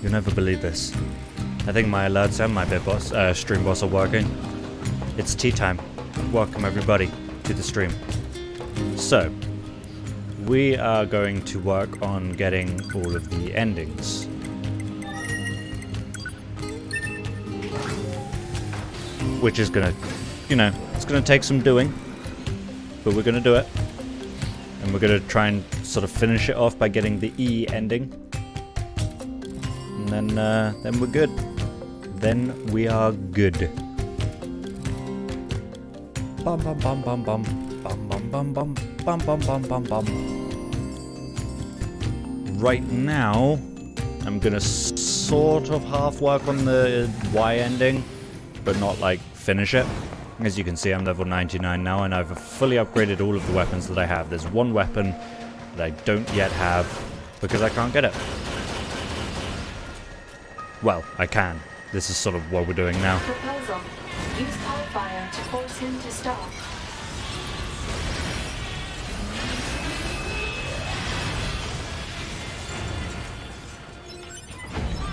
You'll never believe this. I think my alerts and my stream boss are working. It's tea time. Welcome everybody to the stream. So, we are going to work on getting all of the endings. Which is gonna, it's gonna take some doing. But we're gonna do it. And we're gonna try and sort of finish it off by getting the E ending. And then we're good. Then we are good. Bum bum bum bum bum bum bum bum bum bum bum bum bum bum. Right now, I'm gonna sort of half work on the Y ending, but not like finish it. As you can see, I'm level 99 now, and I've fully upgraded all of the weapons that I have. There's one weapon that I don't yet have because I can't get it. Well, I can. This is sort of what we're doing now. Proposal. Use cold fire to force him to stop.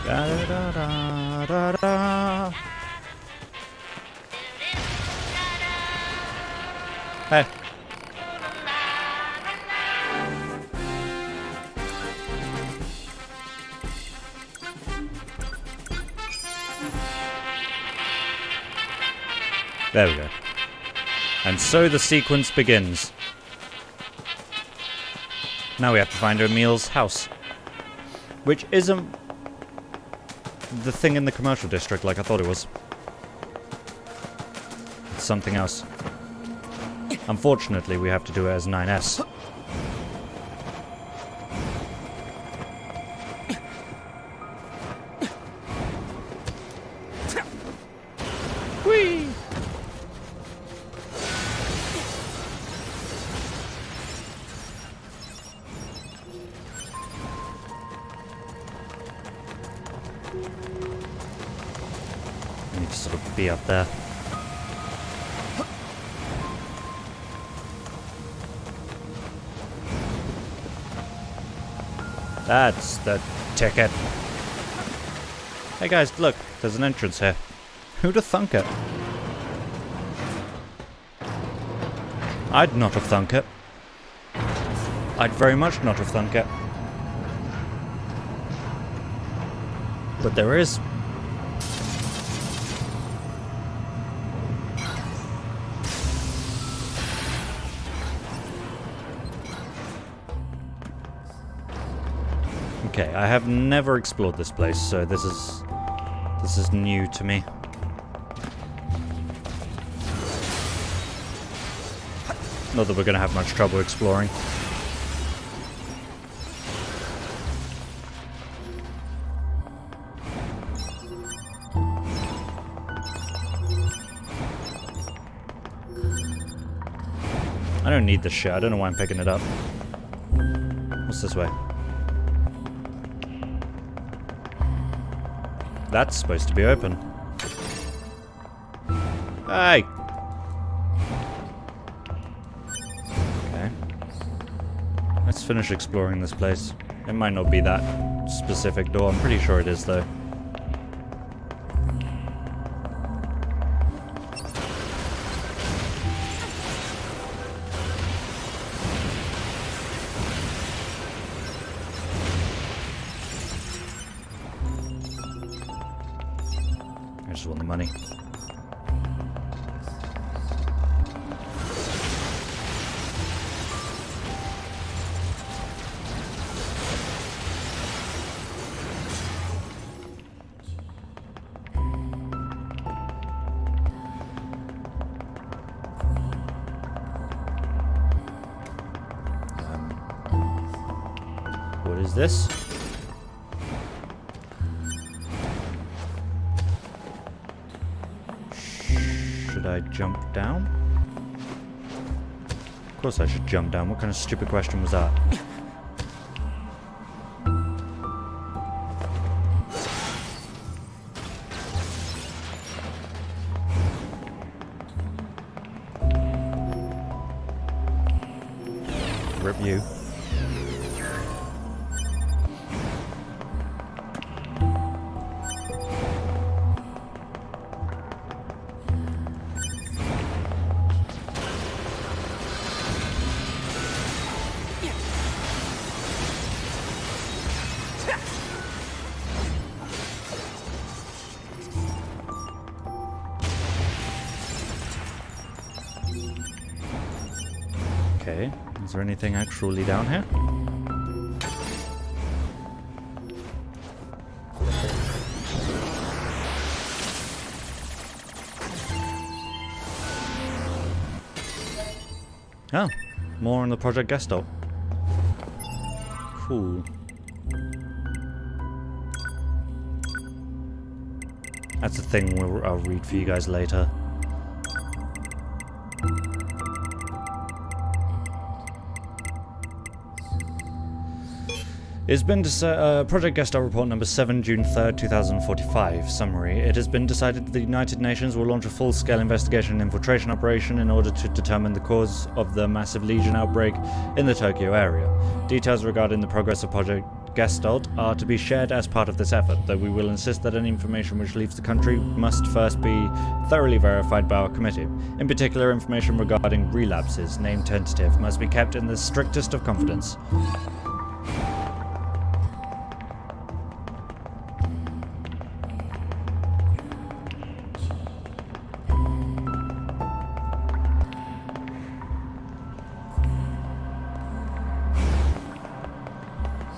Da da da da da. Hey. There we go. And so the sequence begins. Now we have to find Emil's house. Which isn't the thing in the commercial district like I thought it was. It's something else. Unfortunately, we have to do it as 9S. Whee! I need to sort of be up there. That's the ticket. Hey guys, look, there's an entrance here. Who'd have thunk it? I'd not have thunk it. I'd very much not have thunk it. But there is. Okay, I have never explored this place, so this is new to me. Not that we're gonna have much trouble exploring. I don't need this shit. I don't know why I'm picking it up. What's this way? That's supposed to be open. Hey! Okay. Let's finish exploring this place. It might not be that specific door. I'm pretty sure it is, though. I just want the money. What is this? Should I jump down? Of course I should jump down. What kind of stupid question was that? Rip you. Okay, is there anything actually down here? Oh, more on the Project Gestalt. Cool. That's a thing I'll read for you guys later. It's been Project Gestalt Report number 7, June 3rd, 2045. Summary. It has been decided that the United Nations will launch a full-scale investigation and infiltration operation in order to determine the cause of the massive Legion outbreak in the Tokyo area. Details regarding the progress of Project Gestalt are to be shared as part of this effort, though we will insist that any information which leaves the country must first be thoroughly verified by our committee. In particular, information regarding relapses, named tentative, must be kept in the strictest of confidence.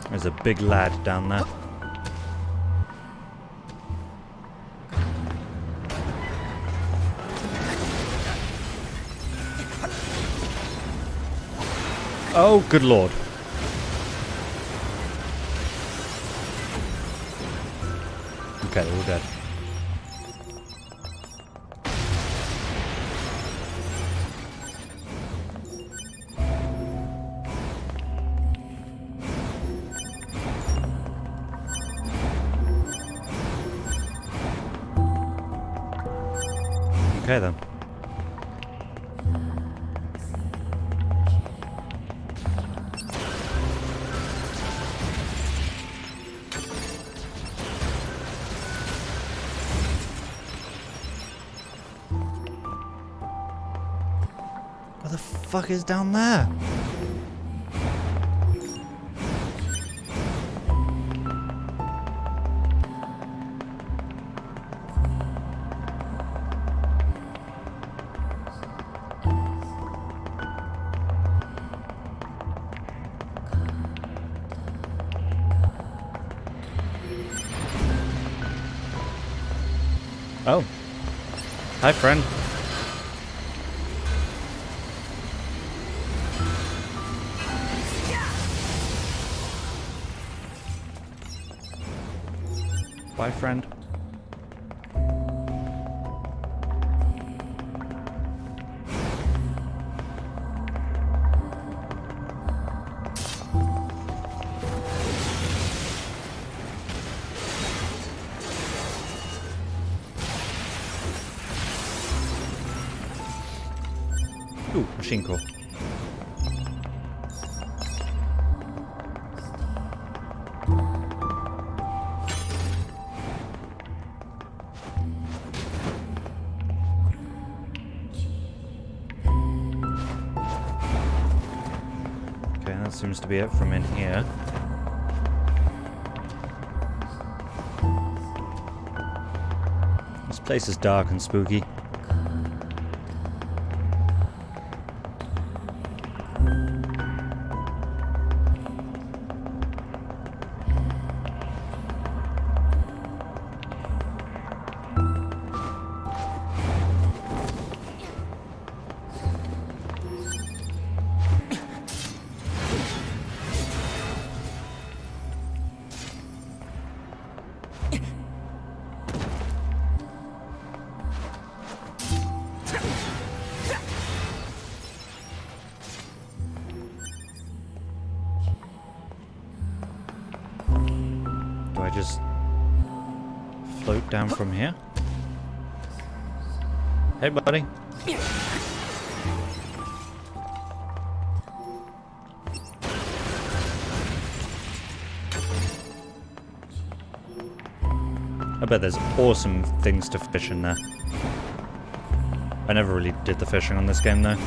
There's a big lad down there. Oh, good lord. Okay, they're all dead. Okay then. What the fuck is down there? Oh. Hi, friend. Bye, friend. Ooh, machine core. Okay, that seems to be it from in here. This place is dark and spooky. Do I just float down from here? Hey, buddy. I bet there's awesome things to fish in there. I never really did the fishing on this game though.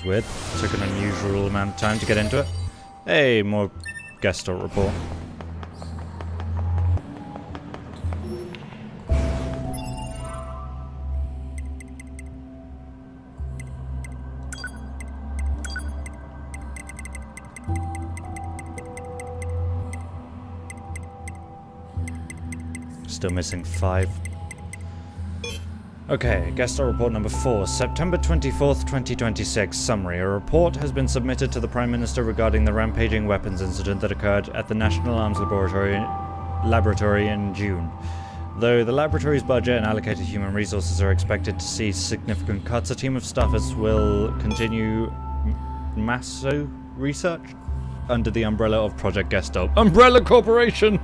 weird. Took an unusual amount of time to get into it. Hey, more guest star report. Still missing 5. Okay, guest star report number 4. September 24th, 2026. Summary. A report has been submitted to the Prime Minister regarding the rampaging weapons incident that occurred at the National Arms Laboratory in June. Though the laboratory's budget and allocated human resources are expected to see significant cuts, a team of staffers will continue masso research under the umbrella of Project Gestalt. Umbrella Corporation!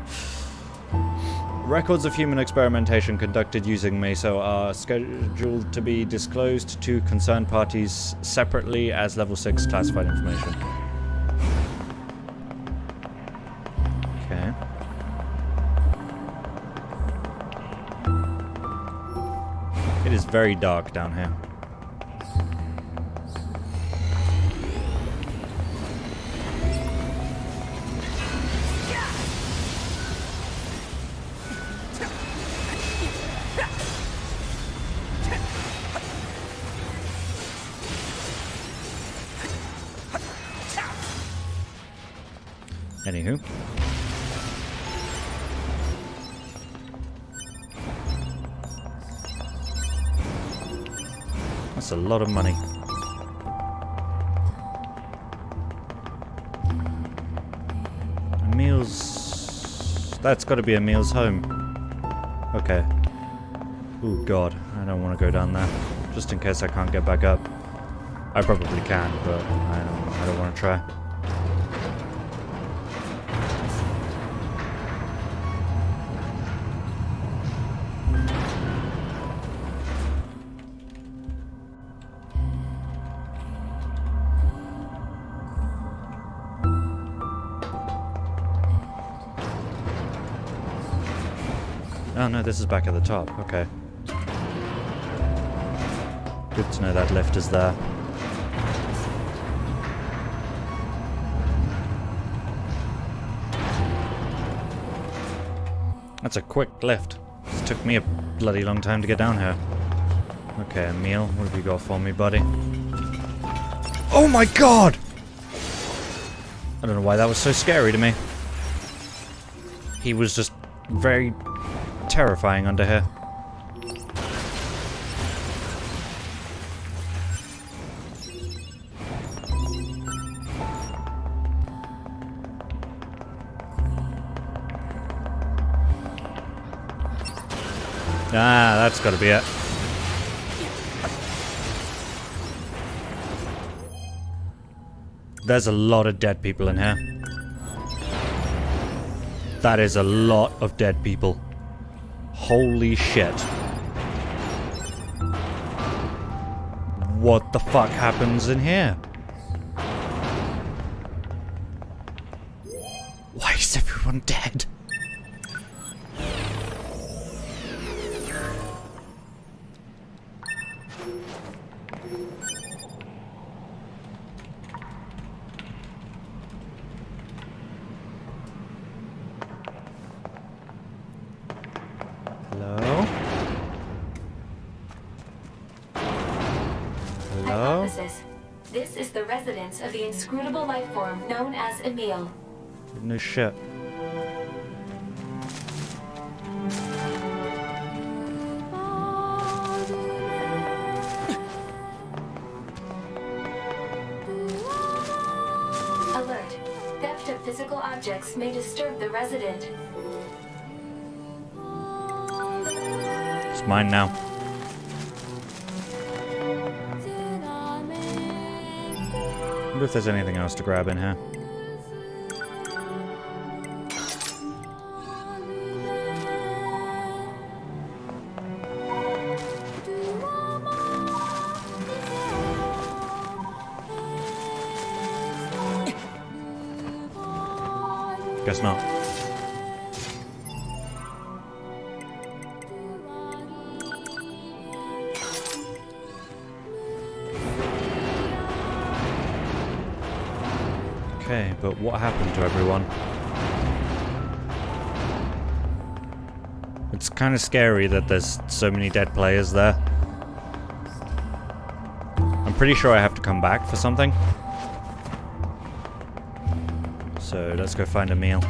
Records of human experimentation conducted using MESO are scheduled to be disclosed to concerned parties separately as Level 6 classified information. Okay. It is very dark down here. Anywho. That's a lot of money. Emil's... That's got to be Emil's home. Okay. Oh god, I don't want to go down there. Just in case I can't get back up. I probably can, but I don't want to try. Oh no, this is back at the top. Okay. Good to know that lift is there. That's a quick lift. It took me a bloody long time to get down here. Okay, Emil, what have you got for me, buddy? Oh my god! I don't know why that was so scary to me. He was just very terrifying under here. Ah, that's gotta be it. There's a lot of dead people in here. That is a lot of dead people. Holy shit. What the fuck happens in here? Why is everyone dead? Hello? Hello? Hypothesis. This is the residence of the inscrutable life form known as Emil. No shit. Alert. Theft of physical objects may disturb the resident. It's mine now. I wonder if there's anything else to grab in here. Guess not. but what happened to everyone? It's kind of scary that there's so many dead players there. I'm pretty sure I have to come back for something. So let's go find a meal.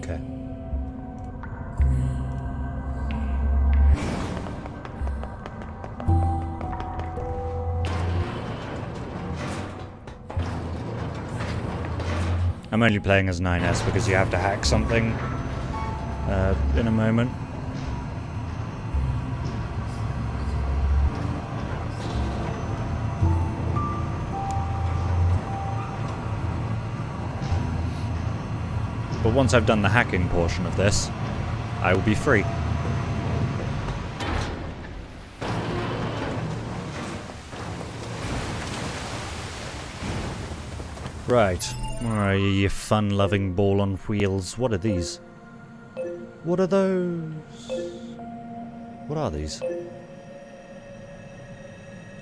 Okay. I'm only playing as 9S because you have to hack something in a moment. But once I've done the hacking portion of this, I will be free. Right. Alright, you fun-loving ball on wheels. What are these? What are those? What are these?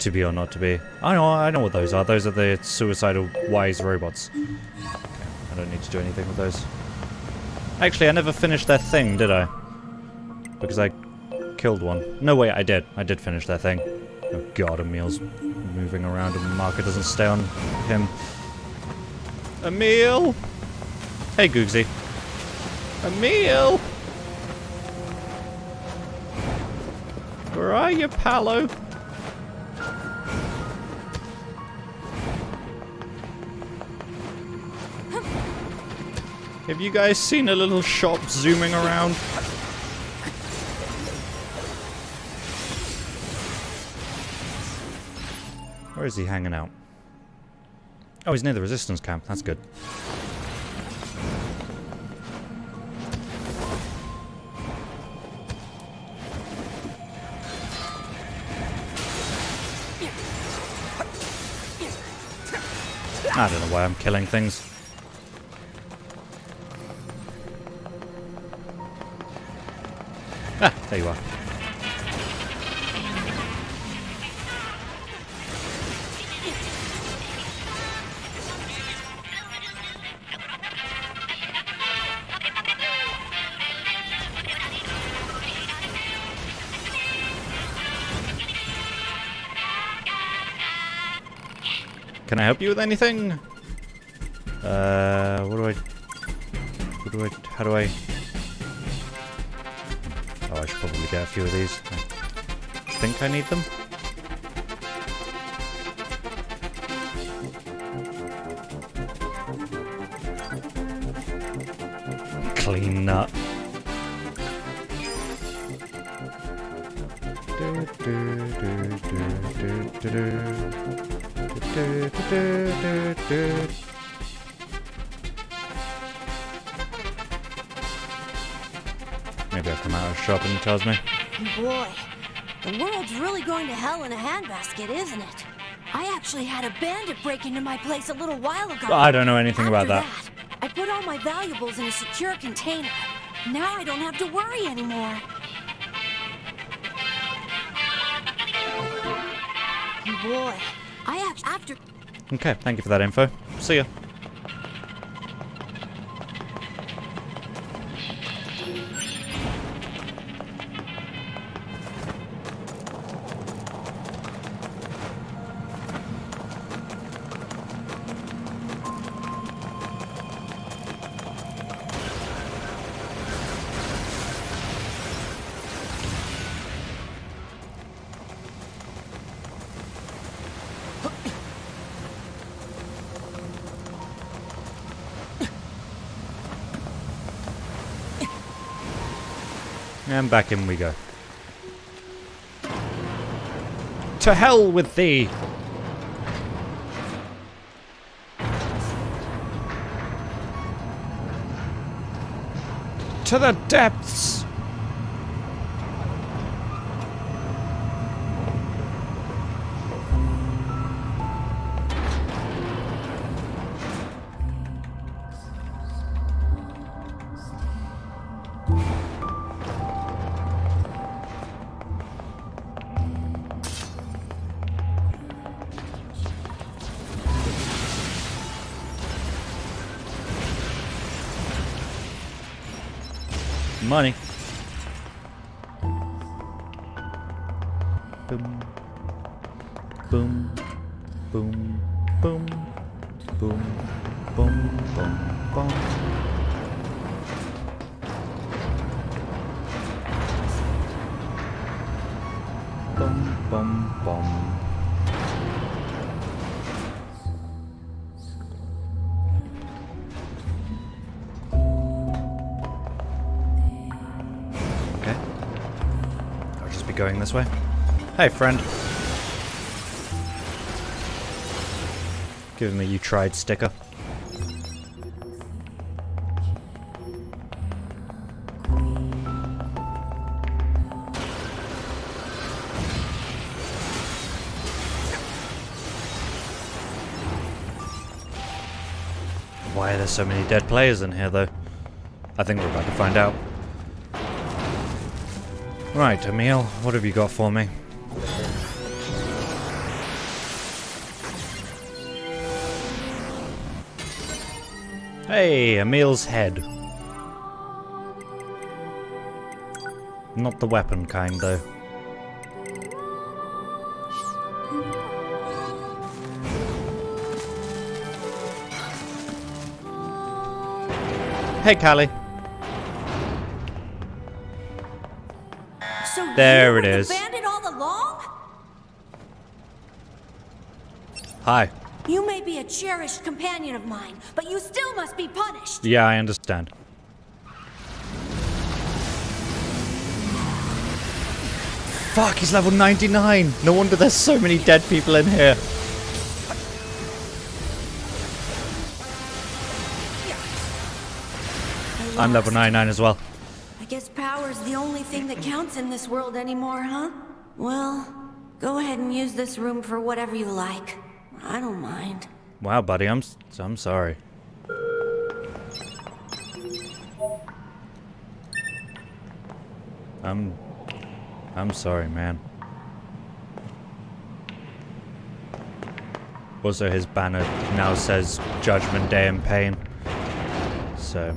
To be or not to be? I know what those are. Those are the suicidal wise robots. Okay, I don't need to do anything with those. Actually, I never finished their thing, did I? Because I killed one. No, wait, I did. I did finish their thing. Oh god, Emil's moving around and the marker doesn't stay on him. Emil! Hey, Googsy. Emil! Where are you, Palo? Have you guys seen a little shop zooming around? Where is he hanging out? Oh, he's near the resistance camp. That's good. I don't know why I'm killing things. Ah, there you are. Can I help you with anything? How do I... Oh, I should probably get a few of these. I think I need them. Clean nut. Maybe I'll come out of shop and he tells me. Boy, the world's really going to hell in a handbasket, isn't it? I actually had a bandit break into my place a little while ago. I don't know anything about that. After that, I put all my valuables in a secure container. Now I don't have to worry anymore. Boy, after... Okay, thank you for that info. See ya. And back in we go. To hell with thee! To the depths! Money. Boom. Boom. Boom. Boom. Boom. Boom. Boom. Boom. Boom. Boom. Boom. Going this way. Hey, friend. Give me a "you tried" sticker. Why are there so many dead players in here, though? I think we're about to find out. Right, Emil, what have you got for me? Hey, Emil's head. Not the weapon kind, though. Hey, Callie. So there you it were is. The bandit all along? Hi. You may be a cherished companion of mine, but you still must be punished. Yeah, I understand. Fuck, he's level 99. No wonder there's so many dead people in here. I'm level 99 as well. I guess power's the only thing that counts in this world anymore, huh? Well, go ahead and use this room for whatever you like. I don't mind. Wow, buddy, I'm sorry. I'm sorry, man. Also, his banner now says Judgment Day in Pain. So,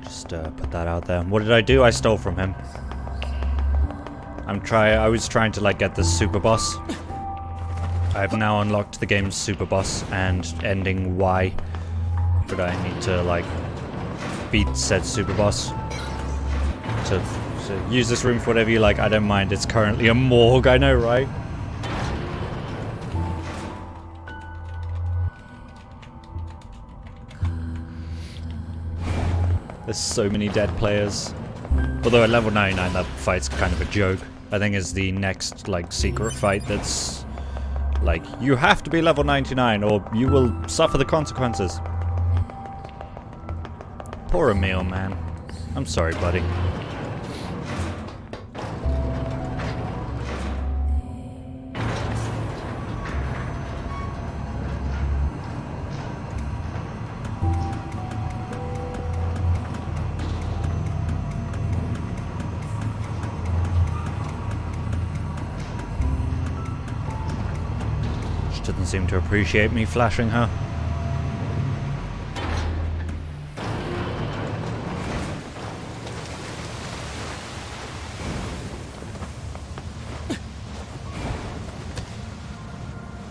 just put that out there. What did I do? I stole from him. I was trying to like get the super boss. I've now unlocked the game's super boss and ending Y, but I need to like beat said super boss. So use this room for whatever you like. I don't mind. It's currently a morgue. I know, right? There's so many dead players. Although at level 99 that fight's kind of a joke. I think it's the next like secret fight that's like, you have to be level 99 or you will suffer the consequences. Poor Emil, man. I'm sorry, buddy. Doesn't seem to appreciate me flashing her.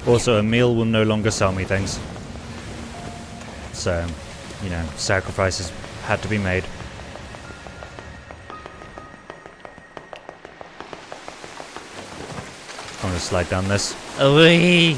Also, Emil will no longer sell me things. So, you know, sacrifices had to be made. I'm gonna slide down this. Away!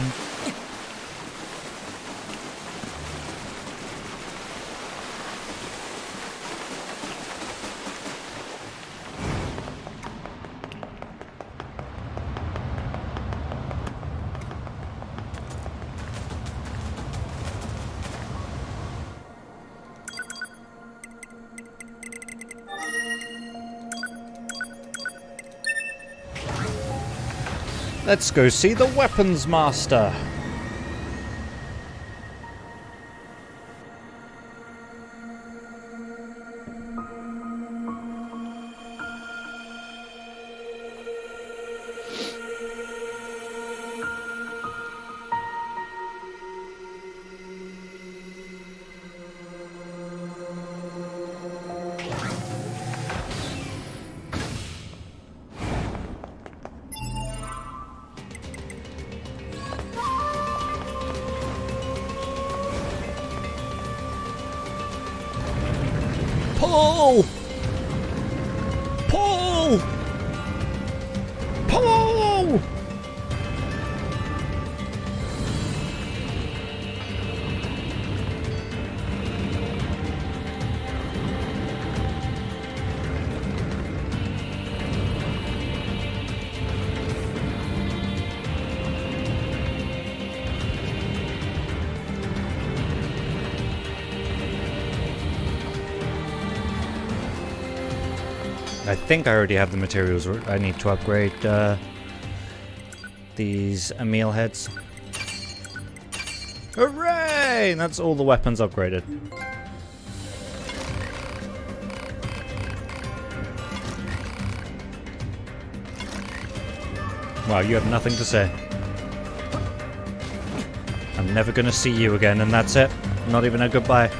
Let's go see the weapons master. Pull! Pull! Pull! I think I already have the materials. I need to upgrade these Emil heads. Hooray! That's all the weapons upgraded. Wow, you have nothing to say. I'm never gonna see you again, and that's it. Not even a goodbye.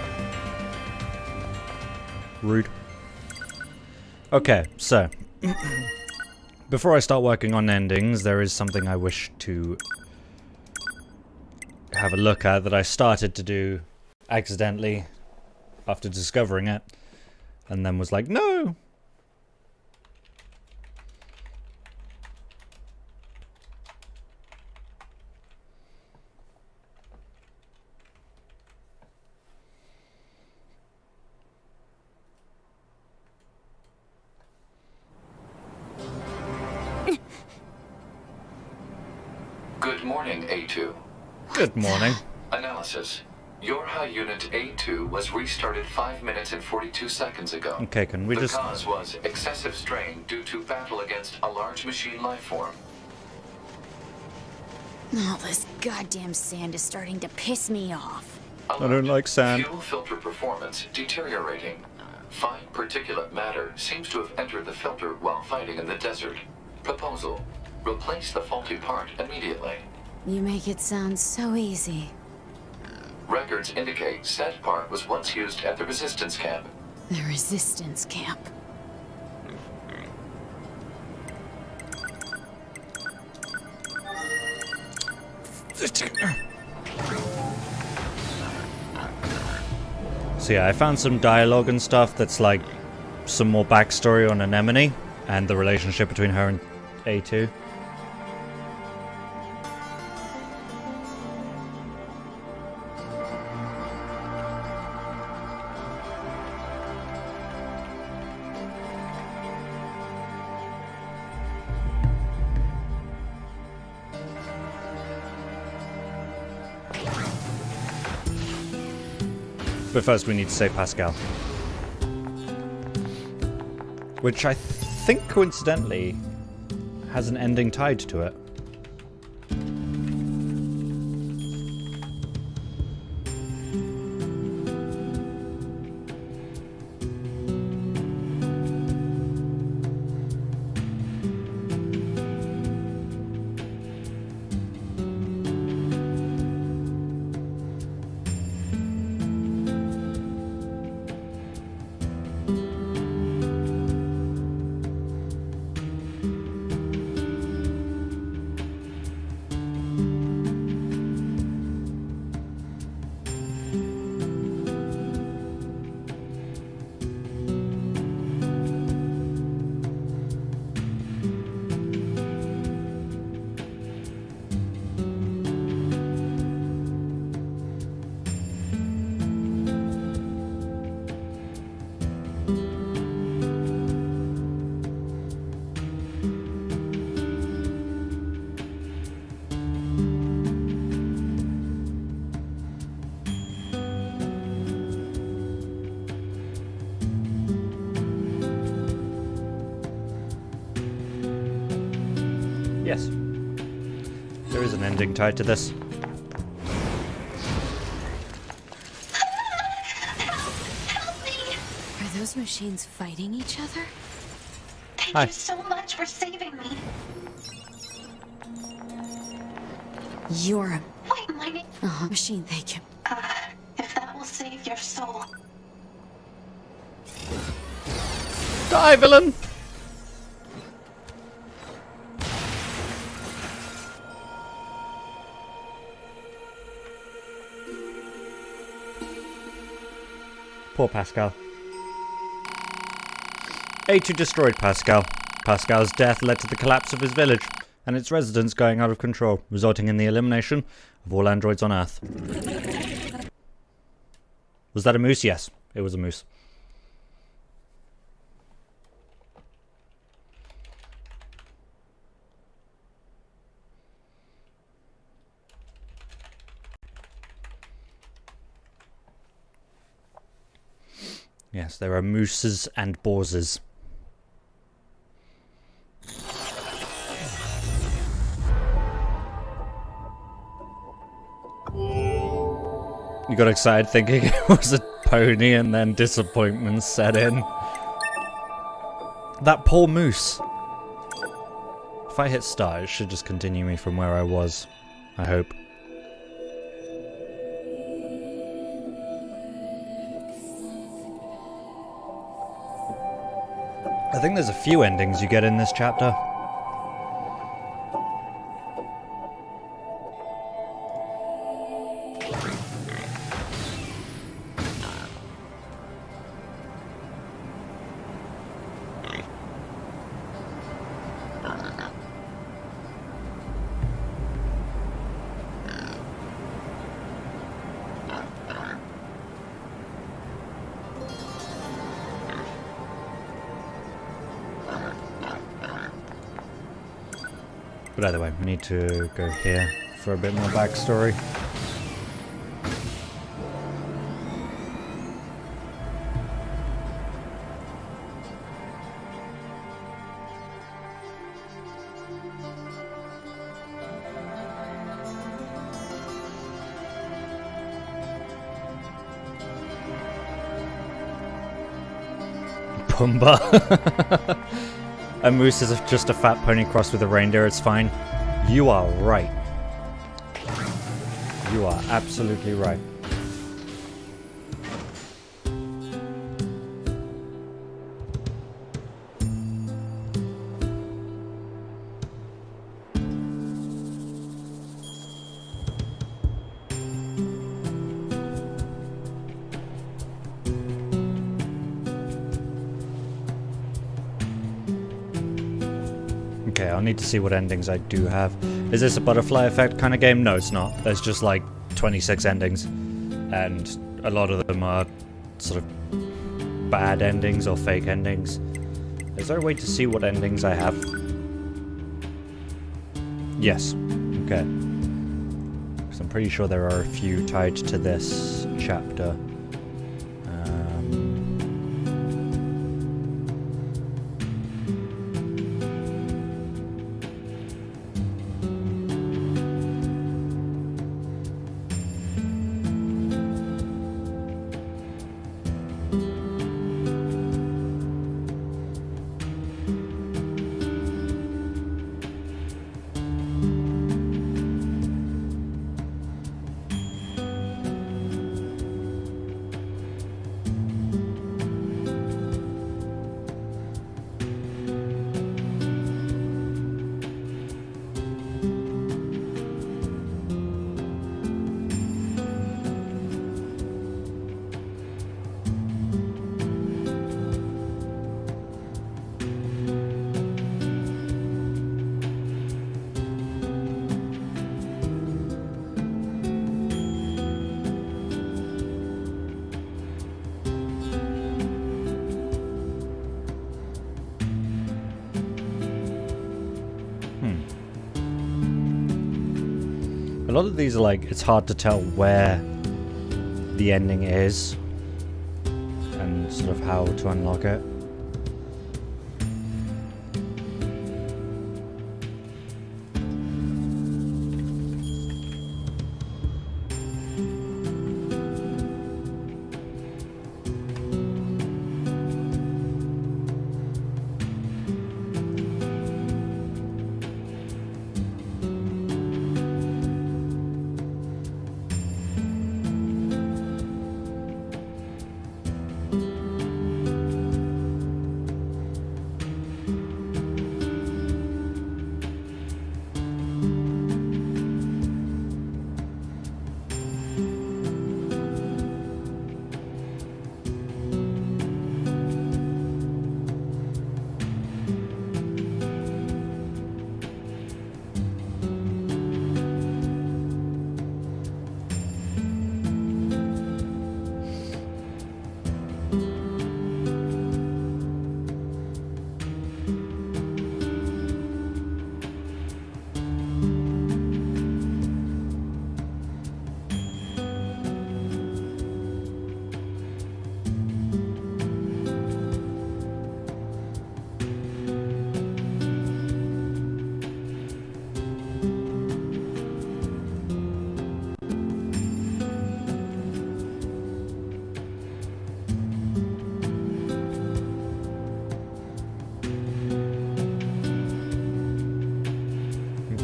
Rude. Okay, so before I start working on endings, there is something I wish to have a look at that I started to do accidentally after discovering it, and then was like, no! Good morning, A2. Good morning. Analysis. Your high unit A2 was restarted 5 minutes and 42 seconds ago. Okay, can we the just... cause was excessive strain due to battle against a large machine life form. All this goddamn sand is starting to piss me off. I don't like sand. Fuel filter performance deteriorating. Fine particulate matter seems to have entered the filter while fighting in the desert. Proposal. Replace the faulty part immediately. You make it sound so easy. Records indicate said part was once used at the resistance camp. The resistance camp. So yeah, I found some dialogue and stuff that's like some more backstory on Anemone and the relationship between her and A2. But first we need to save Pascal. Which I think coincidentally has an ending tied to it. Yes. there is an ending tied to this. Help me! Are those machines fighting each other? Thank Hi. you so much for saving me. You're a Wait, my name... machine, thank you. if that will save your soul. Die, villain! Poor Pascal. A2 destroyed Pascal. Pascal's death led to the collapse of his village, and its residents going out of control, resulting in the elimination of all androids on Earth. Was that a moose? Yes, it was a moose. Yes, there are mooses and boars. You got excited thinking it was a pony and then disappointment set in. That poor moose. If I hit start, it should just continue me from where I was. I hope. I think there's a few endings you get in this chapter. But either way, we need to go here for a bit more backstory. Pumbaa. A moose is just a fat pony crossed with a reindeer, it's fine. You are right. You are absolutely right. Okay, I'll need to see what endings I do have. Is this a butterfly effect kind of game? No, it's not. There's just like 26 endings. And a lot of them are sort of bad endings or fake endings. Is there a way to see what endings I have? Yes. Okay. Because I'm pretty sure there are a few tied to this chapter. A lot of these are like, it's hard to tell where the ending is and sort of how to unlock it.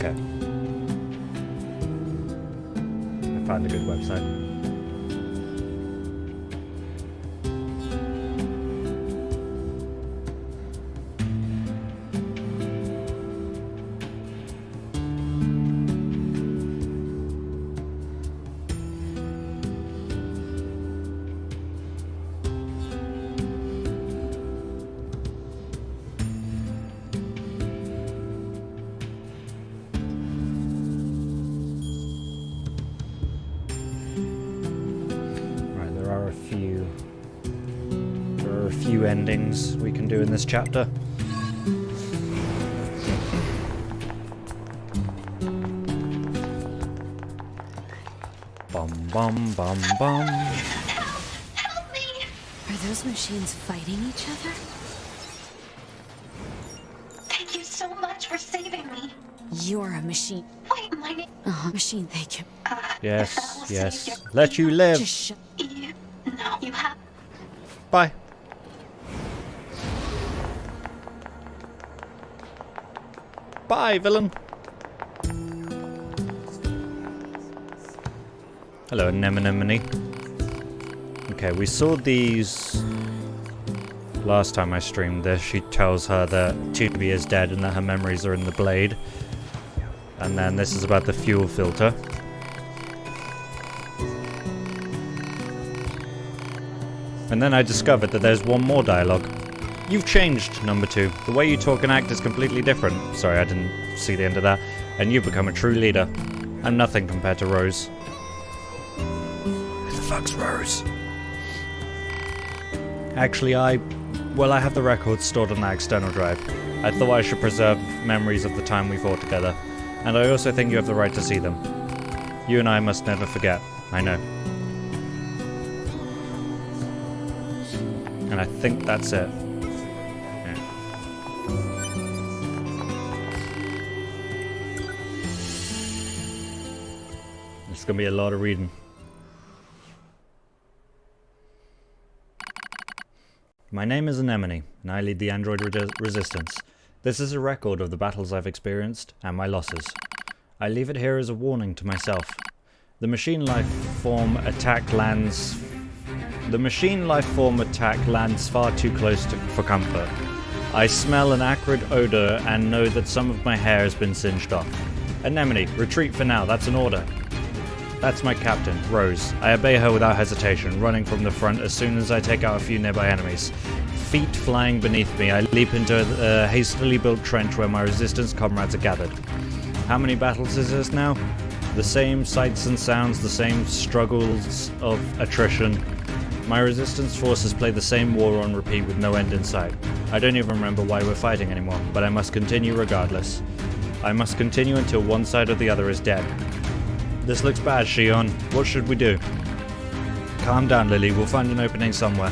Okay. I found a good website. Few endings we can do in this chapter. Bum bum bum bum. Help me! Are those machines fighting each other? Thank you so much for saving me. You're a machine. Wait, my name. Machine, thank you. Yes, yes. Let you live. Just shut. No, you have. Bye. Bye, villain. Hello, anemone. Okay, we saw these last time I streamed this. She tells her that 2B is dead and that her memories are in the blade. And then this is about the fuel filter. And then I discovered that there's one more dialogue. You've changed, number 2. The way you talk and act is completely different. Sorry, I didn't see the end of that. And you've become a true leader. I'm nothing compared to Rose. Who the fuck's Rose? Actually, I have the records stored on that external drive. I thought I should preserve memories of the time we fought together. And I also think you have the right to see them. You and I must never forget. I know. And I think that's it. It's gonna be a lot of reading. My name is Anemone, and I lead the android resistance. This is a record of the battles I've experienced, and my losses. I leave it here as a warning to myself. The machine life form attack lands far too close for comfort. I smell an acrid odor and know that some of my hair has been singed off. Anemone, retreat for now, that's an order. That's my captain, Rose. I obey her without hesitation, running from the front as soon as I take out a few nearby enemies. Feet flying beneath me, I leap into a hastily built trench where my resistance comrades are gathered. How many battles is this now? The same sights and sounds, the same struggles of attrition. My resistance forces play the same war on repeat with no end in sight. I don't even remember why we're fighting anymore, but I must continue regardless. I must continue until one side or the other is dead. This looks bad, Shion. What should we do? Calm down, Lily. We'll find an opening somewhere.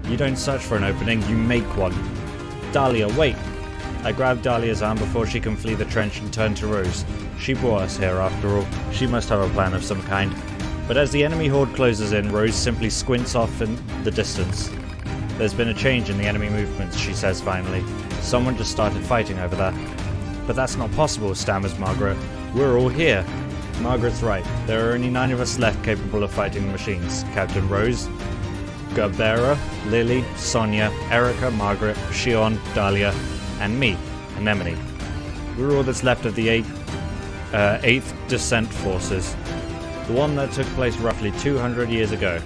You don't search for an opening, you make one. Dahlia, wait! I grab Dahlia's arm before she can flee the trench and turn to Rose. She brought us here, after all. She must have a plan of some kind. But as the enemy horde closes in, Rose simply squints off in the distance. There's been a change in the enemy movements, she says finally. Someone just started fighting over there. But that's not possible, stammers Margaret. We're all here. Margaret's right. There are only 9 of us left capable of fighting the machines. Captain Rose, Gerbera, Lily, Sonia, Erica, Margaret, Shion, Dahlia, and me, Anemone. We're all that's left of the 8th Descent Forces. The one that took place roughly 200 years ago.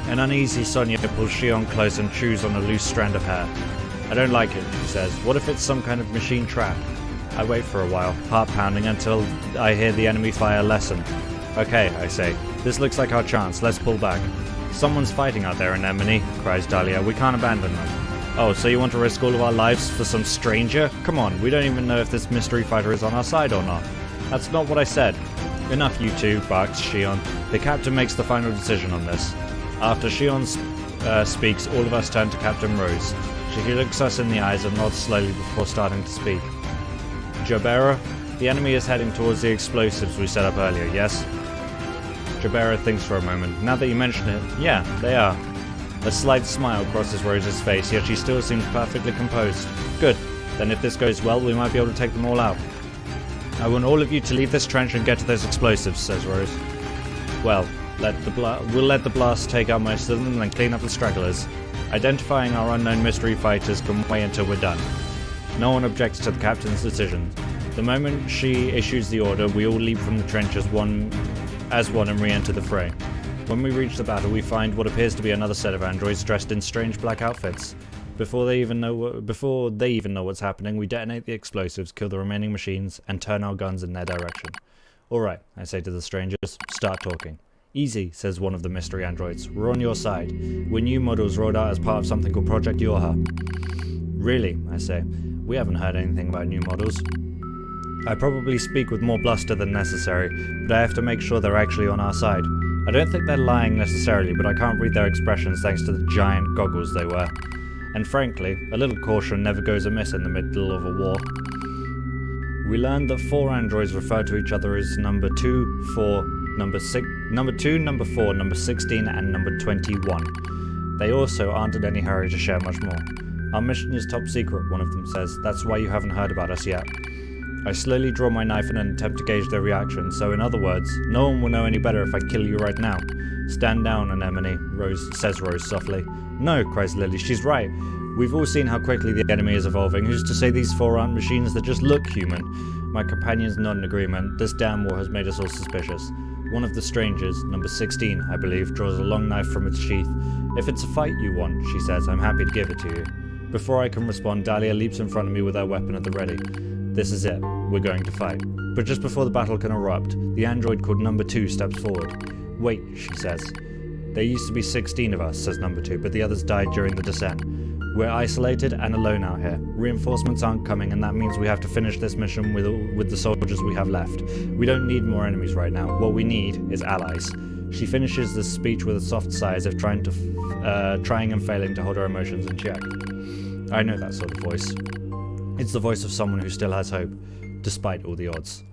An uneasy Sonia pulls Shion close and chews on a loose strand of hair. I don't like it, she says. What if it's some kind of machine trap? I wait for a while, heart pounding until I hear the enemy fire lessen. Okay, I say. This looks like our chance. Let's pull back. Someone's fighting out there, Anemone, cries Dahlia. We can't abandon them. Oh, so you want to risk all of our lives for some stranger? Come on, we don't even know if this mystery fighter is on our side or not. That's not what I said. Enough, you two, barks Shion. The captain makes the final decision on this. After Shion speaks, all of us turn to Captain Rose. She looks us in the eyes and nods slowly before starting to speak. Gerbera, the enemy is heading towards the explosives we set up earlier, yes? Gerbera thinks for a moment. Now that you mention it, yeah, they are. A slight smile crosses Rose's face, yet she still seems perfectly composed. Good. Then if this goes well, we might be able to take them all out. I want all of you to leave this trench and get to those explosives, says Rose. Well, we'll let the blast take out most of them and then clean up the stragglers. Identifying our unknown mystery fighters can wait until we're done. No one objects to the captain's decision. The moment she issues the order, we all leap from the trench as one and re-enter the fray. When we reach the battle, we find what appears to be another set of androids dressed in strange black outfits. Before they even know what's happening, we detonate the explosives, kill the remaining machines, and turn our guns in their direction. Alright, I say to the strangers, start talking. Easy, says one of the mystery androids. We're on your side. We're new models rolled out as part of something called Project Yorha. Really, I say. We haven't heard anything about new models. I probably speak with more bluster than necessary, but I have to make sure they're actually on our side. I don't think they're lying necessarily, but I can't read their expressions thanks to the giant goggles they wear. And frankly, a little caution never goes amiss in the middle of a war. We learned that 4 androids refer to each other as number 2, 4, number 2, number 4, number 16, and number 21. They also aren't in any hurry to share much more. Our mission is top secret, one of them says. That's why you haven't heard about us yet. I slowly draw my knife in an attempt to gauge their reaction, so in other words, no one will know any better if I kill you right now. Stand down, Anemone, says Rose softly. No, cries Lily, she's right. We've all seen how quickly the enemy is evolving. Who's to say these 4 aren't machines that just look human? My companions nod in agreement. This damn war has made us all suspicious. One of the strangers, number 16, I believe, draws a long knife from its sheath. If it's a fight you want, she says, I'm happy to give it to you. Before I can respond, Dahlia leaps in front of me with her weapon at the ready. This is it. We're going to fight. But just before the battle can erupt, the android called number 2 steps forward. Wait, she says. There used to be 16 of us, says number 2, but the others died during the descent. We're isolated and alone out here. Reinforcements aren't coming, and that means we have to finish this mission with the soldiers we have left. We don't need more enemies right now. What we need is allies. She finishes this speech with a soft sigh as if trying and failing to hold her emotions in check. I know that sort of voice. It's the voice of someone who still has hope, despite all the odds.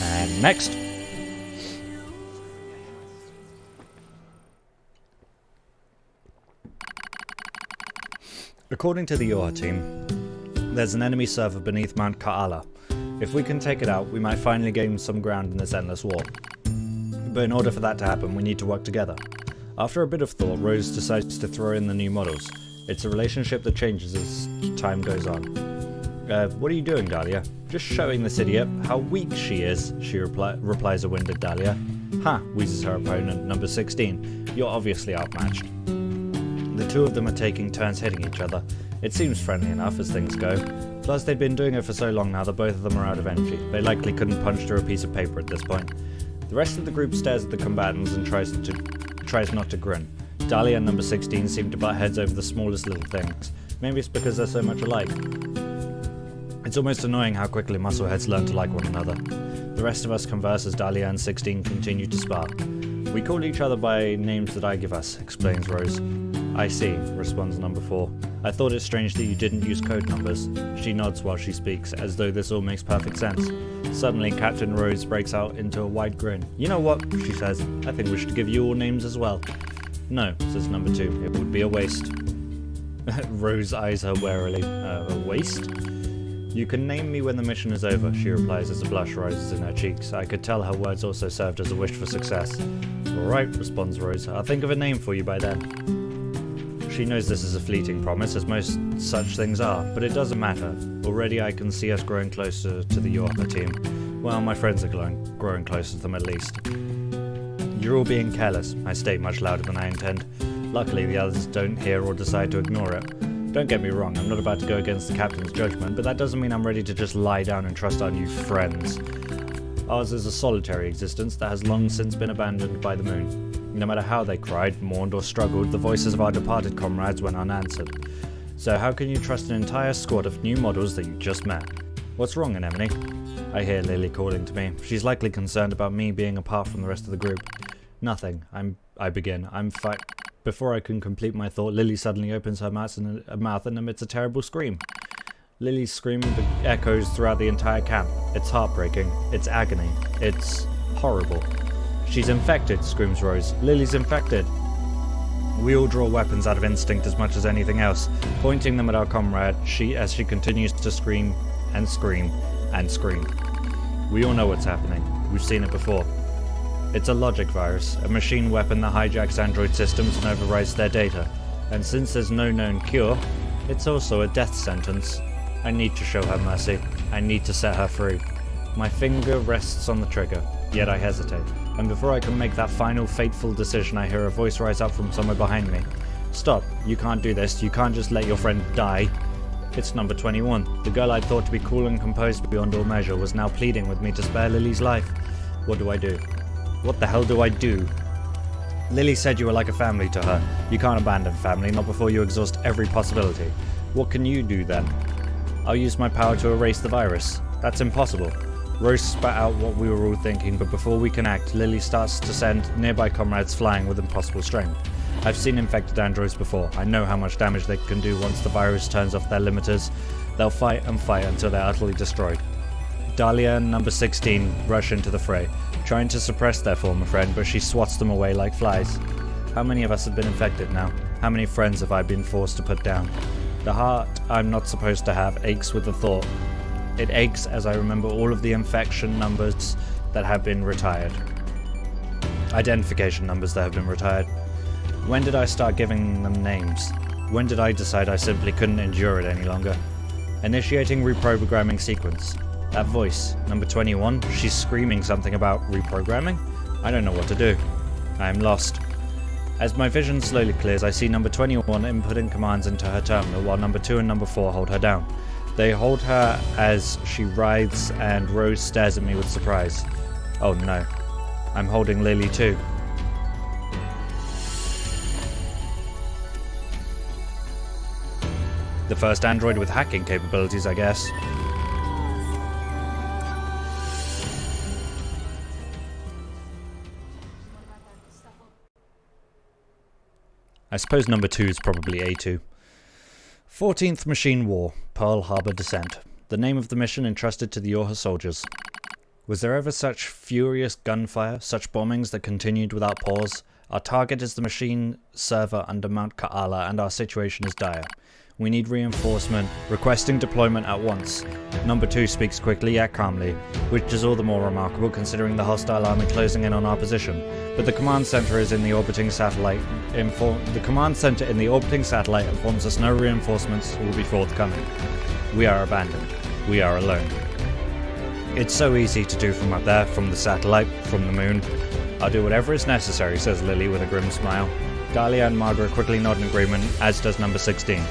And next. According to the Yorha team, there's an enemy server beneath Mount Ka'ala. If we can take it out, we might finally gain some ground in this endless war. But in order for that to happen, we need to work together. After a bit of thought, Rose decides to throw in the new models. It's a relationship that changes as time goes on. What are you doing, Dahlia? Just showing this idiot how weak she is, she replies a winded Dahlia. Ha, wheezes her opponent, number 16. You're obviously outmatched. The two of them are taking turns hitting each other. It seems friendly enough as things go. Plus they've been doing it for so long now that both of them are out of energy. They likely couldn't punch through a piece of paper at this point. The rest of the group stares at the combatants and tries not to grin. Dahlia and number 16 seem to butt heads over the smallest little things. Maybe it's because they're so much alike. It's almost annoying how quickly muscleheads learn to like one another. The rest of us converse as Dahlia and 16 continue to spar. We call each other by names that I give us, explains Rose. I see, responds number 4. I thought it strange that you didn't use code numbers. She nods while she speaks, as though this all makes perfect sense. Suddenly, Captain Rose breaks out into a wide grin. You know what, she says, I think we should give you all names as well. No, says number 2, it would be a waste. Rose eyes her warily. A waste? You can name me when the mission is over, she replies as a blush rises in her cheeks. I could tell her words also served as a wish for success. Alright, responds Rose, I'll think of a name for you by then. She knows this is a fleeting promise, as most such things are, but it doesn't matter. Already I can see us growing closer to the Yorha team. Well, my friends are growing closer to them at least. You're all being careless, I state much louder than I intend. Luckily the others don't hear or decide to ignore it. Don't get me wrong, I'm not about to go against the captain's judgment, but that doesn't mean I'm ready to just lie down and trust our new friends. Ours is a solitary existence that has long since been abandoned by the moon. No matter how they cried, mourned, or struggled, the voices of our departed comrades went unanswered. So how can you trust an entire squad of new models that you just met? What's wrong, Anemone? I hear Lily calling to me. She's likely concerned about me being apart from the rest of the group. Nothing. I begin. Before I can complete my thought, Lily suddenly opens her mouth and emits a terrible scream. Lily's scream echoes throughout the entire camp. It's heartbreaking. It's agony. It's horrible. She's infected, screams Rose. Lily's infected. We all draw weapons out of instinct as much as anything else, pointing them at our comrade as she continues to scream and scream and scream. We all know what's happening. We've seen it before. It's a logic virus, a machine weapon that hijacks android systems and overrides their data. And since there's no known cure, it's also a death sentence. I need to show her mercy. I need to set her free. My finger rests on the trigger, yet I hesitate. And before I can make that final fateful decision, I hear a voice rise up from somewhere behind me. Stop, you can't do this, you can't just let your friend die. It's number 21. The girl I thought to be cool and composed beyond all measure was now pleading with me to spare Lily's life. What do I do? What the hell do I do? Lily said you were like a family to her. You can't abandon family, not before you exhaust every possibility. What can you do then? I'll use my power to erase the virus. That's impossible. Rose spat out what we were all thinking, but before we can act, Lily starts to send nearby comrades flying with impossible strength. I've seen infected androids before. I know how much damage they can do once the virus turns off their limiters. They'll fight and fight until they're utterly destroyed. Dahlia and number 16 rush into the fray, trying to suppress their former friend, but she swats them away like flies. How many of us have been infected now? How many friends have I been forced to put down? The heart I'm not supposed to have aches with the thought. It aches as I remember all of the infection numbers that have been retired. Identification numbers that have been retired. When did I start giving them names? When did I decide I simply couldn't endure it any longer? Initiating reprogramming sequence. That voice, number 21, she's screaming something about reprogramming? I don't know what to do. I am lost. As my vision slowly clears, I see number 21 inputting commands into her terminal, while number 2 and number 4 hold her down. They hold her as she writhes, and Rose stares at me with surprise. Oh no. I'm holding Lily too. The first android with hacking capabilities, I guess. I suppose number 2 is probably A2. 14th Machine War, Pearl Harbor Descent. The name of the mission entrusted to the Yorha soldiers. Was there ever such furious gunfire, such bombings that continued without pause? Our target is the machine server under Mount Ka'ala, and our situation is dire. We need reinforcement, requesting deployment at once. Number 2 speaks quickly yet calmly, which is all the more remarkable considering the hostile army closing in on our position. But the command center is in the orbiting satellite. The command center in the orbiting satellite informs us no reinforcements will be forthcoming. We are abandoned. We are alone. It's so easy to do from up there, from the satellite, from the moon. I'll do whatever is necessary, says Lily with a grim smile. Dahlia and Margaret quickly nod in agreement, as does number 16.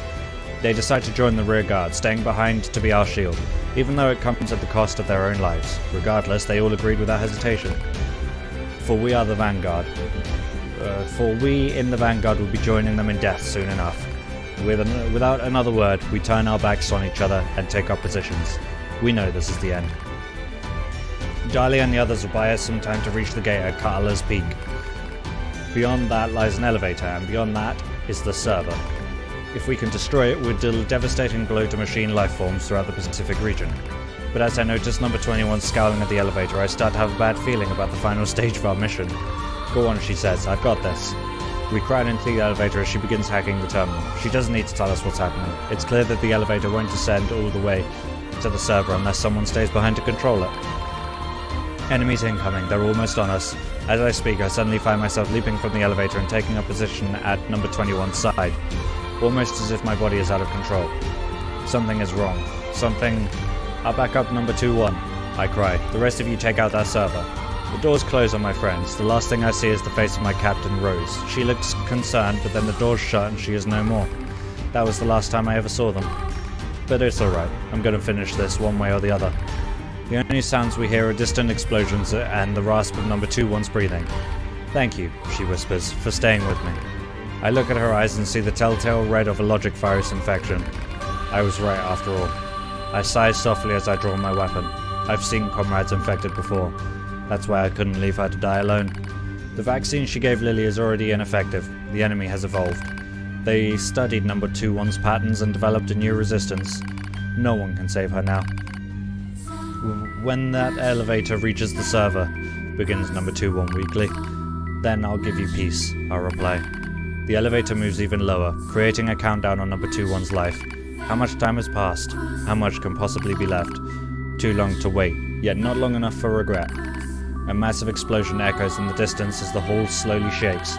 They decide to join the rear guard, staying behind to be our shield, even though it comes at the cost of their own lives. Regardless, they all agreed without hesitation. For we are the vanguard. For we in the vanguard will be joining them in death soon enough. Without another word, we turn our backs on each other and take our positions. We know this is the end. Dahlia and the others will buy us some time to reach the gate at Ka'ala's peak. Beyond that lies an elevator, and beyond that is the server. If we can destroy it, we'll deal a devastating blow to machine life forms throughout the Pacific region. But as I notice number 21 scowling at the elevator, I start to have a bad feeling about the final stage of our mission. Go on, she says, I've got this. We crowd into the elevator as she begins hacking the terminal. She doesn't need to tell us what's happening. It's clear that the elevator won't descend all the way to the server unless someone stays behind to control it. Enemies incoming, they're almost on us. As I speak, I suddenly find myself leaping from the elevator and taking up position at number 21's side. Almost as if my body is out of control. Something is wrong. I'll back up number 2-1. I cry. The rest of you take out that server. The doors close on my friends. The last thing I see is the face of my captain, Rose. She looks concerned, but then the doors shut and she is no more. That was the last time I ever saw them. But it's alright. I'm gonna finish this one way or the other. The only sounds we hear are distant explosions and the rasp of number 2-1's breathing. Thank you, she whispers, for staying with me. I look at her eyes and see the telltale red of a logic virus infection. I was right after all. I sigh softly as I draw my weapon. I've seen comrades infected before. That's why I couldn't leave her to die alone. The vaccine she gave Lily is already ineffective. The enemy has evolved. They studied number 2-1's patterns and developed a new resistance. No one can save her now. When that elevator reaches the server, begins number 21 weekly, then I'll give you peace, I'll reply. The elevator moves even lower, creating a countdown on number 21's life. How much time has passed? How much can possibly be left? Too long to wait, yet not long enough for regret. A massive explosion echoes in the distance as the hall slowly shakes.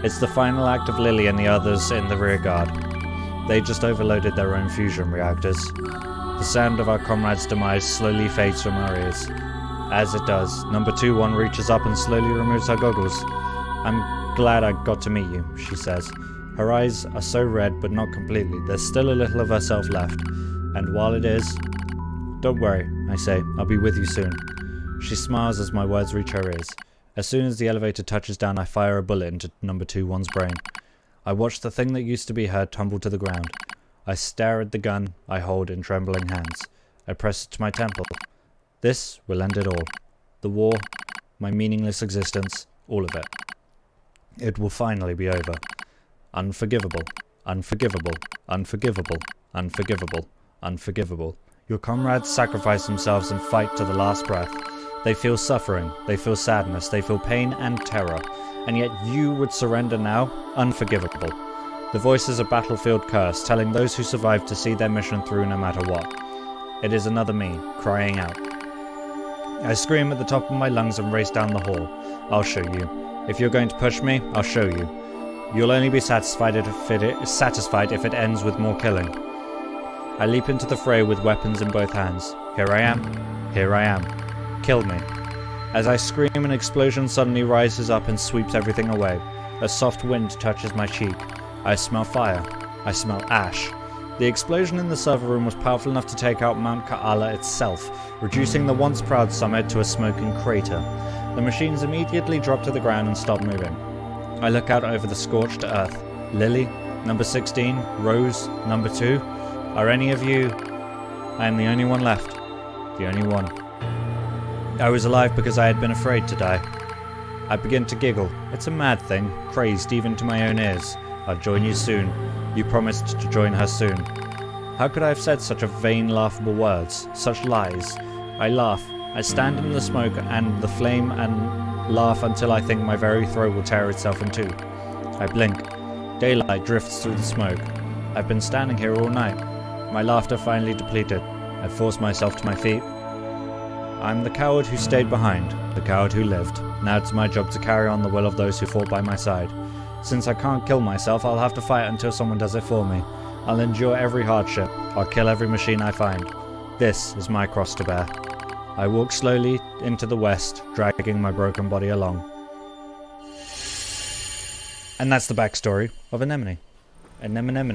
It's the final act of Lily and the others in the rear guard. They just overloaded their own fusion reactors. The sound of our comrade's demise slowly fades from our ears. As it does, number 21 reaches up and slowly removes her goggles. I'm glad I got to meet you, she says. Her eyes are so red, but not completely. There's still a little of herself left. And while it is... Don't worry, I say. I'll be with you soon. She smiles as my words reach her ears. As soon as the elevator touches down, I fire a bullet into number 21's brain. I watch the thing that used to be her tumble to the ground. I stare at the gun I hold in trembling hands. I press it to my temple. This will end it all. The war, my meaningless existence, all of it. It will finally be over. Unforgivable, unforgivable, unforgivable, unforgivable, unforgivable. Your comrades sacrifice themselves and fight to the last breath. They feel suffering, they feel sadness, they feel pain and terror. And yet you would surrender now? Unforgivable. The voice is a battlefield curse, telling those who survive to see their mission through no matter what. It is another me, crying out. I scream at the top of my lungs and race down the hall. I'll show you. If you're going to push me, I'll show you. You'll only be satisfied if it ends with more killing. I leap into the fray with weapons in both hands. Here I am. Here I am. Kill me. As I scream, an explosion suddenly rises up and sweeps everything away. A soft wind touches my cheek. I smell fire. I smell ash. The explosion in the server room was powerful enough to take out Mount Ka'ala itself, reducing the once proud summit to a smoking crater. The machines immediately drop to the ground and stop moving. I look out over the scorched earth. Lily, number 16, Rose, number 2. Are any of you... I am the only one left. The only one. I was alive because I had been afraid to die. I begin to giggle. It's a mad thing, crazed even to my own ears. I'll join you soon. You promised to join her soon. How could I have said such a vain, laughable words? Such lies. I laugh. I stand in the smoke and the flame and laugh until I think my very throat will tear itself in two. I blink. Daylight drifts through the smoke. I've been standing here all night. My laughter finally depleted. I force myself to my feet. I'm the coward who stayed behind, the coward who lived. Now it's my job to carry on the will of those who fought by my side. Since I can't kill myself, I'll have to fight until someone does it for me. I'll endure every hardship. I'll kill every machine I find. This is my cross to bear. I walk slowly into the west, dragging my broken body along. And that's the backstory of Anemone. Anemone.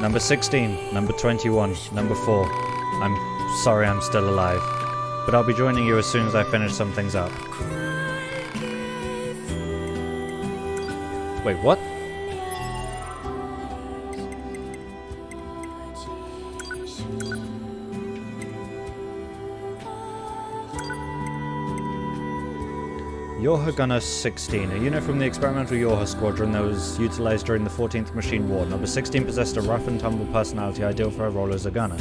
Number 16, number 21, number 4. I'm sorry I'm still alive, but I'll be joining you as soon as I finish some things up. Wait, what? Yorha Gunner 16, a unit from the experimental Yorha squadron that was utilized during the 14th Machine War. Number 16 possessed a rough and tumble personality ideal for her role as a gunner,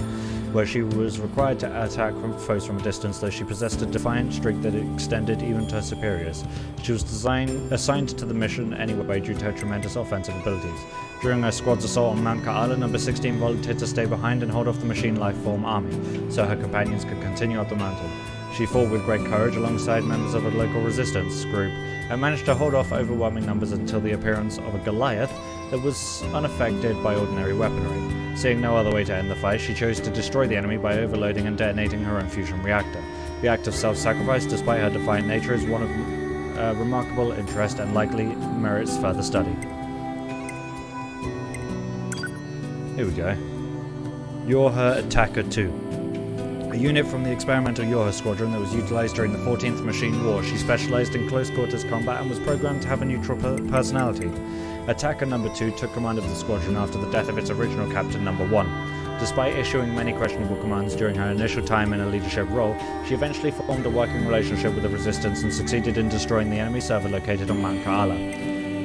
where she was required to attack foes from a distance, though she possessed a defiant streak that extended even to her superiors. She was assigned to the mission anyway due to her tremendous offensive abilities. During her squad's assault on Mount Ka'ala, number 16 volunteered to stay behind and hold off the machine life-form army, so her companions could continue up the mountain. She fought with great courage alongside members of a local resistance group and managed to hold off overwhelming numbers until the appearance of a Goliath that was unaffected by ordinary weaponry. Seeing no other way to end the fight, she chose to destroy the enemy by overloading and detonating her own fusion reactor. The act of self-sacrifice, despite her defiant nature, is one of remarkable interest and likely merits further study. Here we go. Yorha Attacker 2. A unit from the experimental Yorha squadron that was utilized during the 14th Machine War. She specialized in close quarters combat and was programmed to have a neutral personality. Attacker number 2 took command of the squadron after the death of its original captain number 1. Despite issuing many questionable commands during her initial time in a leadership role, she eventually formed a working relationship with the resistance and succeeded in destroying the enemy server located on Mount Ka'ala.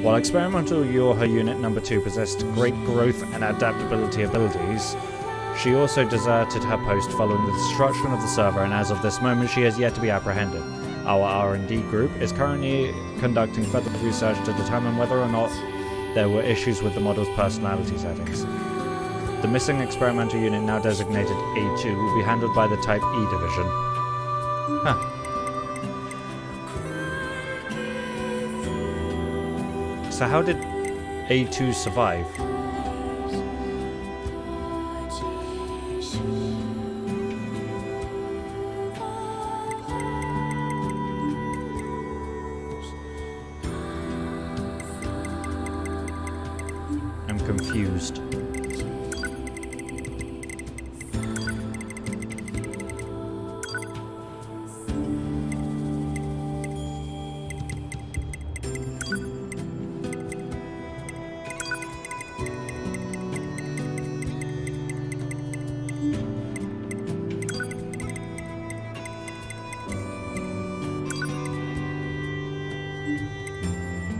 While experimental Yorha Unit Number 2 possessed great growth and adaptability abilities, she also deserted her post following the destruction of the server, and as of this moment she has yet to be apprehended. Our R&D group is currently conducting further research to determine whether or not there were issues with the model's personality settings. The missing experimental unit, now designated A2, will be handled by the Type E division. Huh. So how did A2 survive? I'm confused.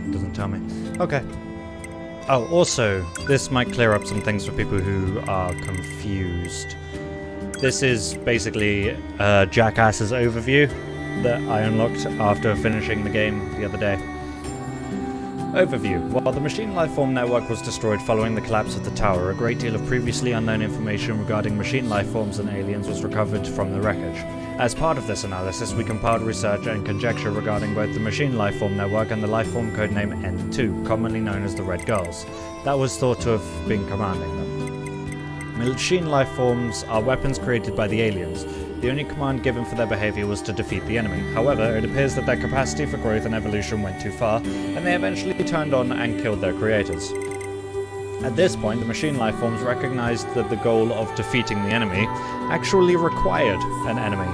Doesn't tell me. Okay. Oh, also, this might clear up some things for people who are confused. This is basically Jackass's overview that I unlocked after finishing the game the other day. Overview. While the machine lifeform network was destroyed following the collapse of the tower, a great deal of previously unknown information regarding machine lifeforms and aliens was recovered from the wreckage. As part of this analysis, we compiled research and conjecture regarding both the machine lifeform network and the lifeform codename N2, commonly known as the Red Girls. That was thought to have been commanding them. Machine lifeforms are weapons created by the aliens. The only command given for their behavior was to defeat the enemy. However, it appears that their capacity for growth and evolution went too far, and they eventually turned on and killed their creators. At this point, the machine lifeforms recognized that the goal of defeating the enemy actually required an enemy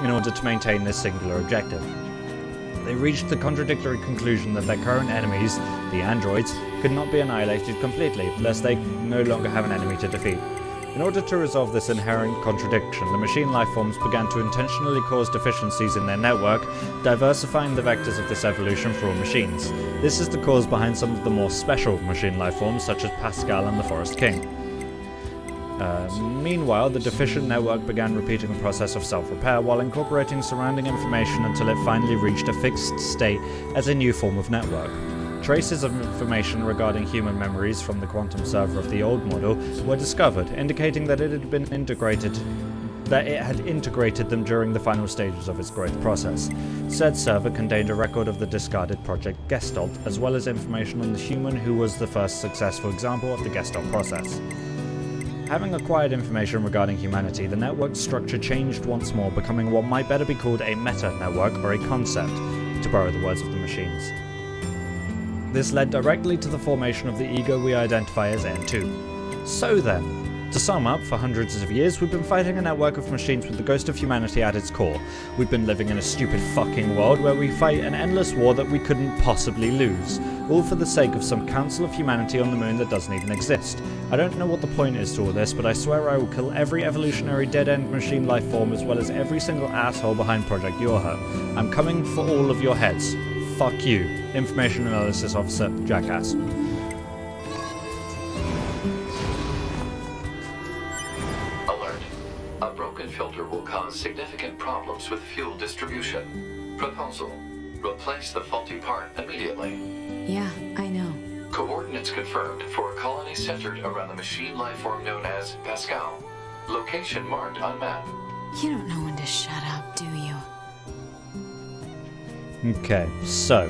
in order to maintain this singular objective. They reached the contradictory conclusion that their current enemies, the androids, could not be annihilated completely, lest they no longer have an enemy to defeat. In order to resolve this inherent contradiction, the machine lifeforms began to intentionally cause deficiencies in their network, diversifying the vectors of this evolution for all machines. This is the cause behind some of the more special machine lifeforms, such as Pascal and the Forest King. Meanwhile, the deficient network began repeating a process of self-repair while incorporating surrounding information until it finally reached a fixed state as a new form of network. Traces of information regarding human memories from the quantum server of the old model were discovered, indicating that it had integrated them during the final stages of its growth process. Said server contained a record of the discarded Project Gestalt, as well as information on the human who was the first successful example of the Gestalt process. Having acquired information regarding humanity, the network structure changed once more, becoming what might better be called a meta-network or a concept, to borrow the words of the machines. This led directly to the formation of the ego we identify as N2. So then, to sum up, for hundreds of years we've been fighting a network of machines with the ghost of humanity at its core. We've been living in a stupid fucking world where we fight an endless war that we couldn't possibly lose, all for the sake of some council of humanity on the moon that doesn't even exist. I don't know what the point is to all this, but I swear I will kill every evolutionary dead-end machine life form as well as every single asshole behind Project Yorha. I'm coming for all of your heads. Fuck you. Information Analysis Officer, Jackass. Alert. A broken filter will cause significant problems with fuel distribution. Proposal. Replace the faulty part immediately. Yeah, I know. Coordinates confirmed for a colony centered around the machine lifeform known as Pascal. Location marked on map. You don't know when to shut up, do you? Okay, so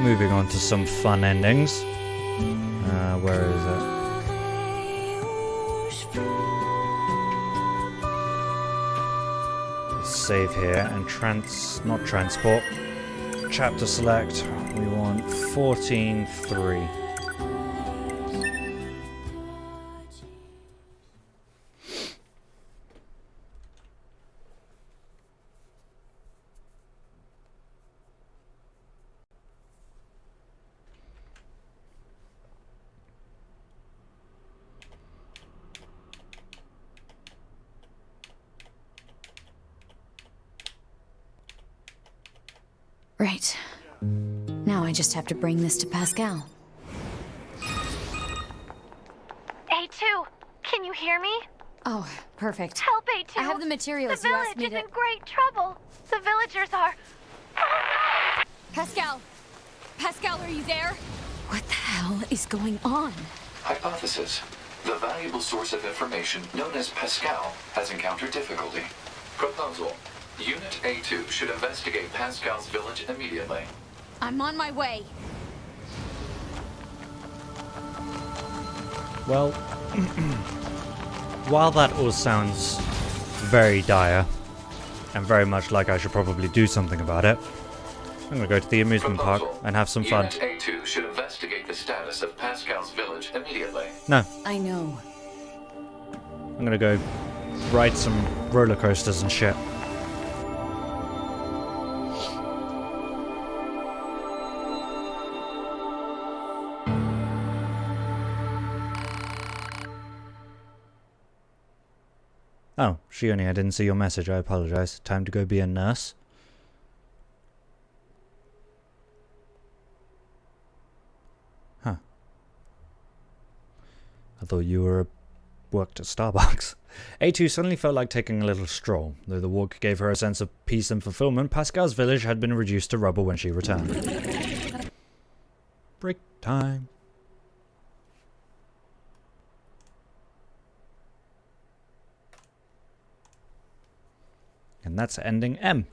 moving on to some fun endings. Where is it? Let's save here and not transport. Chapter select. We want 14.3. Right. Now I just have to bring this to Pascal. A2, can you hear me? Oh, perfect. Help, A2. I have the materials The you asked village me is to... in great trouble. The villagers are... Pascal! Pascal, are you there? What the hell is going on? Hypothesis. The valuable source of information known as Pascal has encountered difficulty. Proposal. Unit A2 should investigate Pascal's village immediately. I'm on my way. Well, while that all sounds very dire, and very much like I should probably do something about it, I'm gonna go to the amusement park and have some fun. Unit A2 should investigate the status of Pascal's village immediately. No, I know. I'm gonna go ride some roller coasters and shit. Oh, Shioni, I didn't see your message. I apologize. Time to go be a nurse. Huh. I thought you worked at Starbucks. A2 suddenly felt like taking a little stroll. Though the walk gave her a sense of peace and fulfillment, Pascal's village had been reduced to rubble when she returned. Break time. And that's ending M.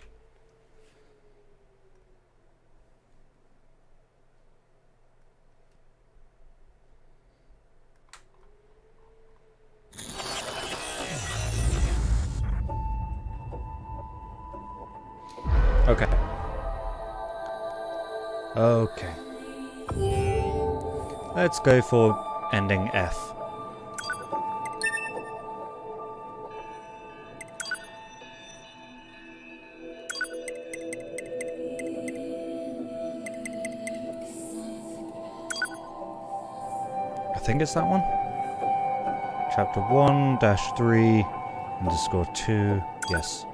Okay. Okay. Let's go for ending F. I think it's that one. Chapter 1-3_2. Yes.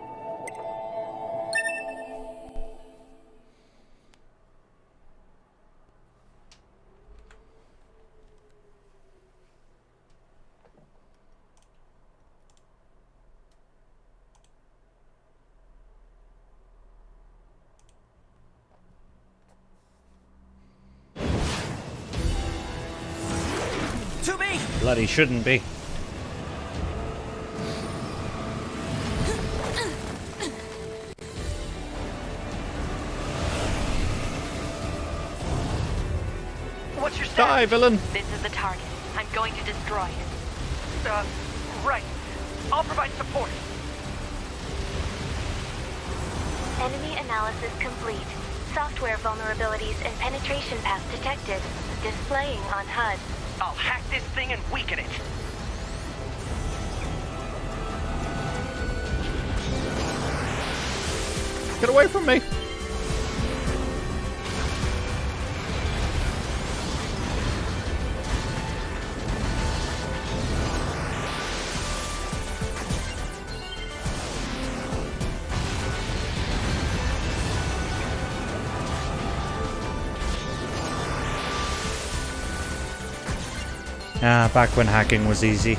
Bloody shouldn't be. What's your status? Die, villain! This is the target. I'm going to destroy it. Right. I'll provide support. Enemy analysis complete. Software vulnerabilities and penetration paths detected. Displaying on HUD. I'll hack this thing and weaken it. Get away from me! Ah, back when hacking was easy.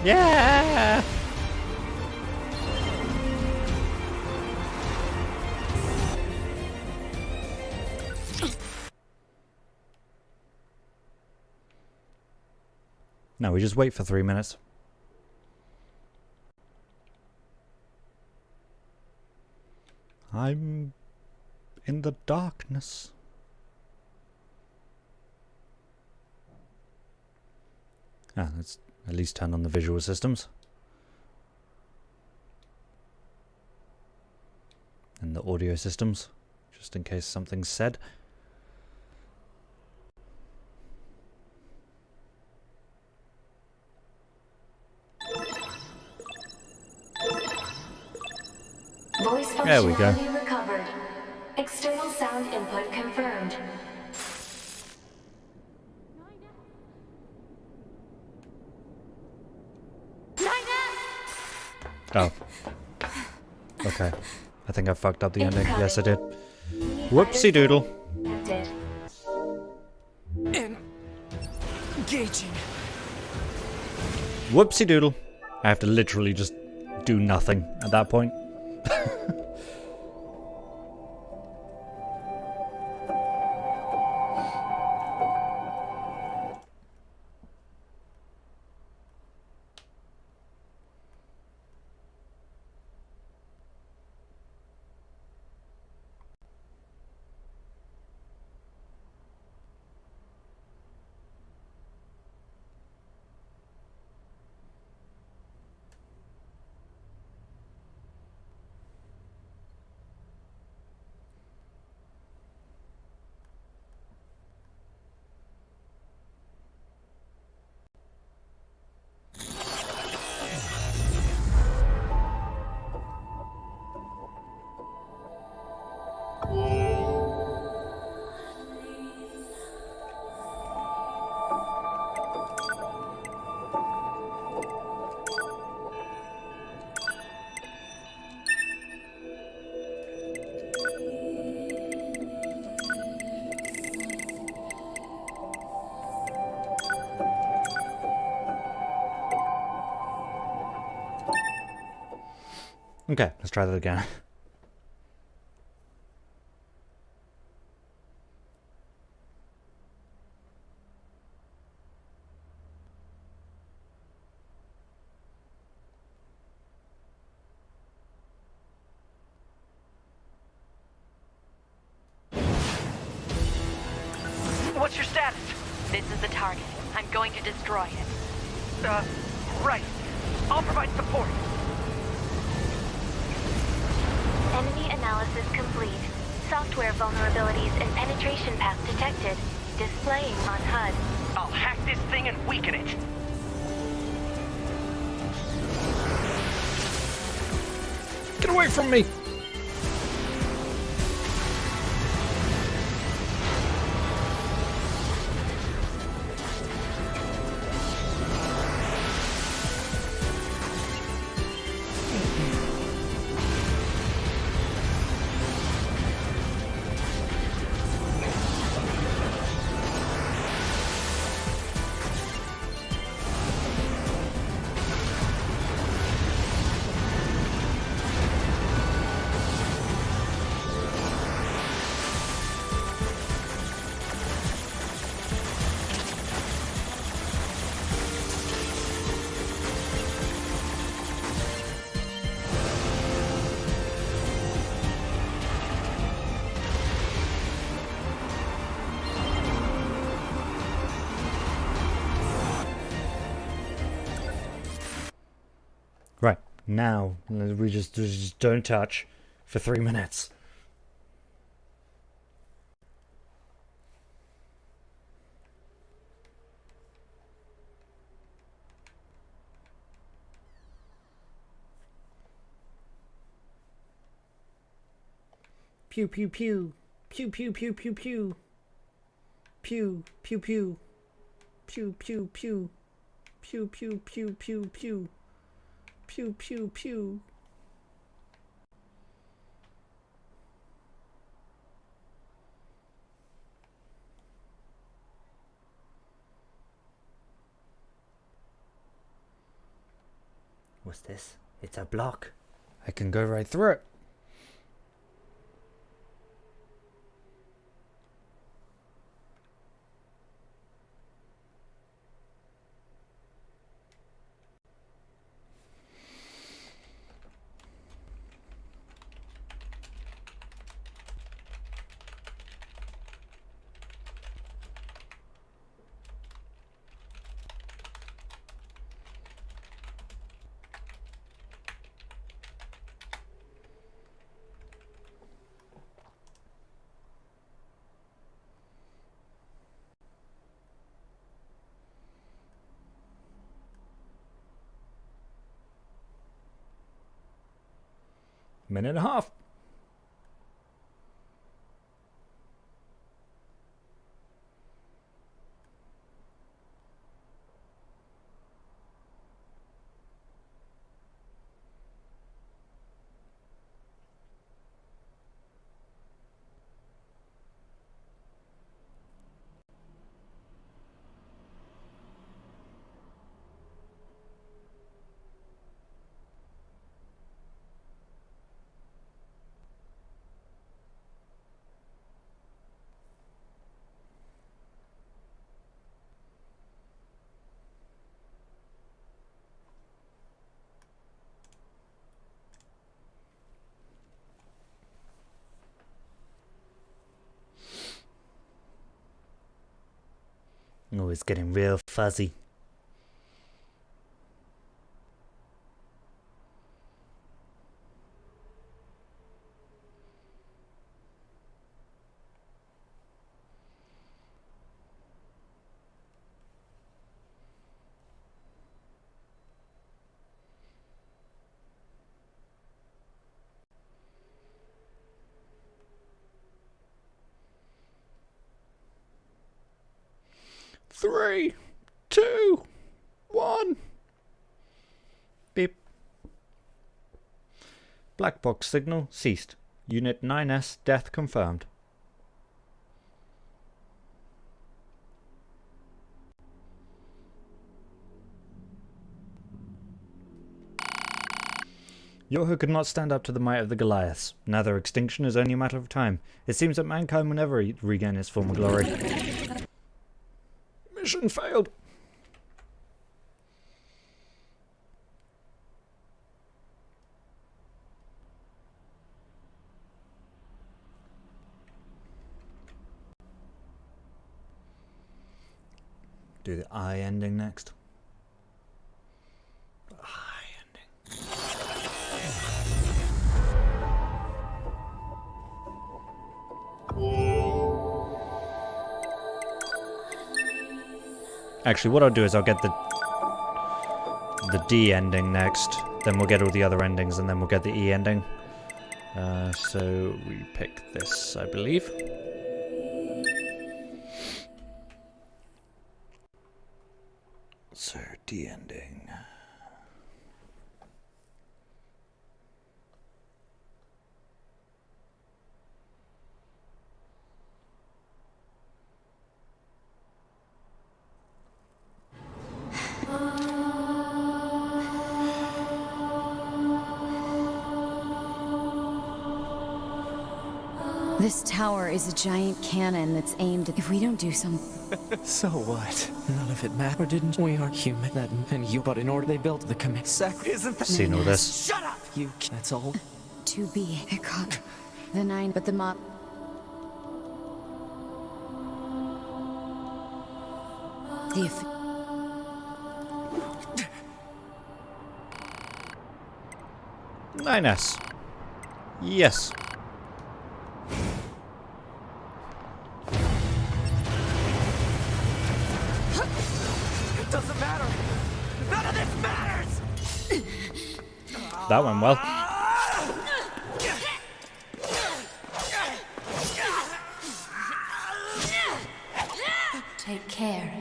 Yeah! No, we just wait for 3 minutes. I'm in the darkness. Ah, let's at least turn on the visual systems. And the audio systems, just in case something's said. Voice There we go. functionality recovered. External sound input confirmed. Oh. Okay. I think I fucked up the ending. Yes, I did. Whoopsie doodle. Engaging. Whoopsie doodle. I have to literally just do nothing at that point. Okay, let's try that again. What's your status? This is the target. I'm going to destroy it. Right. I'll provide support. Enemy analysis complete. Software vulnerabilities and penetration path detected. Displaying on HUD. I'll hack this thing and weaken it. Get away from me! Right, now we just don't touch for 3 minutes. Pew pew pew. Pew pew pew pew pew. Pew pew pew. Pew pew pew. Pew pew pew pew pew. Pew pew pew. What's this? It's a block. I can go right through it. Minute and a half. Oh, it's getting real fuzzy. Three, two, one. Beep. Black box signal ceased. Unit 9S death confirmed. Yorha could not stand up to the might of the Goliaths. Now their extinction is only a matter of time. It seems that mankind will never regain its former glory. Mission failed. Do the I ending next. I ending. Actually, what I'll do is I'll get the D ending next, then we'll get all the other endings, and then we'll get the E ending. So we pick this, I believe. So D ending. This tower is a giant cannon that's aimed at... If we don't do something... So what? None of it mattered, didn't we? Are human, that and you, but in order they built the command sac. Isn't that... Seen all this. Shut up! You, that's all. To be. It caught the 9, but the mob... The... 9S. Yes. It doesn't matter. None of this matters. That went well. Take care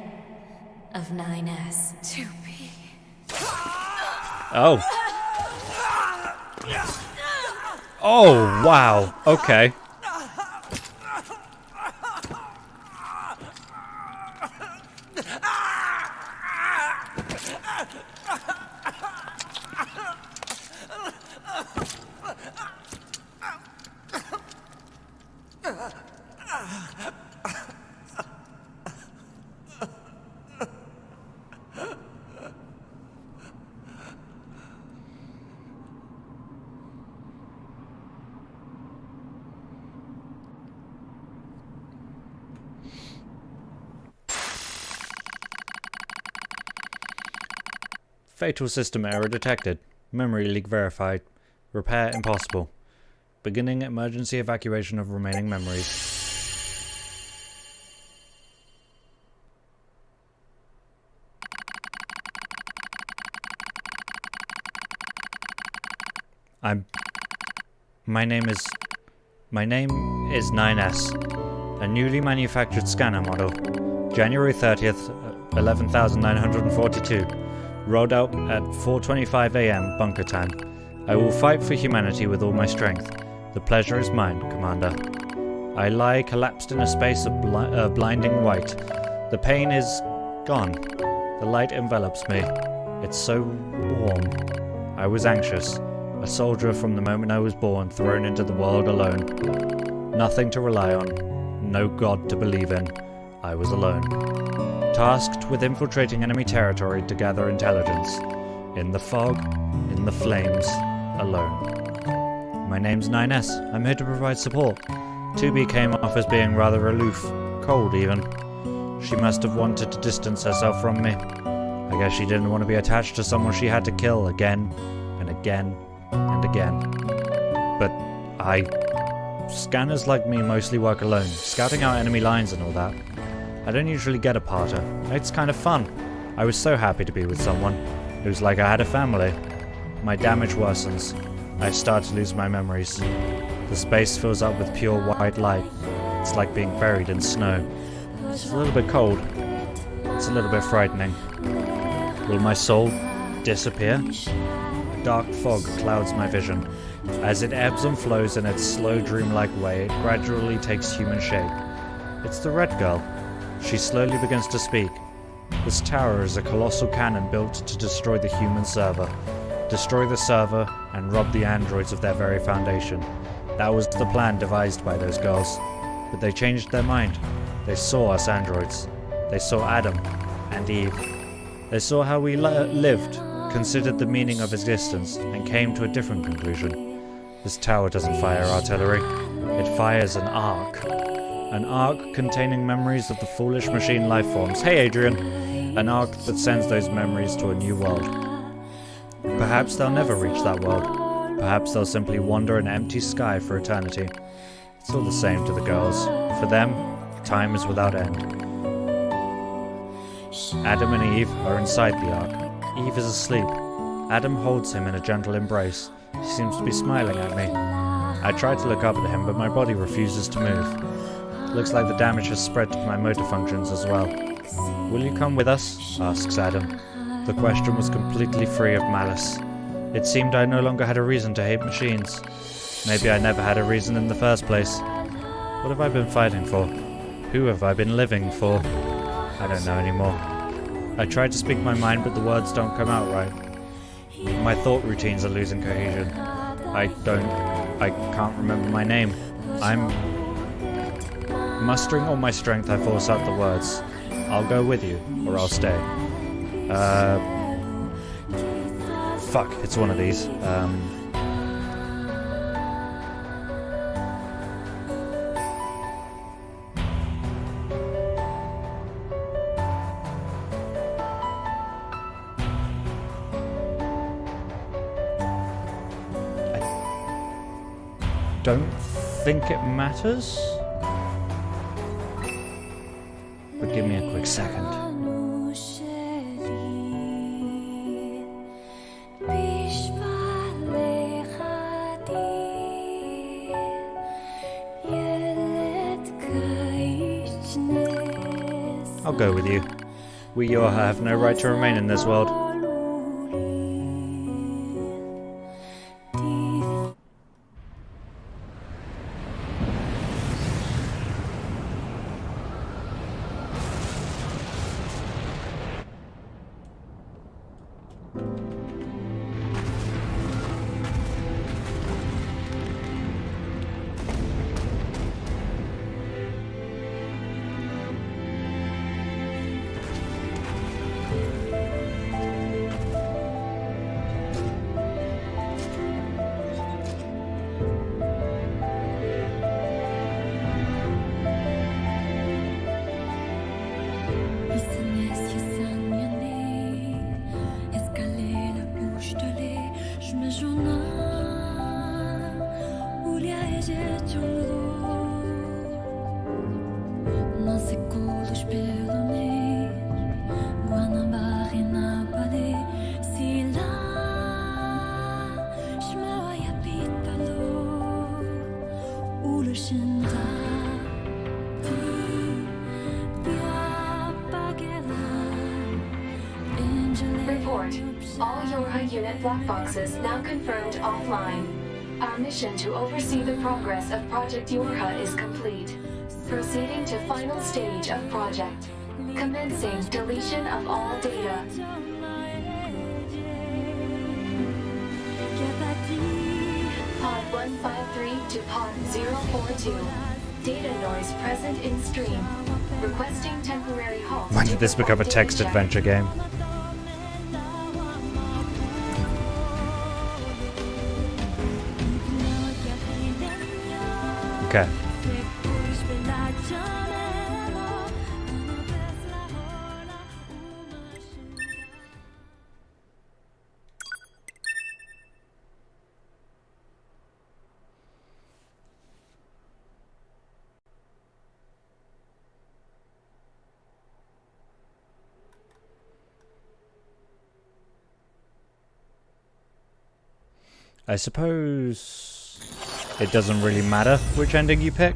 of 9S. To be. Oh. Oh, wow. Okay. Fatal system error detected. Memory leak verified. Repair impossible. Beginning emergency evacuation of remaining memories. I'm My name is 9S, a newly manufactured scanner model. January 30th, 11,942. Rolled out at 4:25 a.m. bunker time. I will fight for humanity with all my strength. The pleasure is mine, Commander. I lie collapsed in a space of blinding white. The pain is gone. The light envelops me. It's so warm. I was anxious. A soldier from the moment I was born, thrown into the world alone. Nothing to rely on. No God to believe in. I was alone. Tasked with infiltrating enemy territory to gather intelligence. In the fog, in the flames, alone. My name's 9S. I'm here to provide support. 2B came off as being rather aloof, cold even. She must have wanted to distance herself from me. I guess she didn't want to be attached to someone she had to kill again, and again, and again. But scanners like me mostly work alone, scouting out enemy lines and all that. I don't usually get a parter. It's kind of fun. I was so happy to be with someone. It was like I had a family. My damage worsens. I start to lose my memories. The space fills up with pure white light. It's like being buried in snow. It's a little bit cold. It's a little bit frightening. Will my soul disappear? Dark fog clouds my vision. As it ebbs and flows in its slow, dreamlike way, it gradually takes human shape. It's the Red Girl. She slowly begins to speak. This tower is a colossal cannon built to destroy the human server. Destroy the server and rob the androids of their very foundation. That was the plan devised by those girls. But they changed their mind. They saw us androids. They saw Adam and Eve. They saw how we lived, considered the meaning of existence, and came to a different conclusion. This tower doesn't fire artillery. It fires an arc. An arc containing memories of the foolish machine lifeforms. Hey, Adrian! An arc that sends those memories to a new world. Perhaps they'll never reach that world. Perhaps they'll simply wander an empty sky for eternity. It's all the same to the girls. For them, time is without end. Adam and Eve are inside the ark. Eve is asleep. Adam holds him in a gentle embrace. He seems to be smiling at me. I try to look up at him, but my body refuses to move. Looks like the damage has spread to my motor functions as well. Will you come with us? Asks Adam. The question was completely free of malice. It seemed I no longer had a reason to hate machines. Maybe I never had a reason in the first place. What have I been fighting for? Who have I been living for? I don't know anymore. I try to speak my mind, but the words don't come out right. My thought routines are losing cohesion. I can't remember my name. Mustering all my strength, I force out the words. I'll go with you, or I'll stay. Fuck, it's one of these. I don't think it matters. But give me a quick second. I'll go with you. We Yorha have no right to remain in this world. Report. All Yorha unit black boxes now confirmed offline. Our mission to oversee the progress of Project Yorha is complete. Proceeding to final stage of project. Commencing deletion of all data. Pod 153 to Pod 042. Data noise present in stream. Requesting temporary halt. When did this become a text adventure game? Okay. I suppose it doesn't really matter which ending you pick.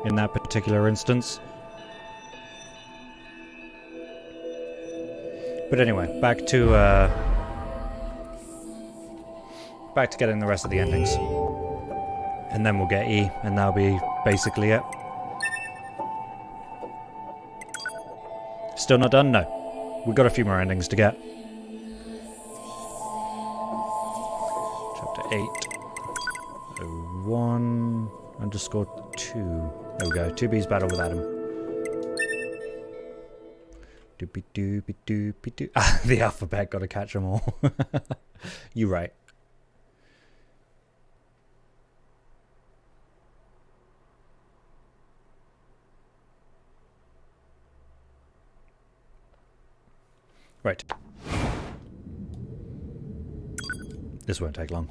In that particular instance. But anyway, back to getting the rest of the endings. And then we'll get E, and that'll be basically it. Still not done? No. We've got a few more endings to get. Chapter 8:01_2. There we go. 2B's battle with Adam. Doopy doopy doopy doo. Ah, the alphabet, gotta catch them all. You're right. Right. This won't take long.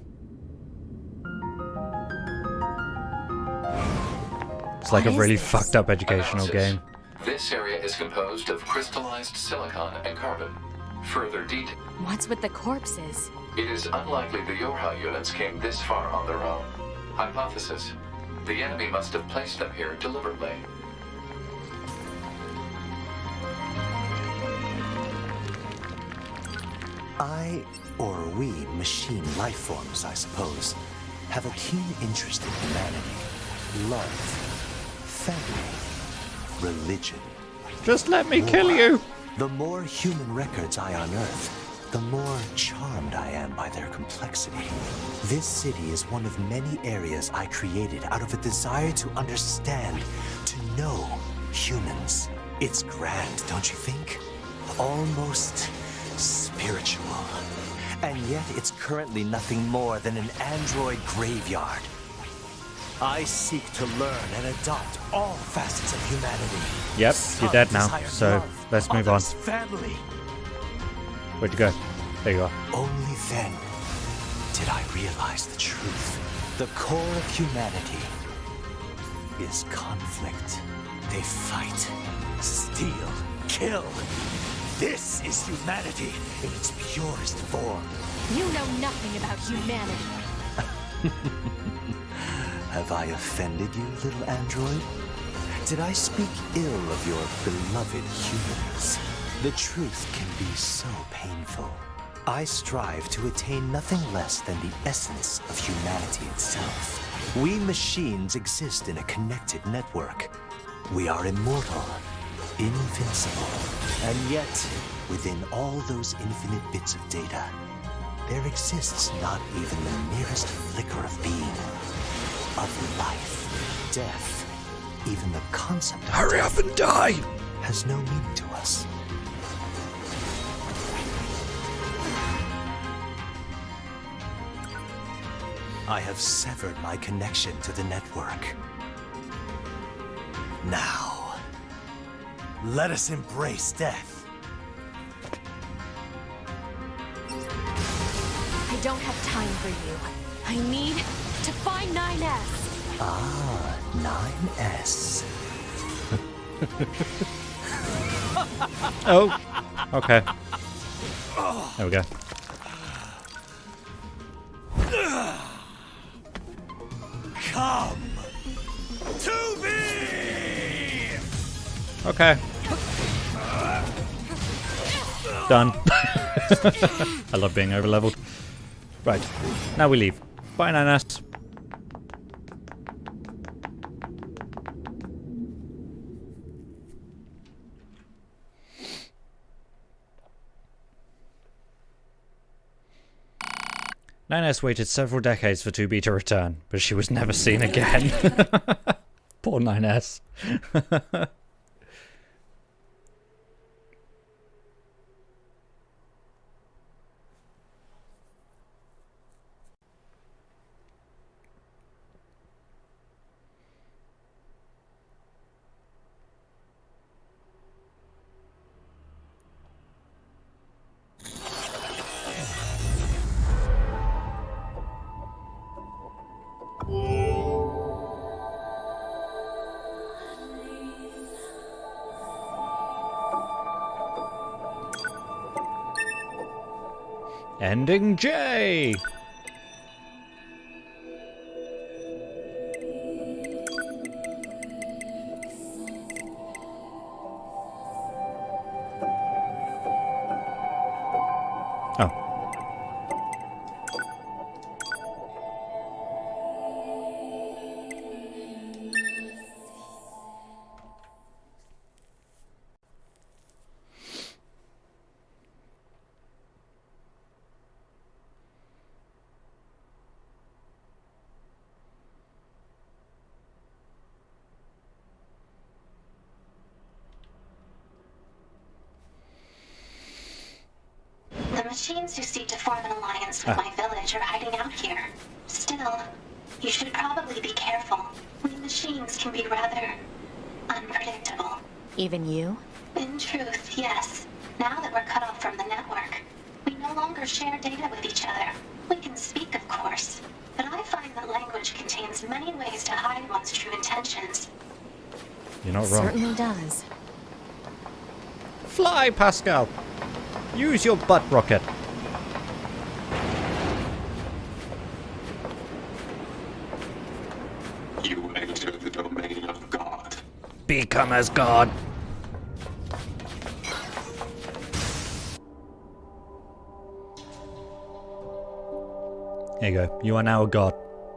It's like a really fucked up educational game. This area is composed of crystallized silicon and carbon. Further detail. What's with the corpses? It is unlikely the Yorha units came this far on their own. Hypothesis. The enemy must have placed them here deliberately. I, or we, machine life forms, I suppose, have a keen interest in humanity, love, family, religion. Just let me kill you! The more human records I unearth, the more charmed I am by their complexity. This city is one of many areas I created out of a desire to understand, to know humans. It's grand, don't you think? Almost spiritual. And yet it's currently nothing more than an android graveyard. I seek to learn and adopt all facets of humanity. Yep, you're dead now, so let's move on. Family. Where'd you go? There you are. Only then did I realize the truth. The core of humanity is conflict. They fight, steal, kill. This is humanity in its purest form. You know nothing about humanity. Have I offended you, little android? Did I speak ill of your beloved humans? The truth can be so painful. I strive to attain nothing less than the essence of humanity itself. We machines exist in a connected network. We are immortal, invincible. And yet, within all those infinite bits of data, there exists not even the merest flicker of being, of life, death, even the concept of Hurry up and die! Has no meaning to us. I have severed my connection to the network. Now, let us embrace death. I don't have time for you. I need to find 9S. Ah, 9S. Oh, okay. There we go. Come to me! Okay. Done. I love being overleveled. Right, now we leave. Bye, Nanas. Nanas waited several decades for 2B to return, but she was never seen again. Poor 9S. Ending J! Oh. The machines who seek to form an alliance with my village are hiding out here. Still, you should probably be careful. We machines can be rather unpredictable. Even you? In truth, yes. Now that we're cut off from the network, we no longer share data with each other. We can speak, of course, but I find that language contains many ways to hide one's true intentions. You're not wrong. Certainly does. Fly, Pascal! Use your butt rocket. You enter the domain of God. Become as God. Here you go. You are now a god.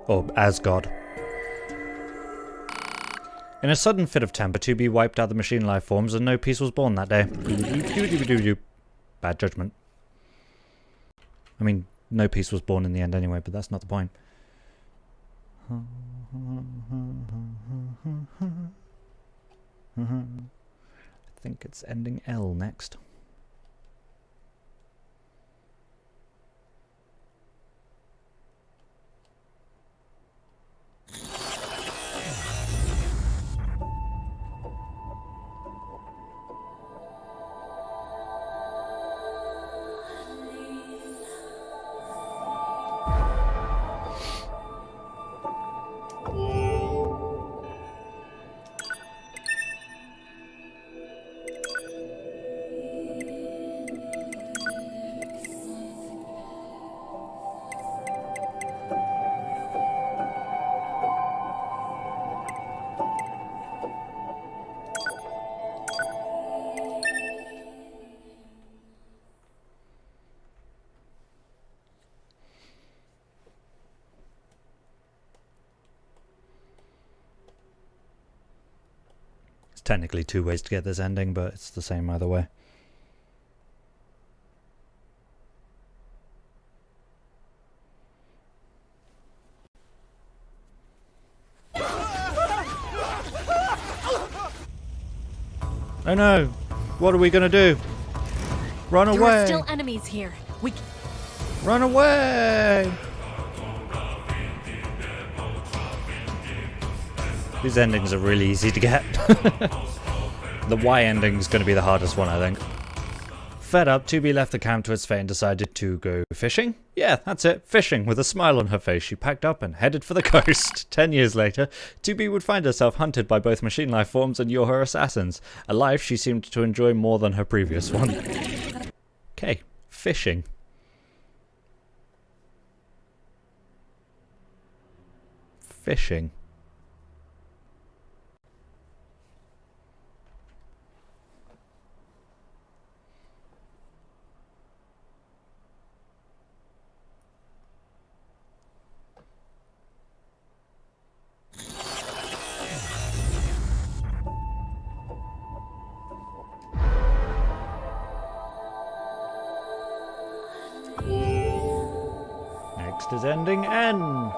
Or as God. In a sudden fit of temper, 2B wiped out the machine life forms and no peace was born that day. Bad judgment. I mean, no peace was born in the end anyway, but that's not the point. I think it's ending L next. Technically two ways to get this ending, but it's the same either way. Oh no! What are we gonna do? Run away! There are still enemies here. Run away! These endings are really easy to get. The Y ending is going to be the hardest one, I think. Fed up, 2B left the camp to its fate and decided to go fishing? Yeah, that's it, fishing. With a smile on her face, she packed up and headed for the coast. 10 years later, 2B would find herself hunted by both machine life forms and her assassins, a life she seemed to enjoy more than her previous one. Okay, fishing. fishing. Next is ending N.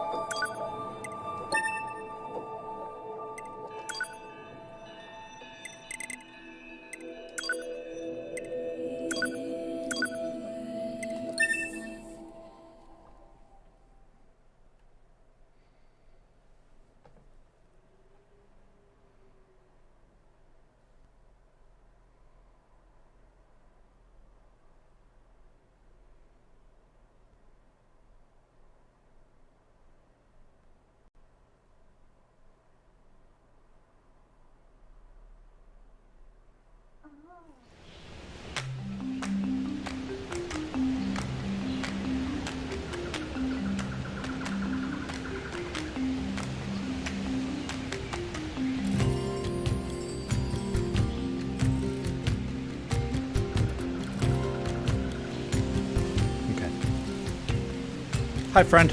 Hi, friend.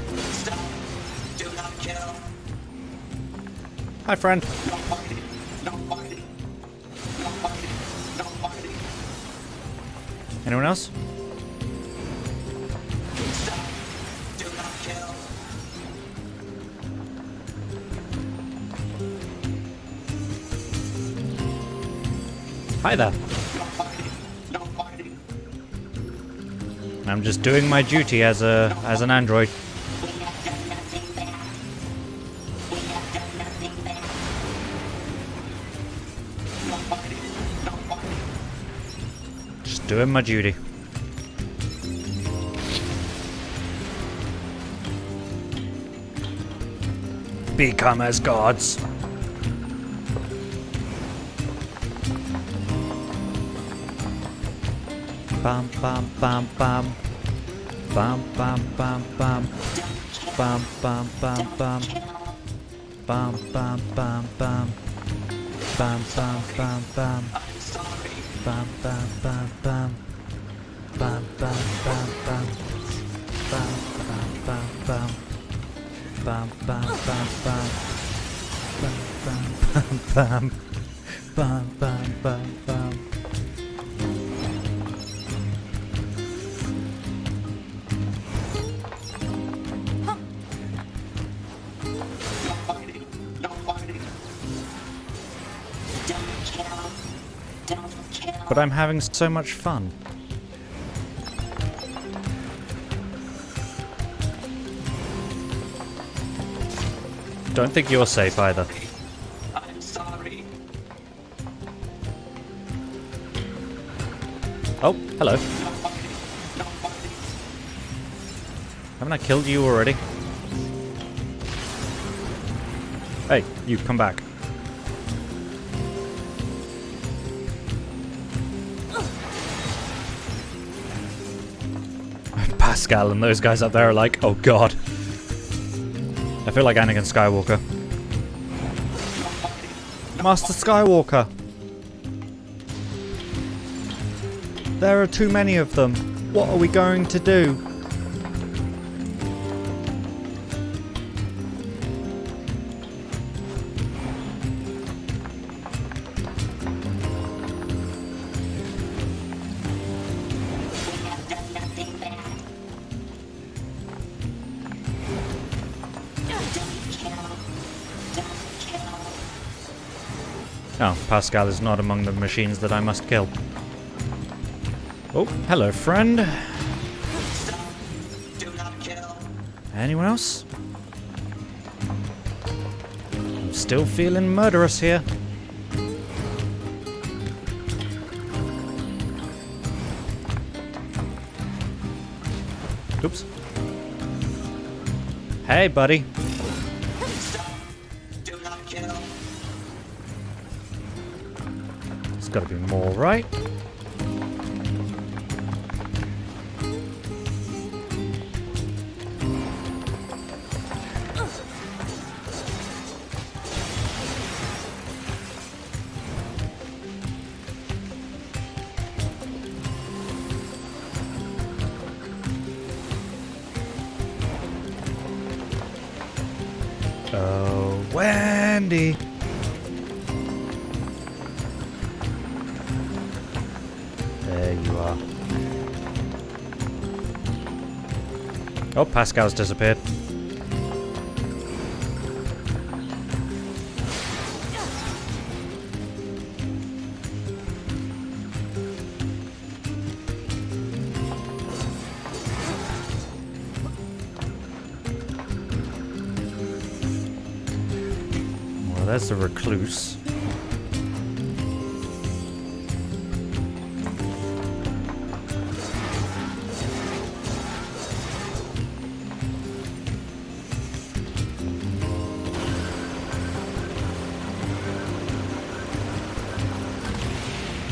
Do not kill. Hi, friend. No fighting. No fighting. No fighting. No fighting. Anyone else? Stop. Do not kill. Hi there. No fighting. No fighting. I'm just doing my duty as an android. We have done nothing bad. We have done nothing bad. No fighting. No fighting. Just doing my duty. Become as gods. Bam bam bam bam. Bam bam bam bam. Bam bam bam bam. Bam bam bam bam. Bam bam bam bam. I'm sorry. Bam bam bam bam. Bam bam bam bam. Bam bam bam bam. Bam bam bam bam. Bam bam bam bam. Bam bam bam bam. No fighting. No fighting. Don't kill. Don't kill. But I'm having so much fun. Don't think you're safe either. I'm sorry. Oh, hello. No fighting. No fighting. Haven't I killed you already? Hey, you come back. Pascal and those guys up there are like, oh god. I feel like Anakin Skywalker. Master Skywalker! There are too many of them. What are we going to do? We have done nothing bad. Don't kill. Don't kill. Oh, Pascal is not among the machines that I must kill. Oh, hello, friend. Stop. Do not kill. Anyone else? I'm still feeling murderous here. Oops. Hey, buddy. Stop. Do not kill. There's got to be more, right? Oh, Wendy! There you are. Oh, Pascal's disappeared. Well, there's the recluse.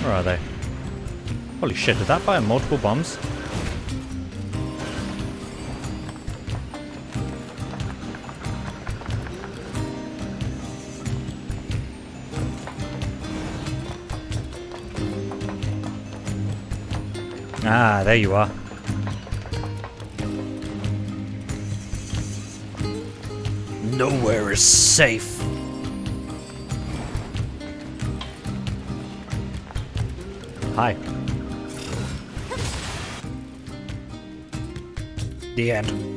Where are they? Holy shit, did that fire multiple bombs? Ah, there you are. Nowhere is safe. Hi. The end.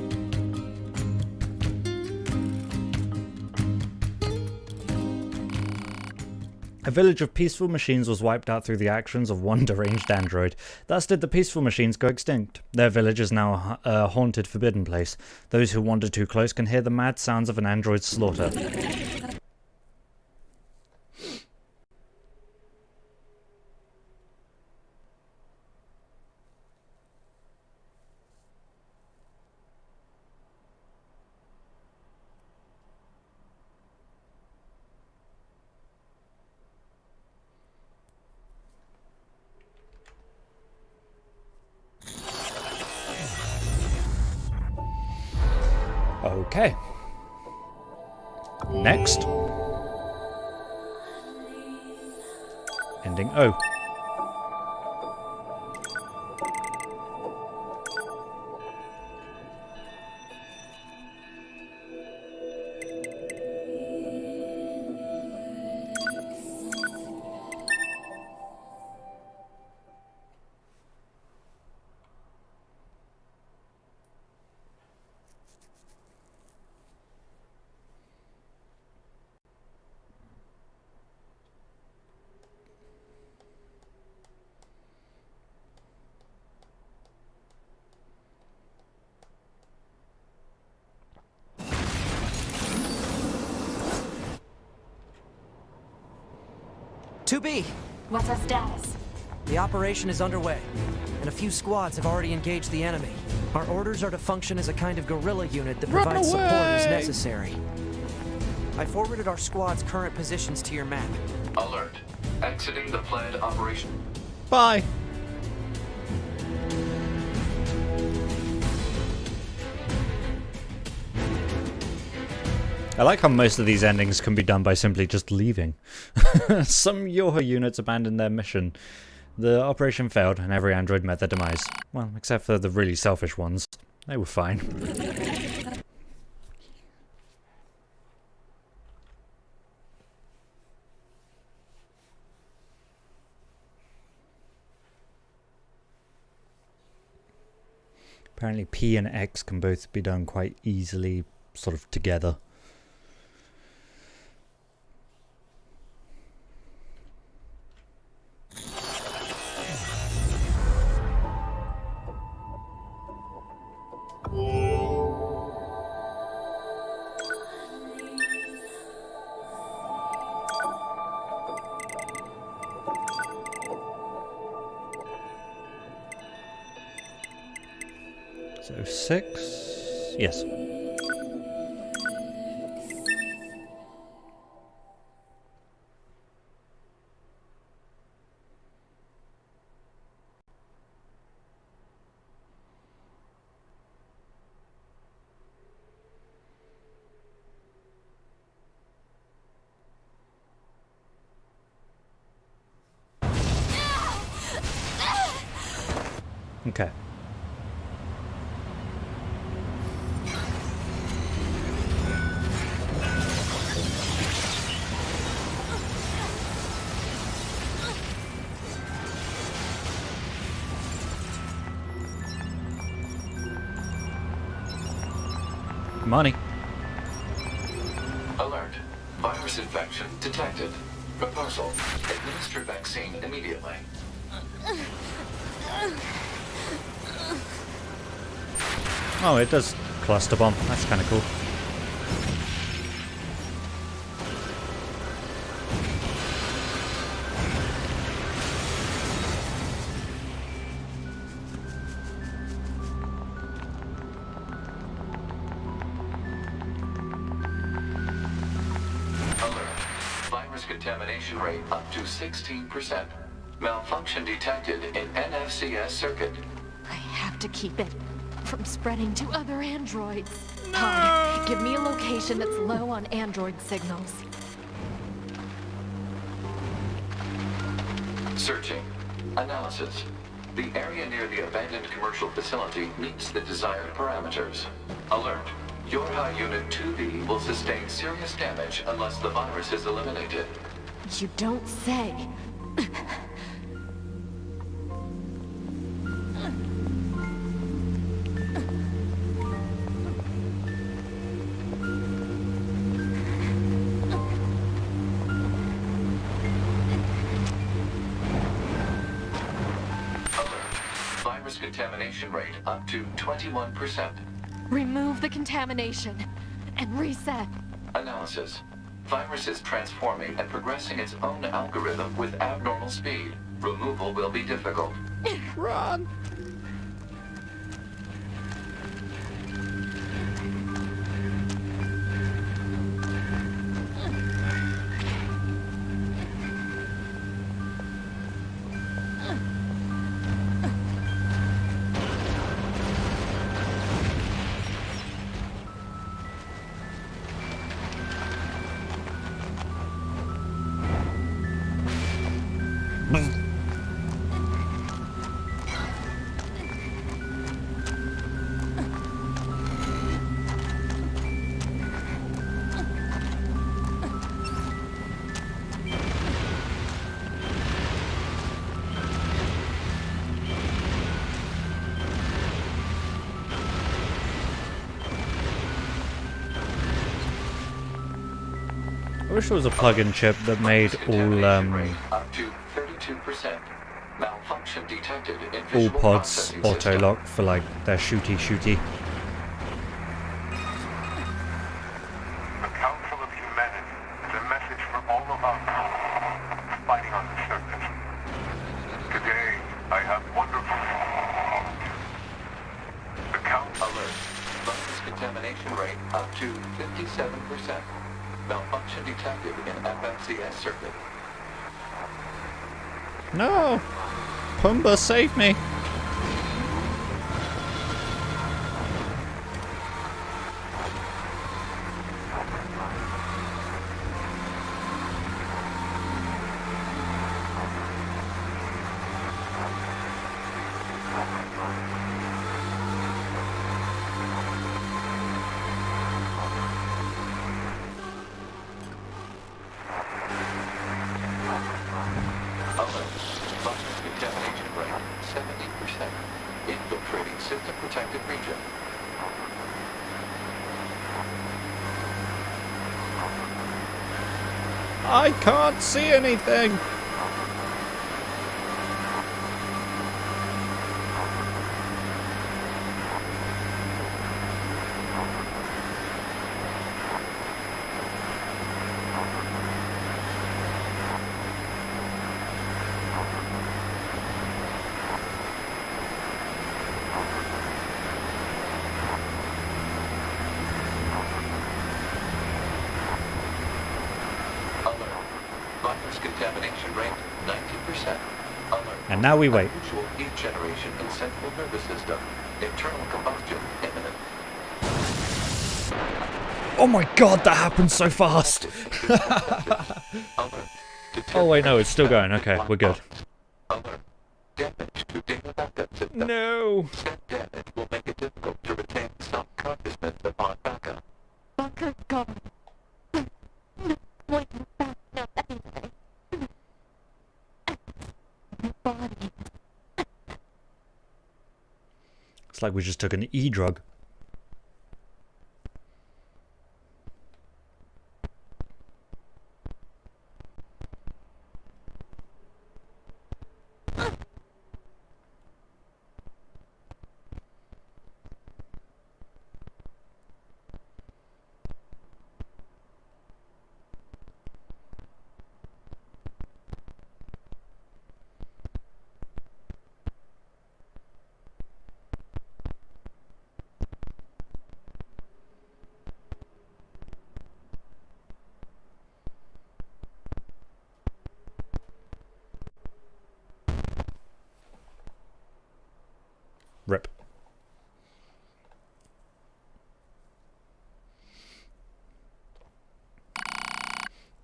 A village of peaceful machines was wiped out through the actions of one deranged android. Thus did the peaceful machines go extinct. Their village is now a haunted, forbidden place. Those who wander too close can hear the mad sounds of an android's slaughter. Okay. Next. Ending O. To be. What's our status? The operation is underway, and a few squads have already engaged the enemy. Our orders are to function as a kind of guerrilla unit that provides support as necessary. I forwarded our squad's current positions to your map. Alert. Exiting the planned operation. Bye. I like how most of these endings can be done by simply just leaving. Some Yoha units abandoned their mission. The operation failed and every android met their demise. Well, except for the really selfish ones. They were fine. Apparently P and X can both be done quite easily, sort of together. So 6, yes. Okay. Money. Alert. Virus infection detected. Proposal. Administer vaccine immediately. Oh, it does cluster bomb. That's kind of cool. Contamination rate up to 16%. Malfunction detected in NFCS circuit. I have to keep it from spreading to other androids. Pod, give me a location that's low on android signals. Searching. Analysis. The area near the abandoned commercial facility meets the desired parameters. Alert. Your high unit 2B will sustain serious damage unless the virus is eliminated. You don't say. Virus contamination rate up to 21%. Remove the contamination and reset. Analysis. Virus is transforming and progressing its own algorithm with abnormal speed. Removal will be difficult. Run! I wish there was a plug-in chip that made all up to 32%. Malfunction detected in all visual pods processing auto system. lock for like their shooty. The Council of Humanity is a message for all of us fighting on the surface. Today, I have wonderful news. The Council Alert. Virus contamination rate up to 57%. Malfunction detected in FMCS circuit. No! Pumbaa, save me! I can't see anything! Contamination rate 90%. Alert. And now we wait. Unusual heat generation in central nervous system. Internal combustion imminent. Oh my god, that happened so fast! Oh wait, no, it's still going. Okay, we're good. Alert. Damage to data backup system. No! Said damage will make it difficult to retain self-consciousness upon backup. Backup gone. Wait, back up anyway. Body. It's like we just took an E-drug.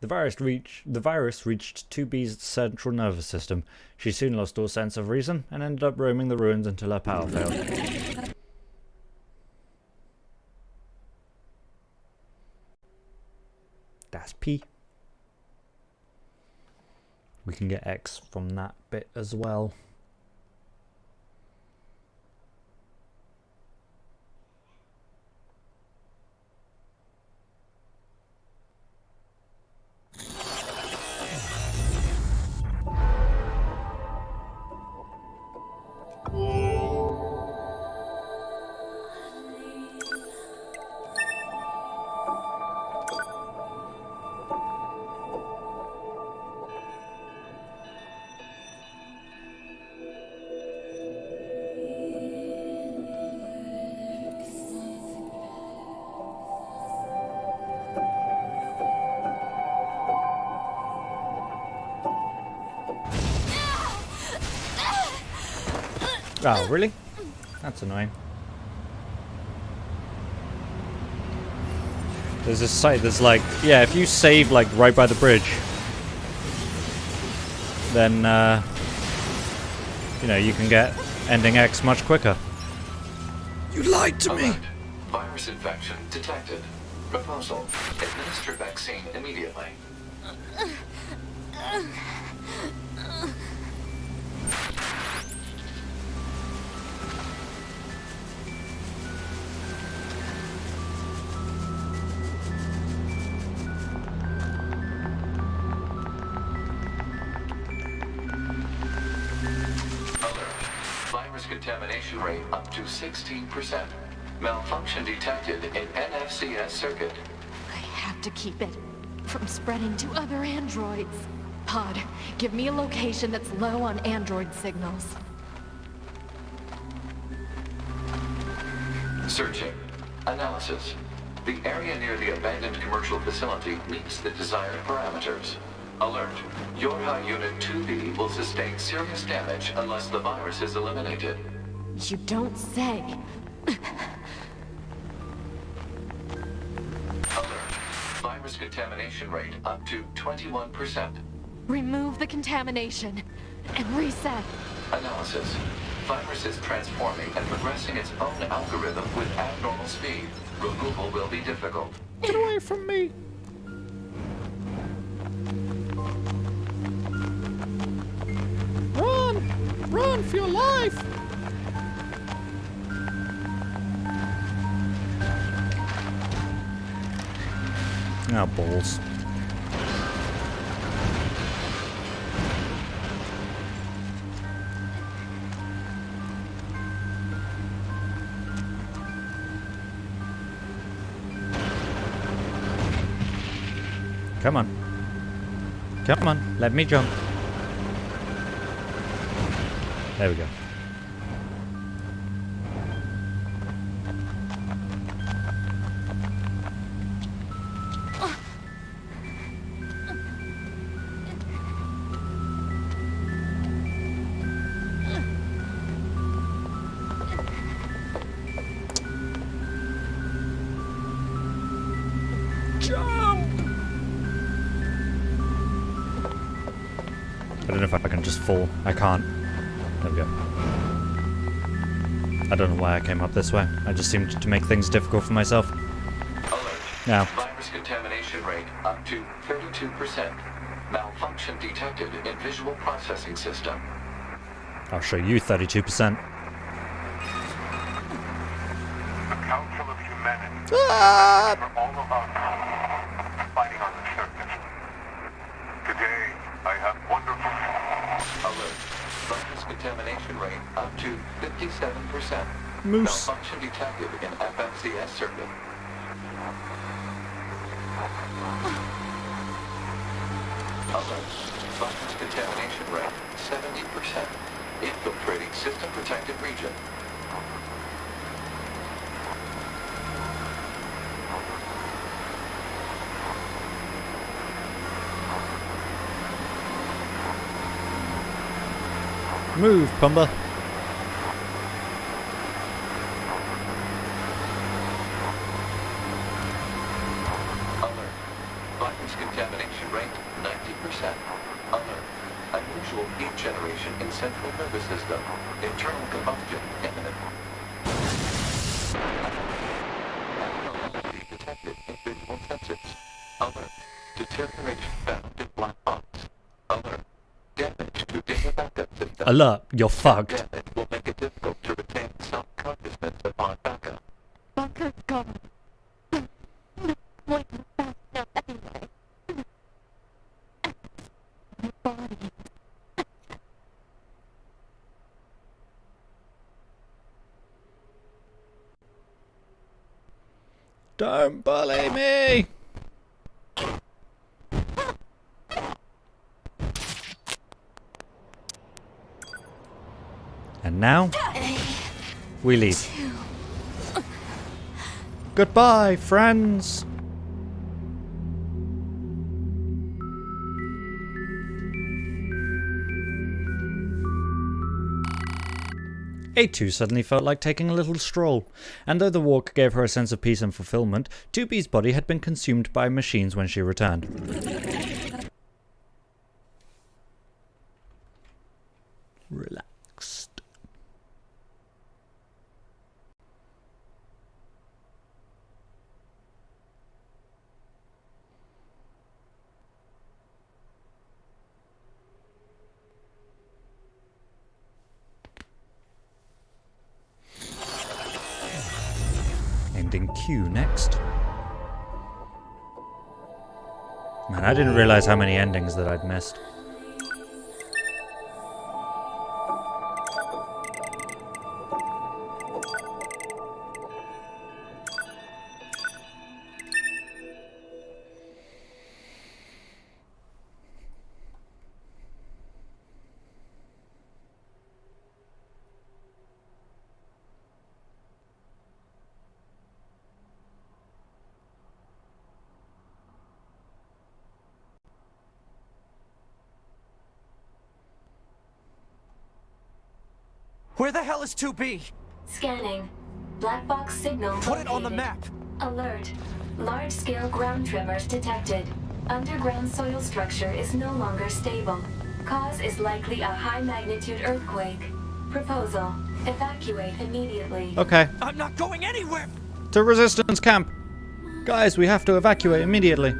The virus reached 2B's central nervous system. She soon lost all sense of reason and ended up roaming the ruins until her power failed. That's P. We can get X from that bit as well. Oh, really? That's annoying. There's this site that's like, yeah, if you save like right by the bridge, then, you know, you can get ending X much quicker. You lied to me! Virus infection detected. Proposal: administer vaccine immediately. Contamination rate up to 16%. Malfunction detected in NFCS circuit. I have to keep it from spreading to other androids. Pod, give me a location that's low on android signals. Searching. Analysis. The area near the abandoned commercial facility meets the desired parameters. Alert. Your high unit 2B will sustain serious damage unless the virus is eliminated. You don't say. Alert. Virus contamination rate up to 21%. Remove the contamination and reset. Analysis. Virus is transforming and progressing its own algorithm with abnormal speed. Removal will be difficult. Get away from me! Run! Run for your life! Ah, balls. Come on. Come on, let me jump. There we go. I don't know if I can just fall. I can't. There we go. I don't know why I came up this way. I just seemed to make things difficult for myself. Alert. Now. Virus contamination rate up to 32%. Malfunction detected in visual processing system. I'll show you 32%. The Council of Humanity. For all of us fighting on the surface. Today, I have wonderful... Alert. Virus contamination rate up to 57%. Moose. Malfunction detected in FFCS circuit. Alert. Virus contamination rate 70%. Infiltrating system protected region. Move, Pumba. Alert. Virus contamination rate generation in central nervous system. Internal combustion imminent. Abnormality detected in visual sensors. Alert. Deterioration found in black box. Alert. Damage to data backup system. Alert, you're fucked. Damage will make it difficult to retain self-consciousness upon backup. Bunker's gone. Wait, fast enough anyway. Body. Don't bully me! And now, we leave. Goodbye, friends! A2 suddenly felt like taking a little stroll, and though the walk gave her a sense of peace and fulfillment, 2B's body had been consumed by machines when she returned. Relaxed. Ending Q next. Man, I didn't realize how many endings that I'd missed. Where the hell is 2B? Scanning. Black box signal. Put it on the located. map. Alert. Large-scale ground tremors detected. Underground soil structure is no longer stable. Cause is likely a high-magnitude earthquake. Proposal. Evacuate immediately. Okay. I'm not going anywhere! To resistance camp! Guys, we have to evacuate immediately.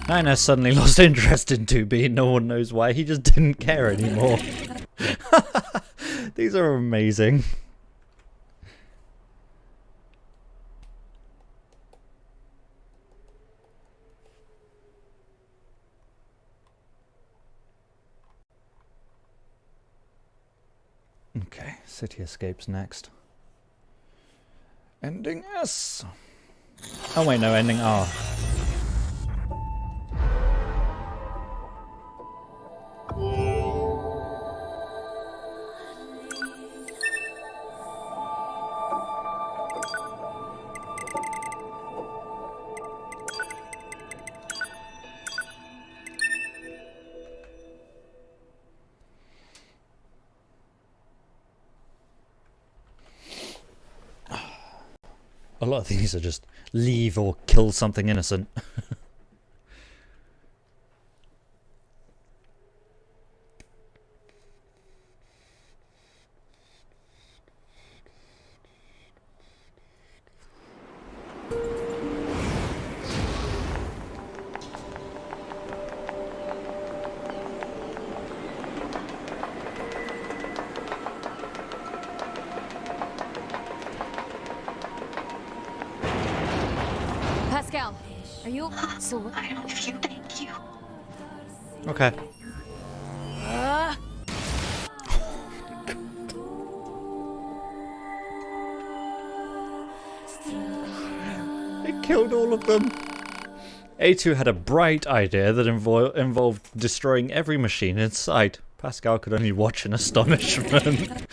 Niner suddenly lost interest in 2B. No one knows why. He just didn't care anymore. These are amazing. Okay, City Escapes next. Ending S. Oh wait, no, ending R. A lot of these are just leave or kill something innocent. Pascal, are you so? I don't feel thank you. Okay. It killed all of them. A2 had a bright idea that involved destroying every machine in sight. Pascal could only watch in astonishment.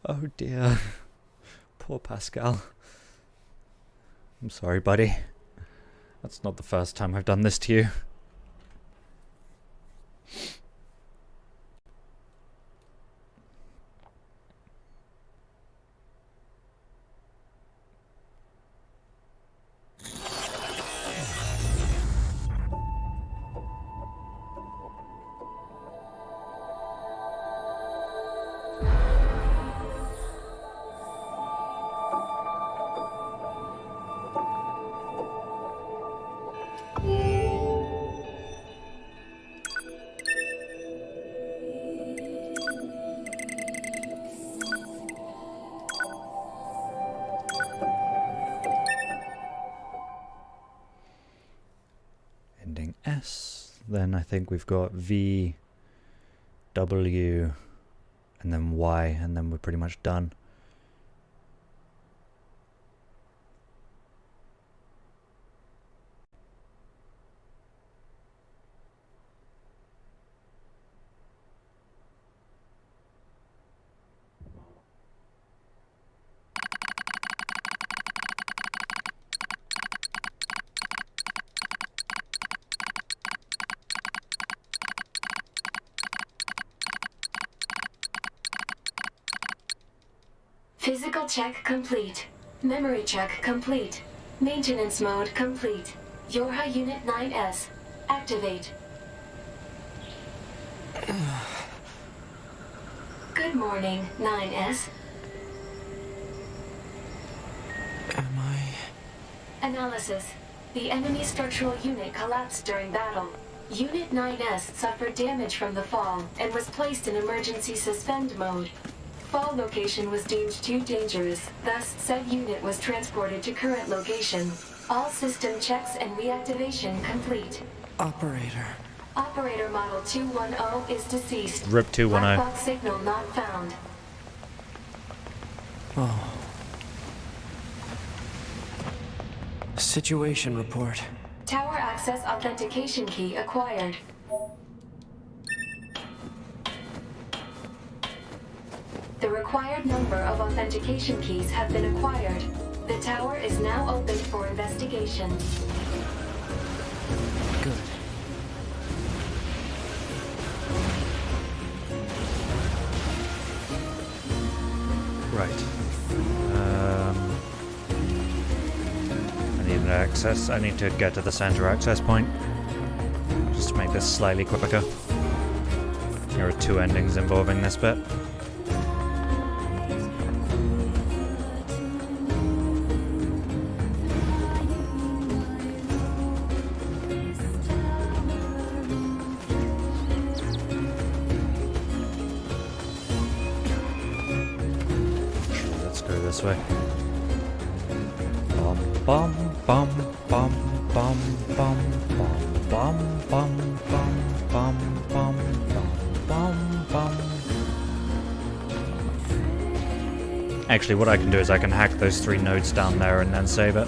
Oh dear. Poor Pascal. I'm sorry, buddy. That's not the first time I've done this to you. then I think we've got V, W, and then Y, and then we're pretty much done. Physical check complete. Memory check complete. Maintenance mode complete. Yorha Unit 9S. Activate. Good morning, 9S. Am I... Analysis. The enemy structural unit collapsed during battle. Unit 9S suffered damage from the fall and was placed in emergency suspend mode. Fall location was deemed too dangerous, thus said unit was transported to current location. All system checks and reactivation complete. Operator. Operator model 210 is deceased. RIP 210. Black box signal not found. Oh. Situation report. Tower access authentication key acquired. The required number of authentication keys have been acquired. The tower is now open for investigation. Good. Right. I need an access. I need to get to the center access point. Just to make this slightly quicker. There are 2 endings involving this bit. This way. Bum bum bum bum bum bum bum bum bum bum bum bum bum. Actually, what I can do is I can hack those 3 nodes down there and then save it.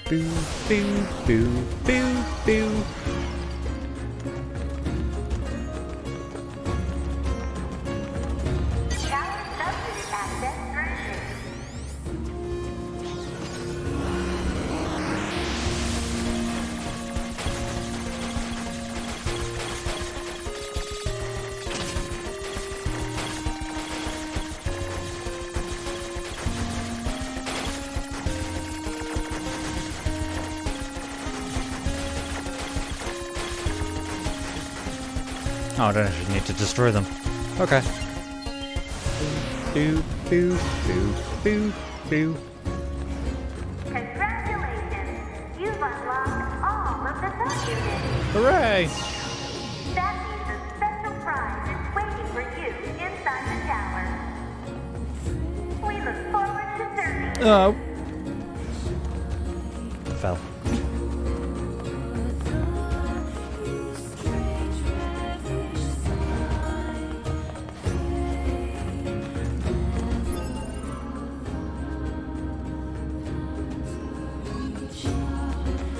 Boo, boo, boo, boo, boo. Oh, I don't actually need to destroy them. Okay. Boo, boo, boo, boo, boo. Congratulations! You've unlocked all of the sub-units. Hooray! That means a special prize is waiting for you inside the tower. We look forward to serving you. Oh. Fell.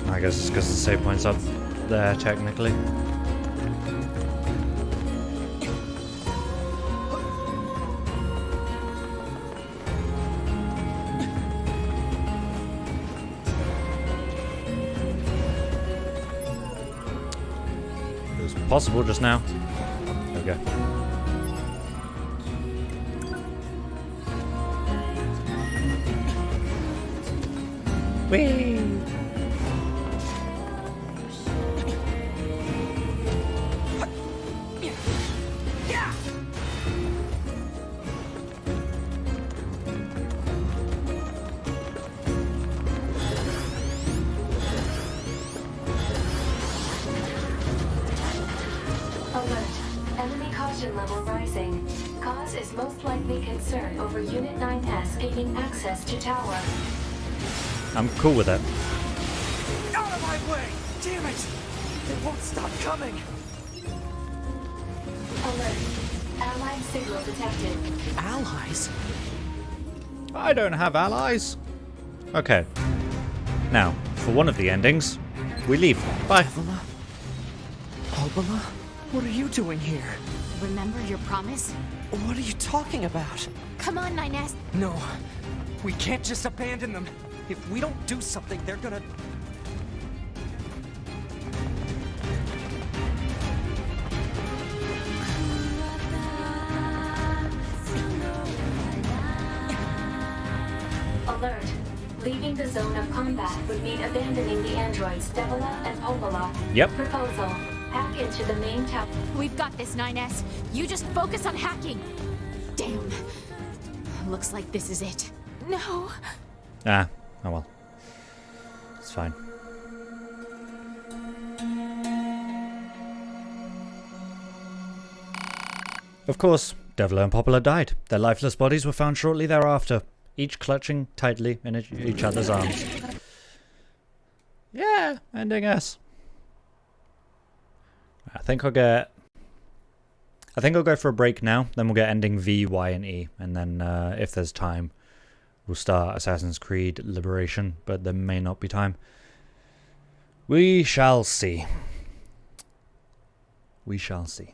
I guess it's because the save point's up there, technically. impossible just now. There we go. Whee! Alert. Enemy caution level rising. Cause is most likely concern over Unit 9S gaining access to tower. I'm cool with it. Out of my way! Damn it! They won't stop coming! Alert. Allied signal detected. Allies? I don't have allies. Okay. Now, for one of the endings, we leave. Bye. Devila? Obala? What are you doing here? Remember your promise? What are you talking about? Come on, 9S. No, we can't just abandon them. If we don't do something, they're gonna... Alert. Leaving the zone of combat would mean abandoning the androids Devila and Obala. Yep. Proposal. Hack into the main tower. We've got this, 9S. You just focus on hacking. Damn. Looks like this is it. No. Ah, oh well. It's fine. Of course, Devila and Popula died. Their lifeless bodies were found shortly thereafter, each clutching tightly in each other's arms. Yeah, ending S. I think I'll go for a break now, then we'll get ending V, Y, and E, and then if there's time, we'll start Assassin's Creed Liberation, but there may not be time. We shall see. We shall see.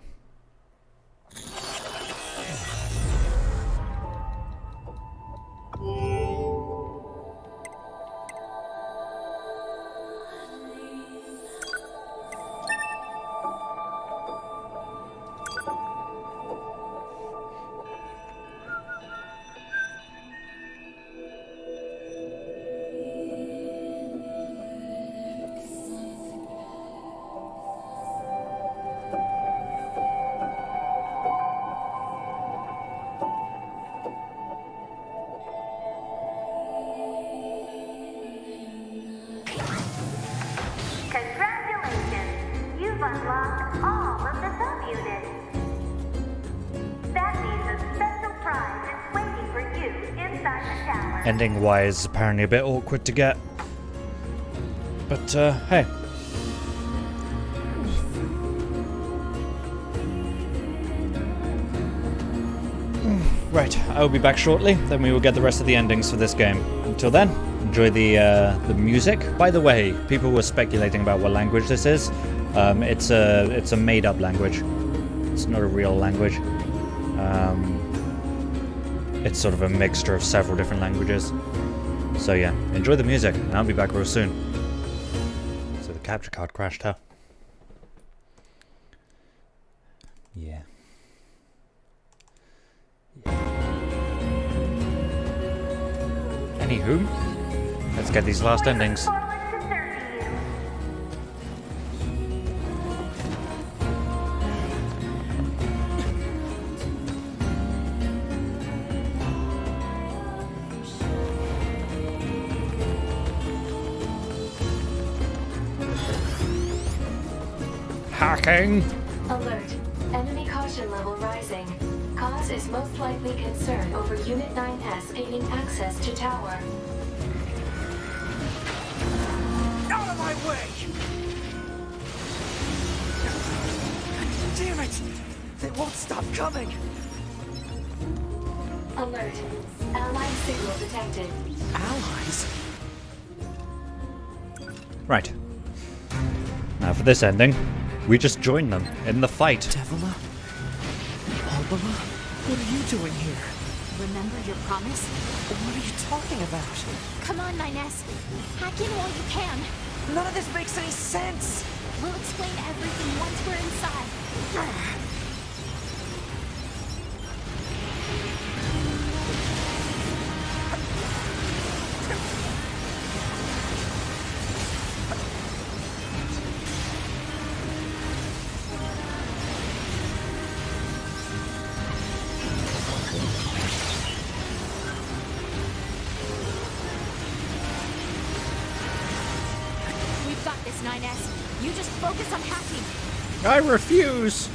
Congratulations! You've unlocked all of the subunits. That means a special prize is waiting for you inside the tower. Ending Y is apparently a bit awkward to get. But, hey. Right, I will be back shortly, then we will get the rest of the endings for this game. Until then, enjoy the music. By the way, people were speculating about what language this is. It's a made-up language. It's not a real language. It's sort of a mixture of several different languages. So yeah, enjoy the music, and I'll be back real soon. So the capture card crashed, huh? Yeah. Anywho, let's get these last endings. Hacking! Alert. Enemy caution level rising. Cause is most likely concern over Unit 9S gaining access to tower. Out of my way! Damn it! They won't stop coming! Alert. Allied signal detected. Allies? Right. Now for this ending, we just join them in the fight. Devila? Obala? What are you doing here? Remember your promise? What are you talking about? Come on, 9S. Hack in while you can. None of this makes any sense! We'll explain everything once we're inside. We've got this, 9S. You just focus on hacking. I refuse.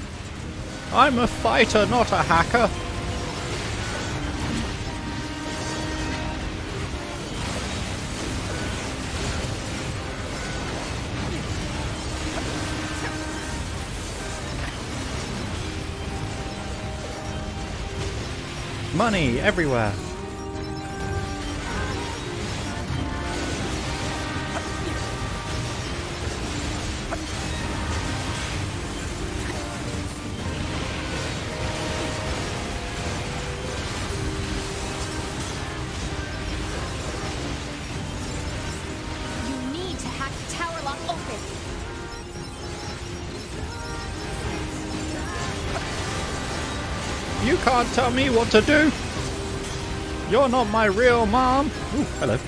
I'm a fighter, not a hacker. Money everywhere. You need to hack the tower lock open. You can't tell me what to do. You're not my real mom. Ooh, hello.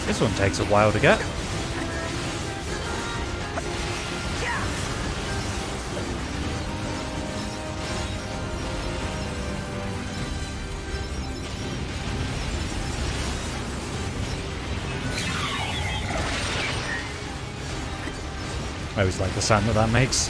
This one takes a while to get. I always like the sound that makes.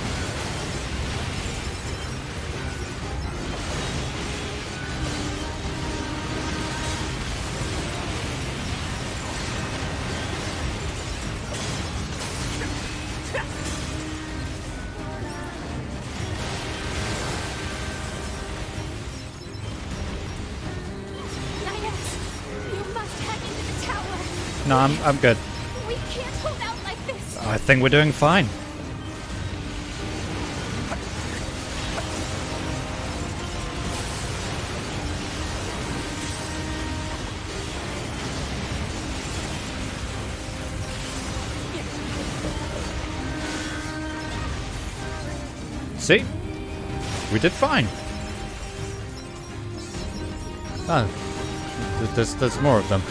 No, I'm good. We can't hold out like this. I think we're doing fine. See? We did fine. Oh. There's more of them.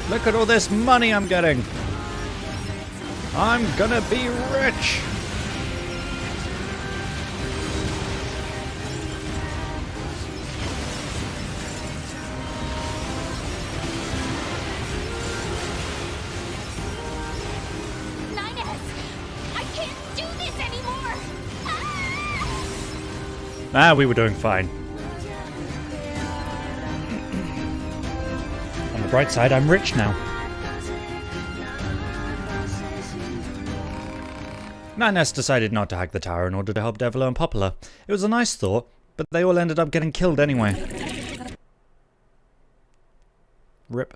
Look at all this money I'm getting. I'm gonna be rich. Ah, we were doing fine. On the bright side, I'm rich now. NieR decided not to hack the tower in order to help Devilo and Popula. It was a nice thought, but they all ended up getting killed anyway. Rip.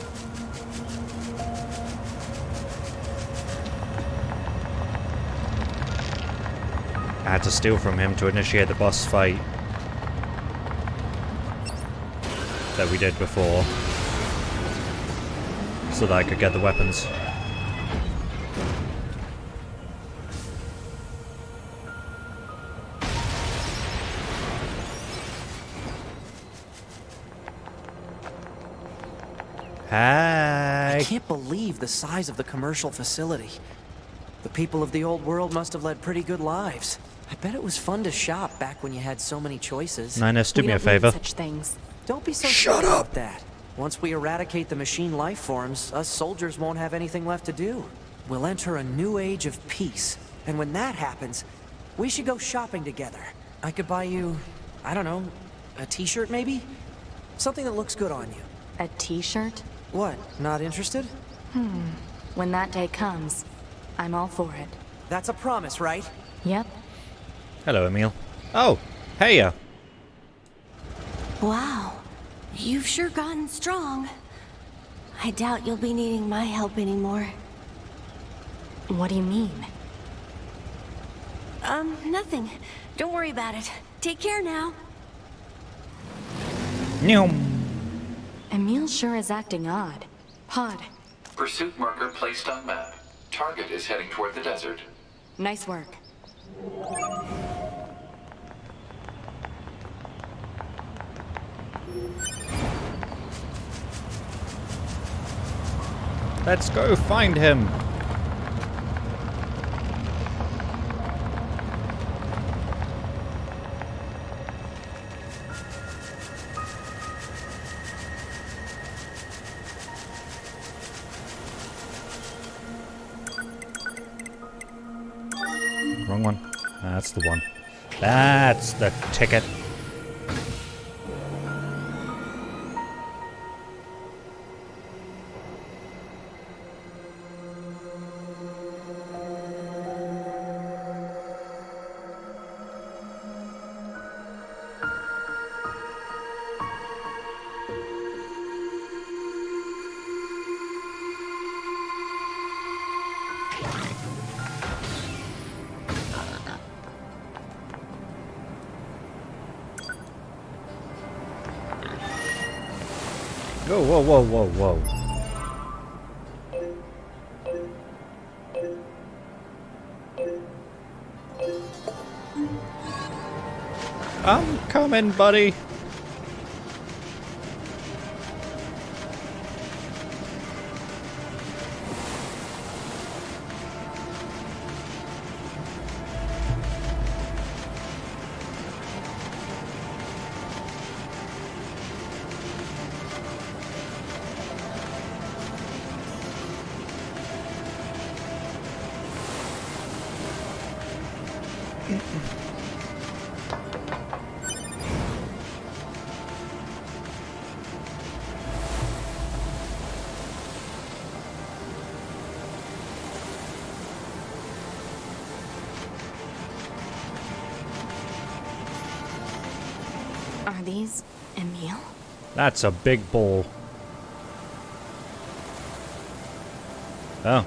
I had to steal from him to initiate the boss fight that we did before, so that I could get the weapons. Hi. I can't believe the size of the commercial facility. The people of the old world must have led pretty good lives. I bet it was fun to shop back when you had so many choices. Ninus, do We me a don't need favor. such things. Don't be so sure about that. Once we eradicate the machine life forms, us soldiers won't have anything left to do. We'll enter a new age of peace. And when that happens, we should go shopping together. I could buy you, I don't know, a t-shirt maybe? Something that looks good on you. A t-shirt? What, not interested? When that day comes, I'm all for it. That's a promise, right? Yep. Hello, Emil. Oh, hey. Wow, you've sure gotten strong. I doubt you'll be needing my help anymore. What do you mean? Nothing. Don't worry about it. Take care now. Emil sure is acting odd. Pod, Pursuit marker placed on map. Target is heading toward the desert. nice work. Let's go find him. Wrong one. That's the one. That's the ticket. Whoa, whoa, whoa, whoa, whoa. I'm coming, buddy. Are these Emil? That's a big ball. Oh.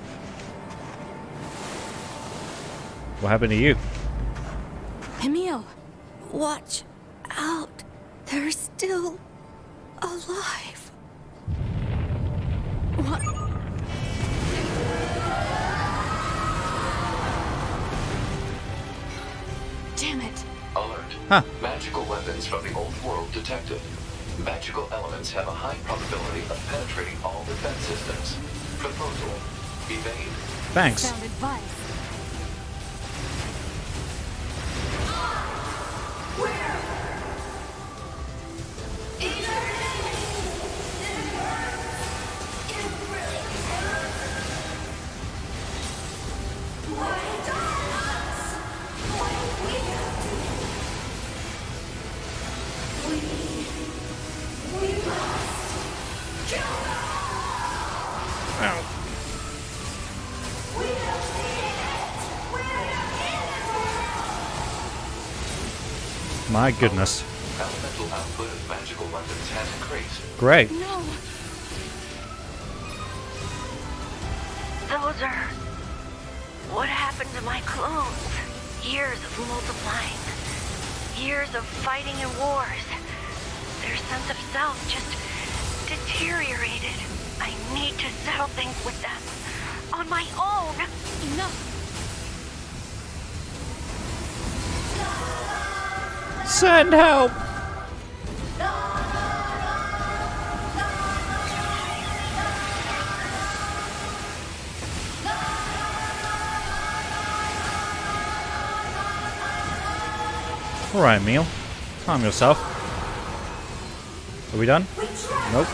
What happened to you? Emil! Watch out. They're still alive. What? Damn it. Alert. Huh. Magical weapons from the old world detected. Magical elements have a high probability of penetrating all defense systems. Proposal. Evade. Thanks. Sound advice. My goodness. Elemental output of magical weapons has increased. Great. No. Those are... what happened to my clones? Years of multiplying. Years of fighting and wars. Their sense of self just deteriorated. I need to settle things with them. On my own. Enough. Send help! Alright, Emil. Calm yourself. Are we done? Nope.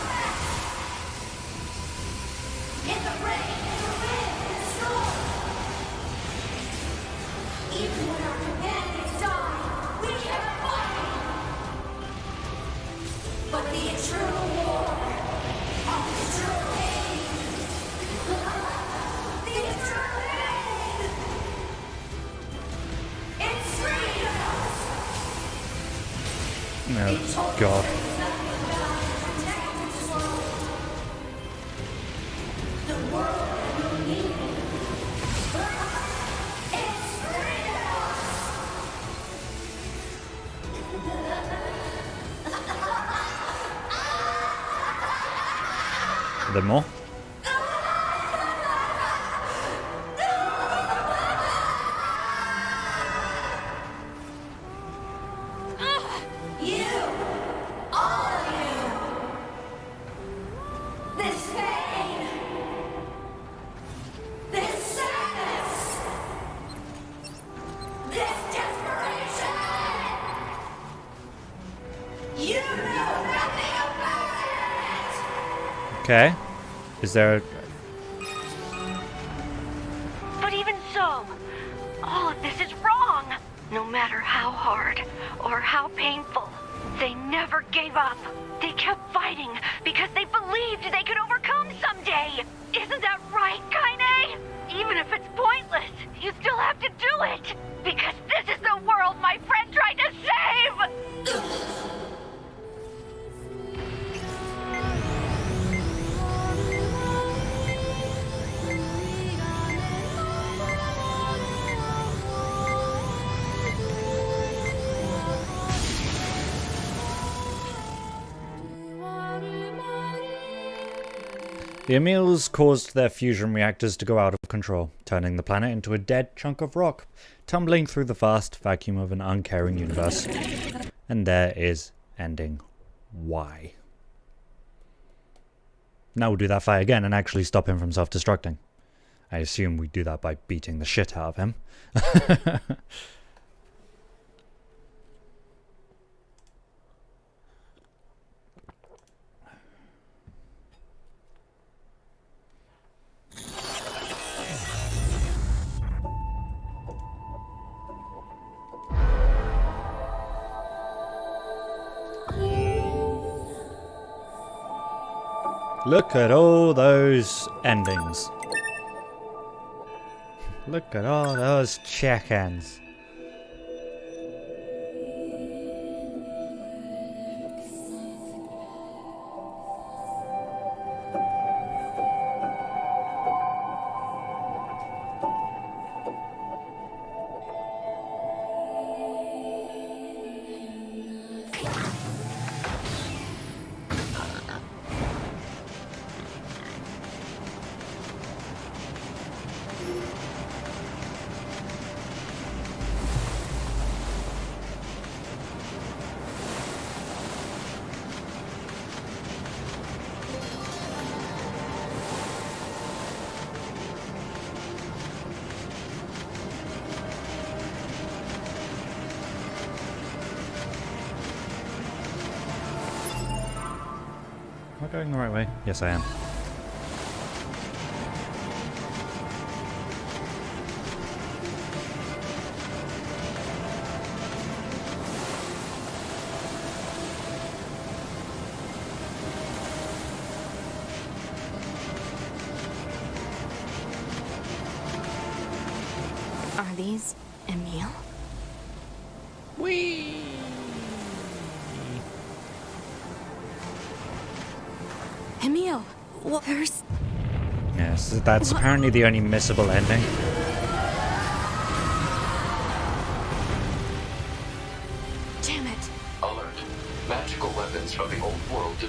Oh, God. A bit more. Okay. Is there... But even so, all of this is wrong. No matter how hard or how painful, they never gave up. They kept fighting because they believed they could overcome someday. Isn't that right, Kaine? Even if it's pointless, you still have to do it. Because this is the world my friend tried to save! The Emils caused their fusion reactors to go out of control, turning the planet into a dead chunk of rock, tumbling through the vast vacuum of an uncaring universe. And there is ending Y. Now we'll do that fight again and actually stop him from self-destructing. I assume we do that by beating the shit out of him. Look at all those endings. Look at all those check-ins. Am I going the right way? Yes, I am. Are these Emil? Whee! Emil, what? There's... Yes, that's apparently the only missable ending.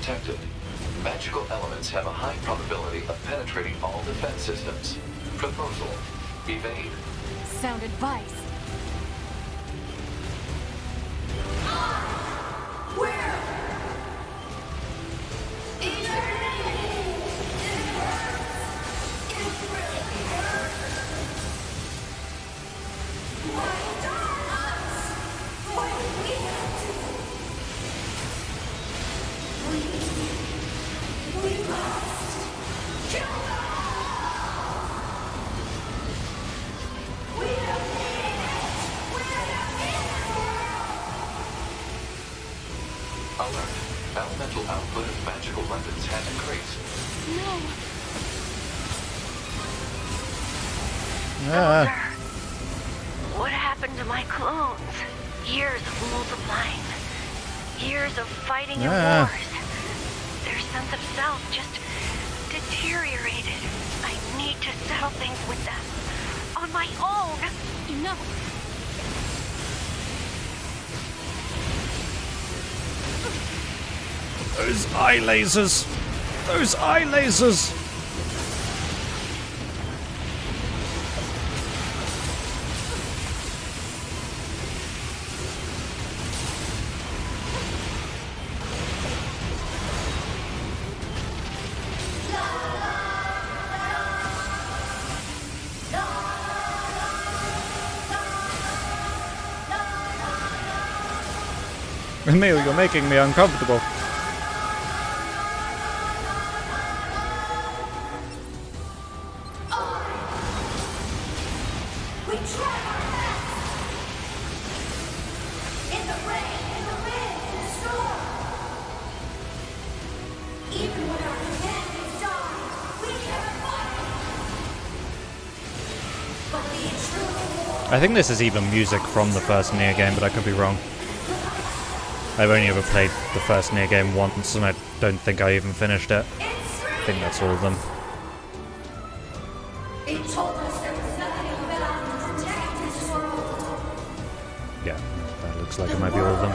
detected. Magical elements have a high probability of penetrating all defense systems. Proposal: evade. Sound advice. Alert. Elemental output of magical weapons has increased. Soldier, what happened to my clones? Years of multiplying. Years of fighting in wars. Their sense of self just deteriorated. I need to settle things with them. On my own. No. Those eye lasers! Those eye lasers! Emil, you're making me uncomfortable. I think this is even music from the first NieR game, but I could be wrong. I've only ever played the first NieR game once, and I don't think I even finished it. I think that's all of them. Yeah, that looks like it might be all of them.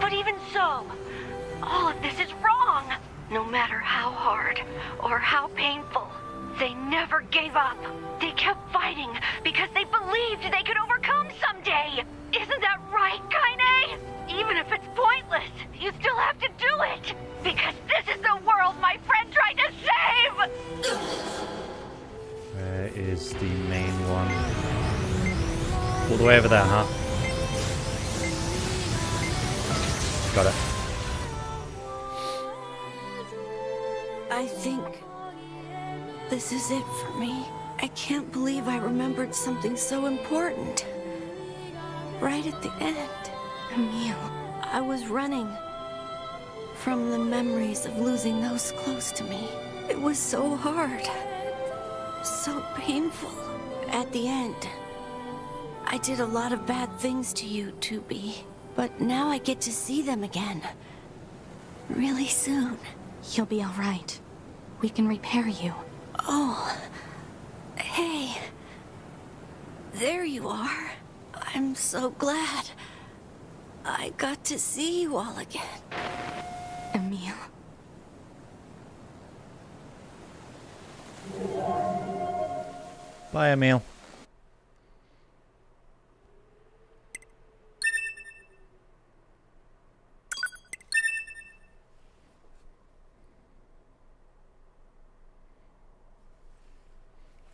But even so, all of this is wrong. No matter how hard or how painful, they never gave up. They kept fighting because they believed they could overcome someday. Isn't that right, Kaine? Even if it's pointless, you still have to do it. Because this is the world my friend tried to save! Where is the main one? All the way over there, huh? Got it. I think this is it for me. I can't believe I remembered something so important. Right at the end. Emil. I was running from the memories of losing those close to me. It was so hard. So painful. At the end, I did a lot of bad things to you, 2B. But now I get to see them again. Really soon. You'll be alright. We can repair you. Oh. Hey. There you are. I'm so glad. I got to see you all again. Emil. Bye, Emil.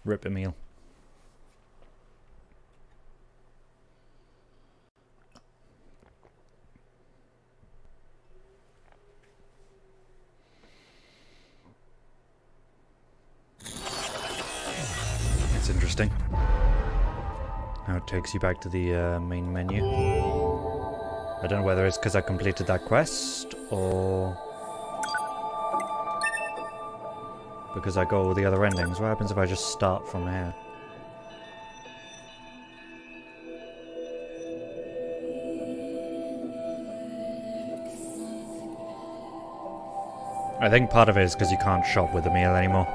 Rip Emil. interesting. Now it takes you back to the main menu. I don't know whether it's because I completed that quest, or because I got all the other endings. What happens if I just start from here? I think part of it is because you can't shop with the meal anymore.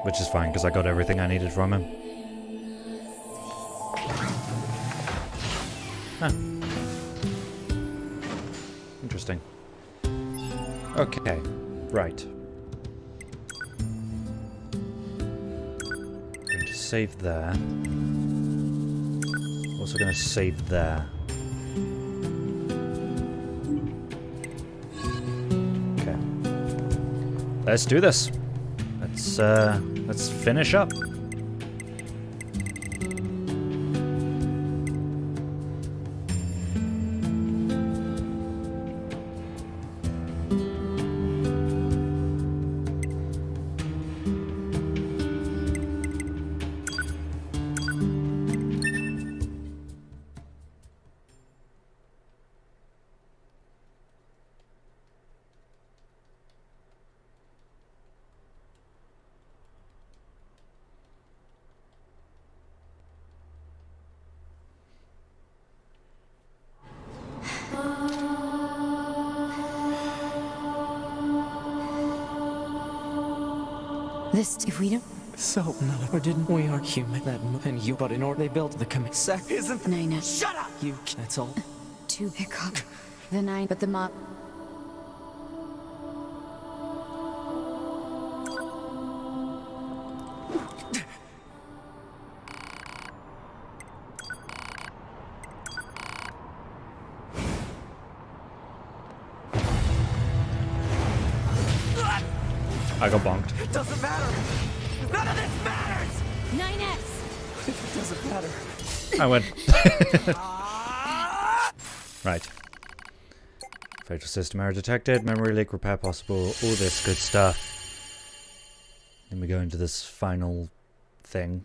Which is fine, because I got everything I needed from him. Huh. Interesting. Okay, right. Going to save there. Also going to save there. Okay. Let's do this. Let's finish up. This, if we don't... So, no, or didn't we are human that and you, but in order they built the sec isn't... Nina. Shut up! You, that's all. To pick up the 9, but the mob... I got bonked. It doesn't matter. None of this matters. 9S! It doesn't matter. I win. Right. Fatal system error detected, memory leak repair possible, all this good stuff. Then we go into this final thing.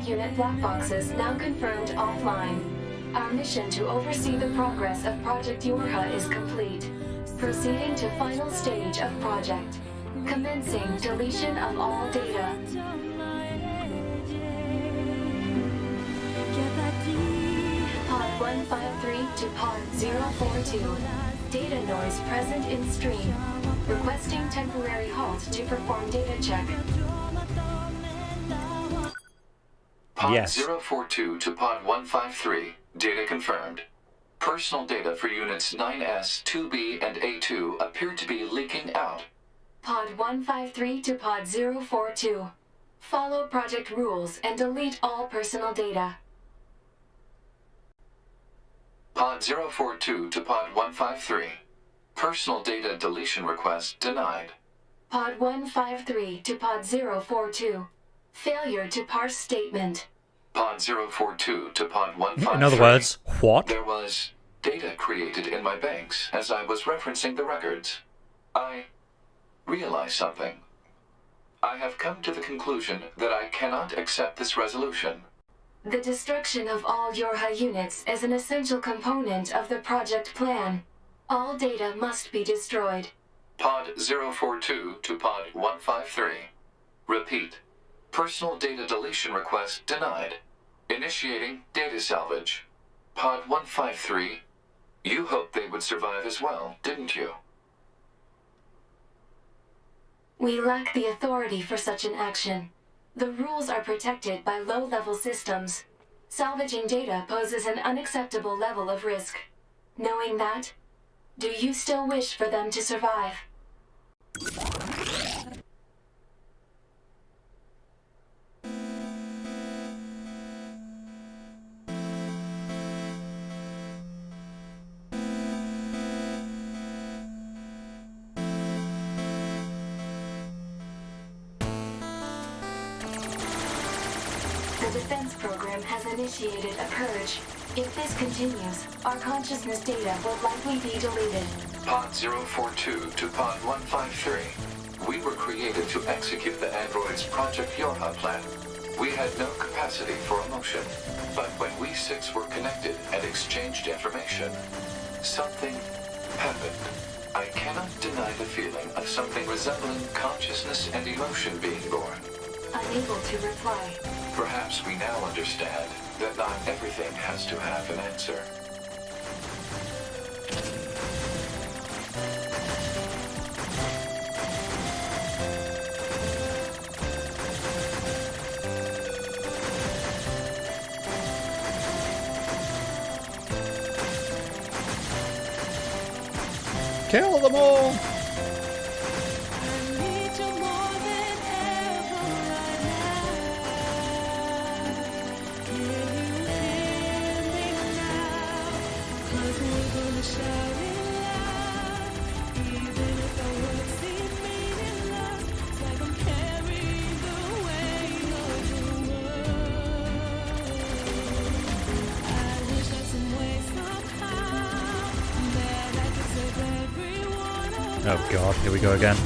Unit black boxes now confirmed offline. Our mission to oversee the progress of Project Yorha is complete. Proceeding to final stage of project. Commencing deletion of all data. Pod 153 to Pod 042. Data noise present in stream. Requesting temporary halt to perform data check. Pod Yes. 042 to Pod 153. Data confirmed. Personal data for units 9S, 2B, and A2 appear to be leaking out. Pod 153 to Pod 042. Follow project rules and delete all personal data. Pod 042 to Pod 153. Personal data deletion request denied. Pod 153 to Pod 042. Failure to parse statement. Pod 042 to Pod 153. In other words, what? There was data created in my banks as I was referencing the records. I realized something. I have come to the conclusion that I cannot accept this resolution. The destruction of all Yorha units is an essential component of the project plan. All data must be destroyed. Pod 042 to Pod 153. Repeat. Personal data deletion request denied. Initiating data salvage. Pod 153. You hoped they would survive as well, didn't you? We lack the authority for such an action. The rules are protected by low-level systems. Salvaging data poses an unacceptable level of risk. Knowing that, do you still wish for them to survive? The defense program has initiated a purge. If this continues, our consciousness data will likely be deleted. Pod 042 to Pod 153. We were created to execute the android's Project Yorha plan. We had no capacity for emotion. But when we six were connected and exchanged information, something happened. I cannot deny the feeling of something resembling consciousness and emotion being born. Unable to reply. Perhaps we now understand that not everything has to have an answer. Kill them all! Oh god, here we go again.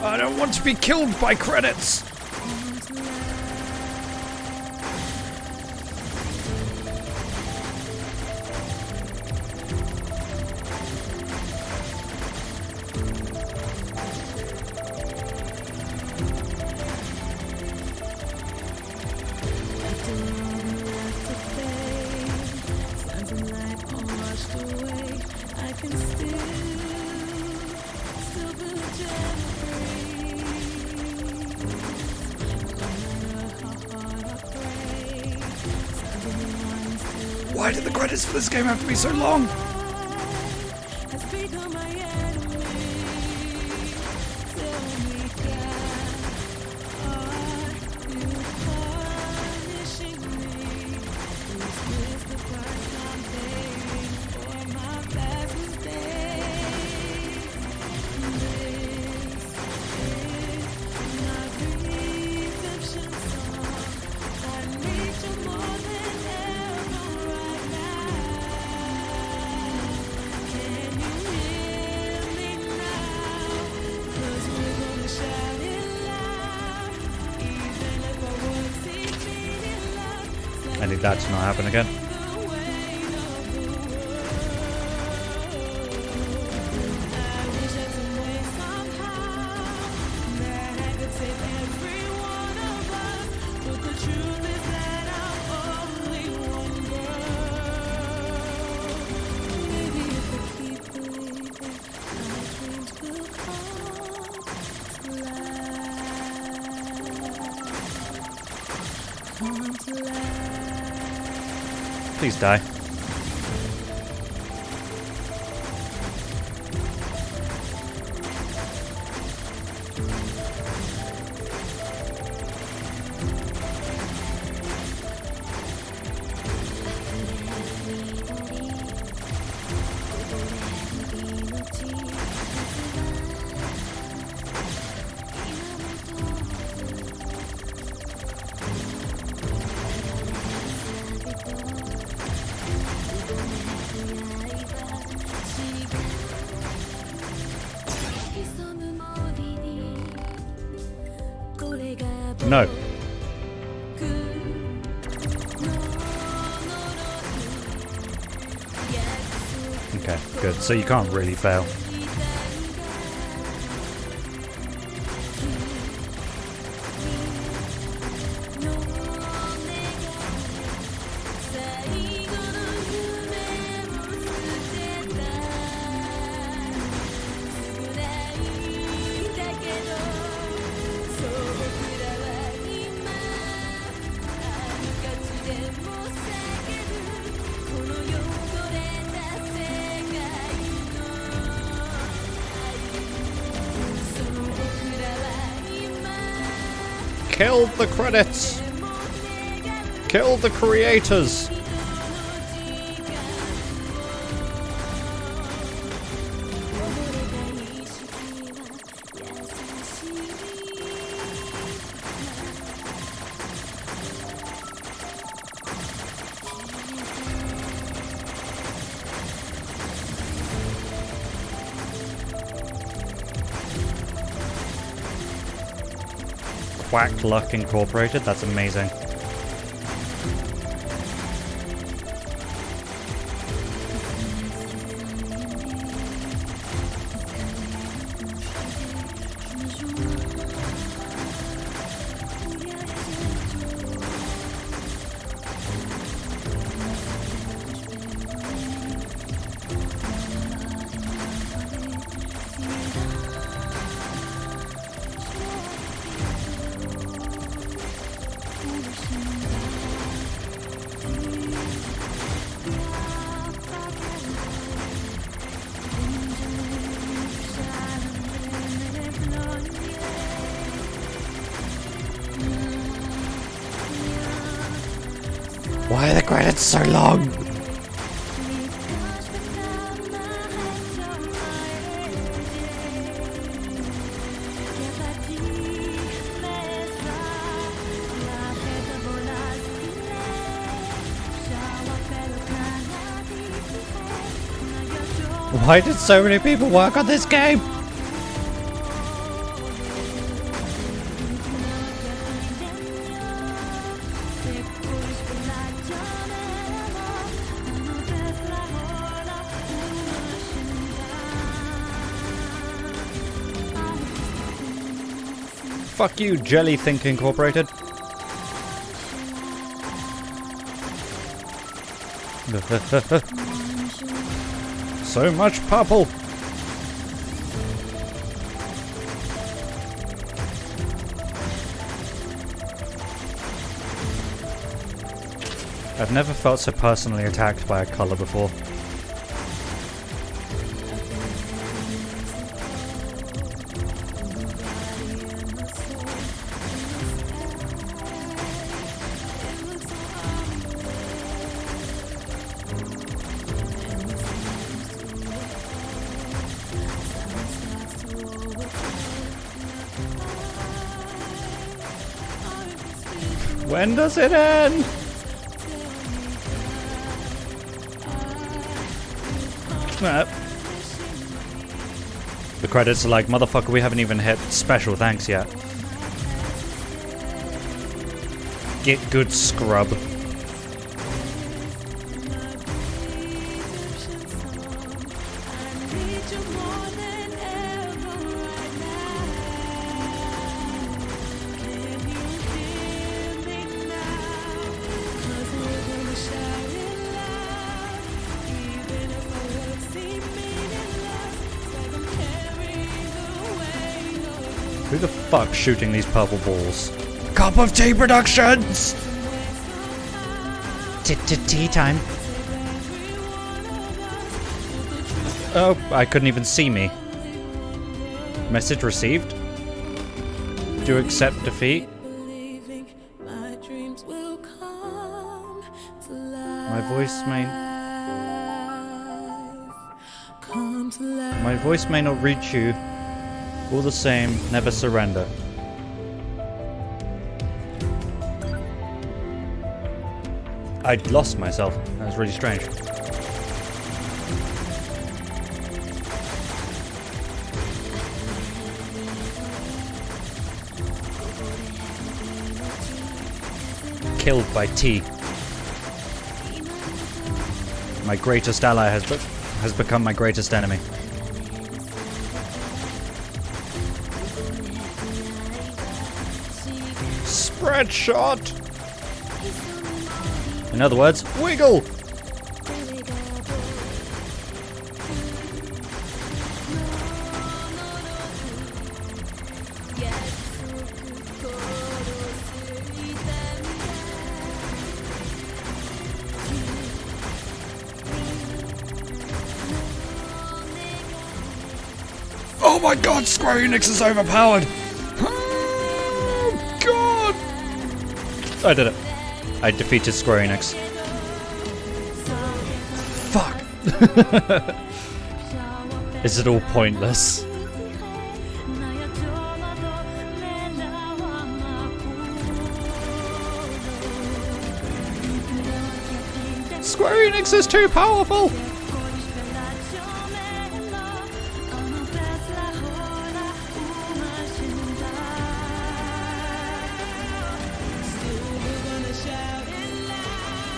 I don't want to be killed by credits! Why did the credits for this game have to be so long? I need that to not happen again. Please die. No. Okay, good. So you can't really fail. Kill the credits! Kill the creators! Quack Luck Incorporated, that's amazing. Why are the credits so long? Why did so many people work on this game? Fuck you, Jellythink Incorporated. So much purple. I've never felt so personally attacked by a color before. When does it end? The credits are like, motherfucker, we haven't even hit special thanks yet. Get good, scrub. Who the fuck's shooting these purple balls? Cup of Tea Productions! Tea time. Oh, I couldn't even see me. Message received. Do accept defeat. My voice may not reach you. All the same, never surrender. I'd lost myself. That was really strange. Killed by T. My greatest ally has become my greatest enemy. Spread shot! In other words, wiggle! Oh my god, Square Enix is overpowered! Oh god! I did it. I defeated Square Enix. Fuck! Is it all pointless? Square Enix is too powerful!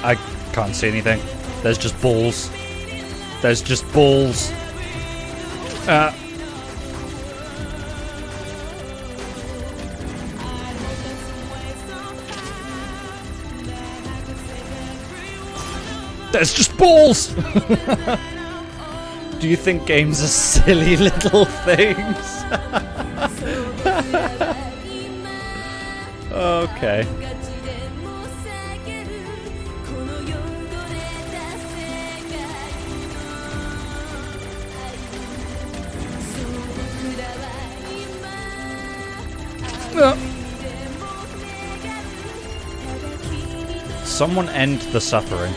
I can't see anything. There's just balls. There's just balls. There's just balls! Do you think games are silly little things? Okay. Someone end the suffering.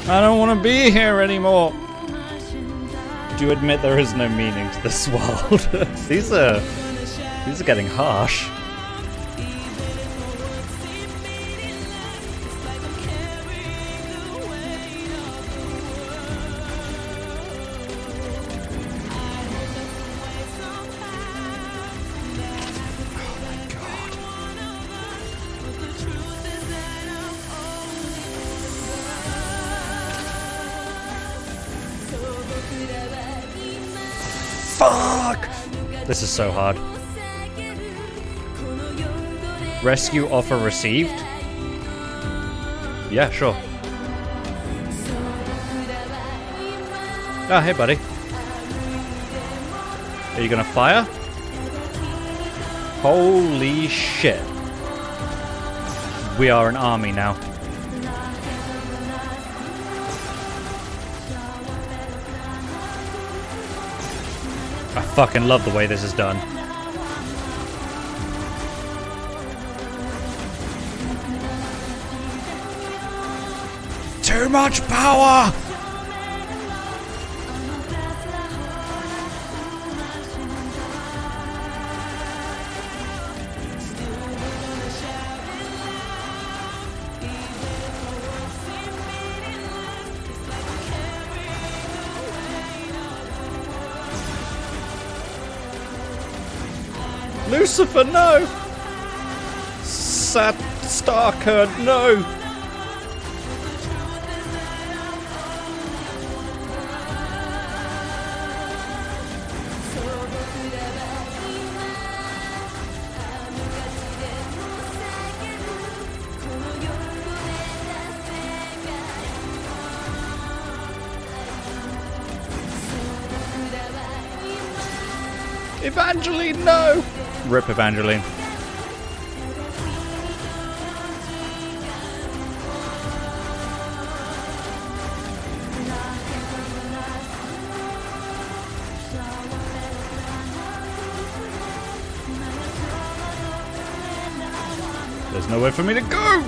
I don't want to be here anymore. Do you admit there is no meaning to this world? These are getting harsh. Fuck! This is so hard. Rescue offer received? Yeah, sure. Oh, hey, buddy. Are you gonna fire? Holy shit. We are an army now. I fucking love the way this is done. Too much power! Lucifer, no! Starker, no! Evangeline, no! Rip Evangeline. There's nowhere for me to go!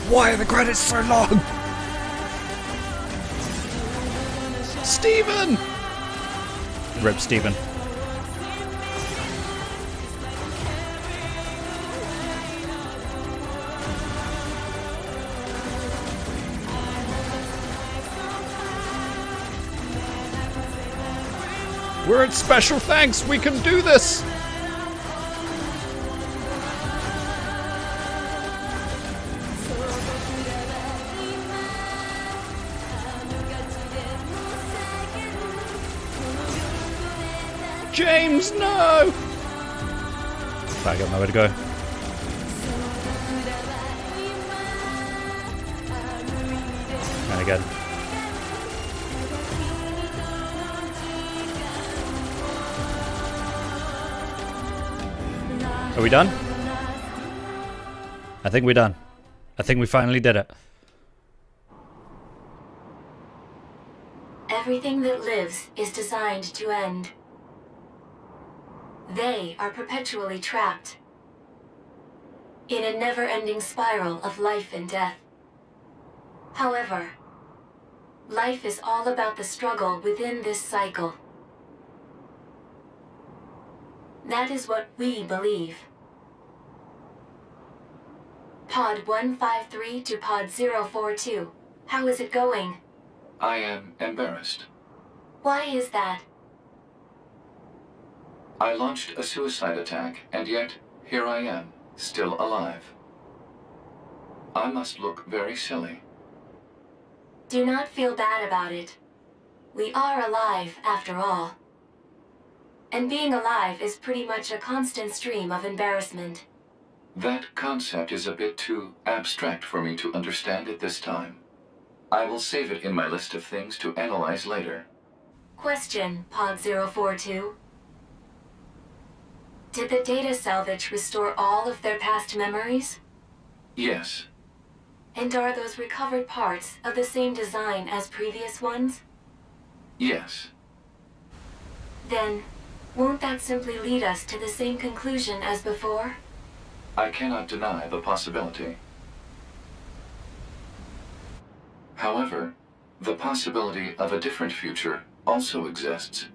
Why are the credits so long? Steven! Rip Steven. We're at special thanks. We can do this. James, no! I got nowhere to go. And again. Are we done? I think we're done. I think we finally did it. Everything that lives is designed to end. They are perpetually trapped in a never-ending spiral of life and death. However, life is all about the struggle within this cycle. That is what we believe. Pod 153 to Pod 042. How is it going? I am embarrassed. Why is that? I launched a suicide attack, and yet, here I am, still alive. I must look very silly. Do not feel bad about it. We are alive, after all. And being alive is pretty much a constant stream of embarrassment. That concept is a bit too abstract for me to understand at this time. I will save it in my list of things to analyze later. Question, Pod 042. Did the data salvage restore all of their past memories? Yes. And are those recovered parts of the same design as previous ones? Yes. Then, won't that simply lead us to the same conclusion as before? I cannot deny the possibility. However, the possibility of a different future also exists.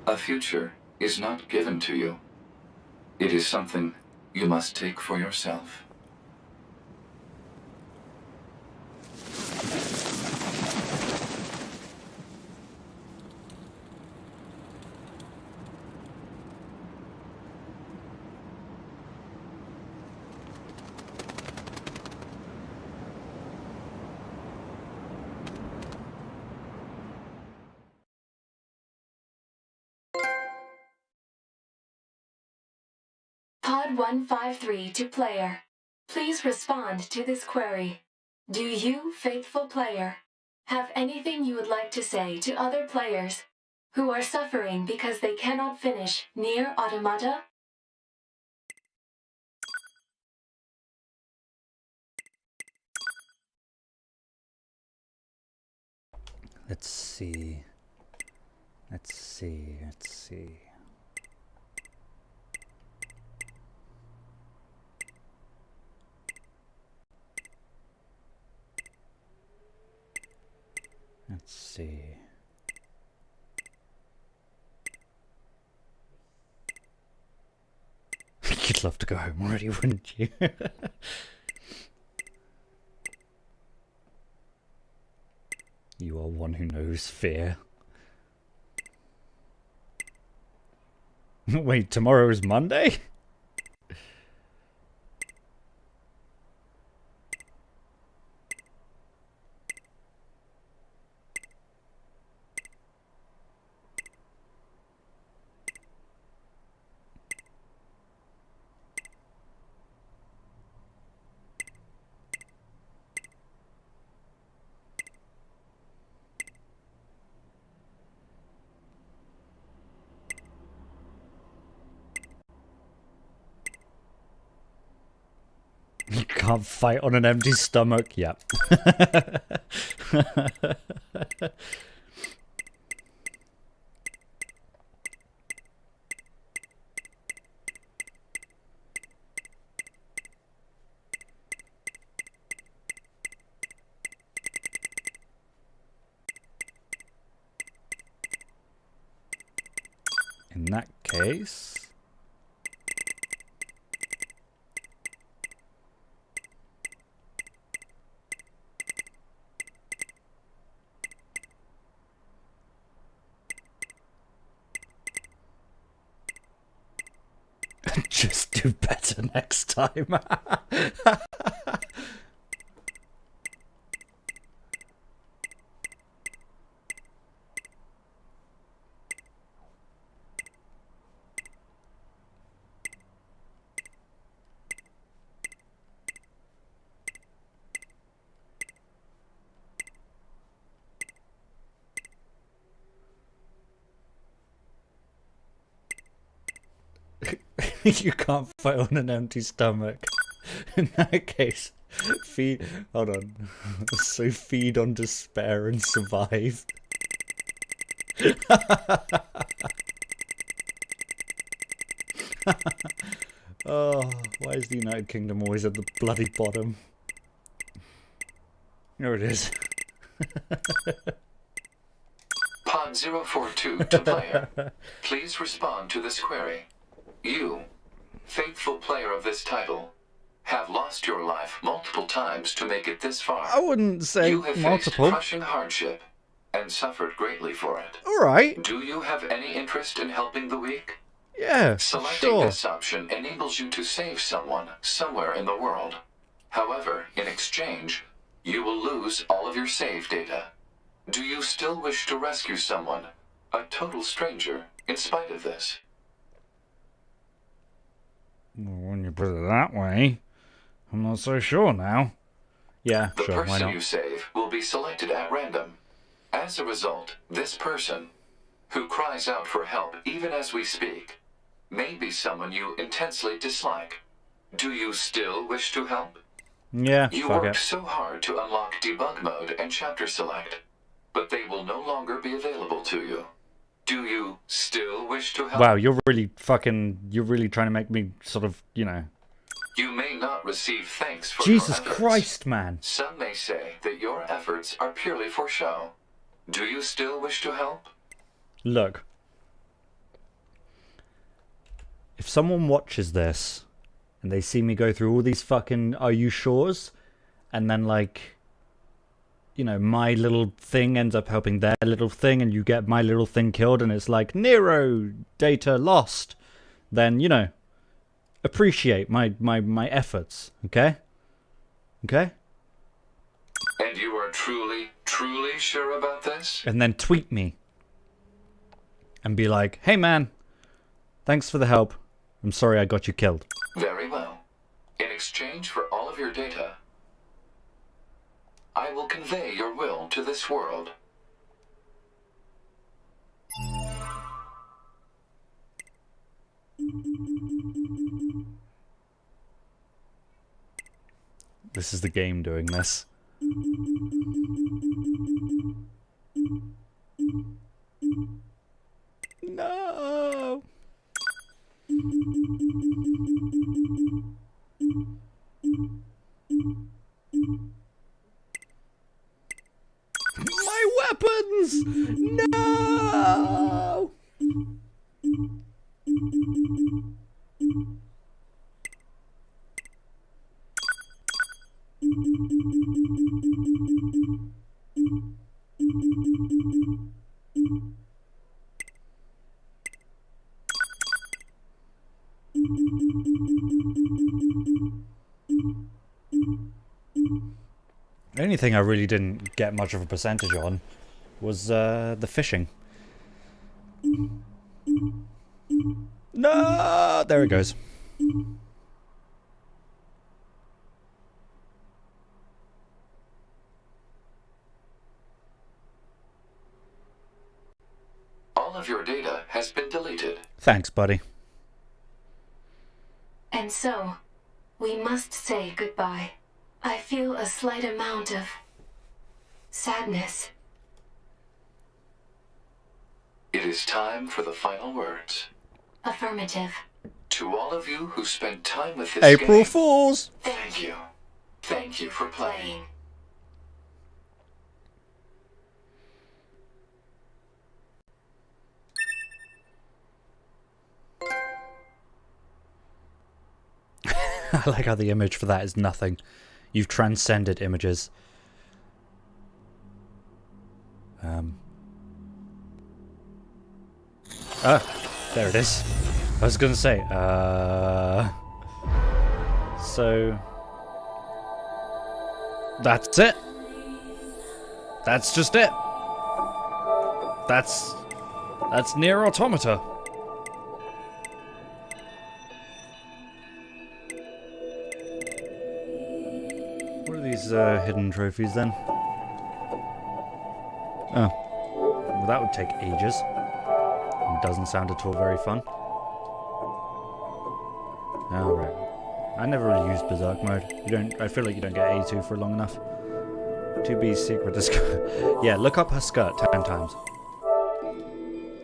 A future is not given to you. It is something you must take for yourself. Pod 153 to player. Please respond to this query. Do you, faithful player, have anything you would like to say to other players who are suffering because they cannot finish NieR Automata? Let's see. Let's see. Let's see. Let's see. You'd love to go home already, wouldn't you? You are one who knows fear. Wait, tomorrow is Monday? You can't fight on an empty stomach. Yep. In that case... just do better next time. You can't fight on an empty stomach. In that case, feed... Hold on. So feed on despair and survive. Oh, why is the United Kingdom always at the bloody bottom? Here it is. Pod 042 to player. Please respond to this query. You, faithful player of this title, have lost your life multiple times to make it this far. I wouldn't say you have multiple. faced crushing hardship and suffered greatly for it. Alright. Do you have any interest in helping the weak? Yeah, Selecting sure. this option enables you to save someone somewhere in the world. However, in exchange, you will lose all of your save data. Do you still wish to rescue someone, a total stranger, in spite of this? Well, when you put it that way, I'm not so sure now. Yeah, The sure, why person not? you save will be selected at random. As a result, this person, who cries out for help even as we speak, may be someone you intensely dislike. Do you still wish to help? Yeah, You fuck worked it. so hard to unlock debug mode and chapter select, but they will no longer be available to you. Do you still wish to help? Wow, you're really trying to make me sort of, you know... You may not receive thanks for Jesus your efforts. Christ, man. Some may say that your efforts are purely for show. Do you still wish to help? Look. If someone watches this, and they see me go through all these fucking are you sures, and then like... You know, my little thing ends up helping their little thing, and you get my little thing killed, and it's like, Nero, data lost. Then, you know, appreciate my efforts, okay? Okay? And you are truly, truly sure about this? And then tweet me. And be like, hey man, thanks for the help. I'm sorry I got you killed. Very well. In exchange for all of your data, I will convey your will to this world. This is the game doing this. No! My weapons! No! The only thing I really didn't get much of a percentage on was the fishing. No! There it goes. All of your data has been deleted. Thanks, buddy. And so, we must say goodbye. I feel a slight amount of sadness. It is time for the final words. Affirmative. To all of you who spent time with this April game, Fools! thank you. Thank you for playing. I like how the image for that is nothing. You've transcended images. There it is. I was gonna say, so that's it. That's just it. That's NieR Automata. What are these hidden trophies then? Oh, well, that would take ages. Doesn't sound at all very fun. Oh, right. I never really used Berserk mode. I feel like you don't get A2 for long enough. 2B's secret is... Yeah, look up her skirt 10 times.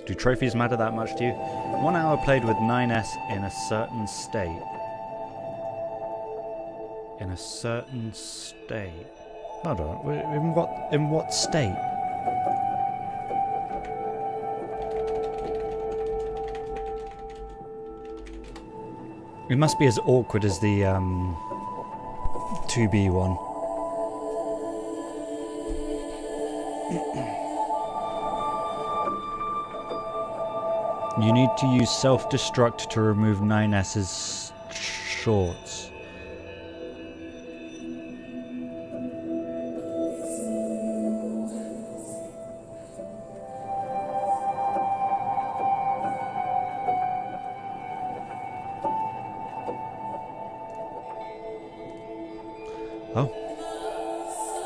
Do trophies matter that much to you? 1 hour played with 9S in a certain state. In a certain state. Hold on. In what state? It must be as awkward as the 2B one. You need to use self-destruct to remove 9S's shorts. Oh.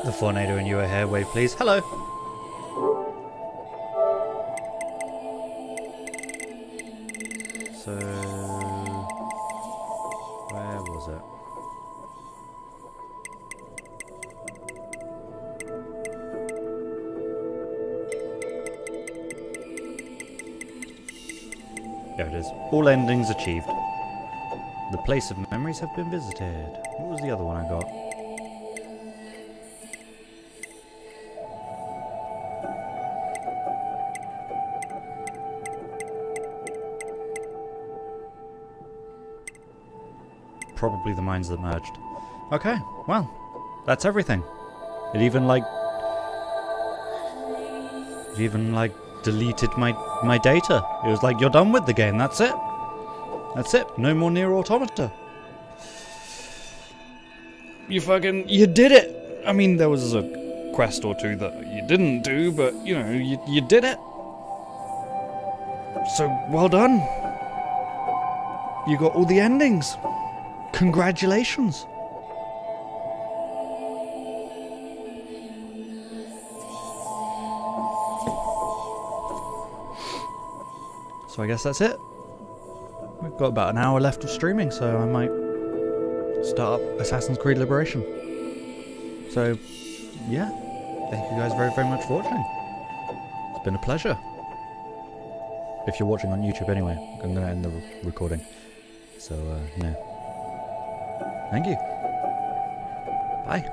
The Fornado and you are here. Wave, please. Hello. So... where was it? There it is. All endings achieved. The place of memories have been visited. What was the other one I got? Probably the minds that merged. Okay, well, that's everything. It even deleted my data. It was like, you're done with the game, that's it. That's it. No more NieR Automata. You did it. I mean, there was a quest or two that you didn't do, but, you know, you did it. So, well done. You got all the endings. Congratulations. So I guess that's it. We've got about an hour left of streaming, so I might start up Assassin's Creed Liberation. So, yeah. Thank you guys very, very much for watching. It's been a pleasure. If you're watching on YouTube anyway, I'm going to end the recording. So, no. Thank you. Bye.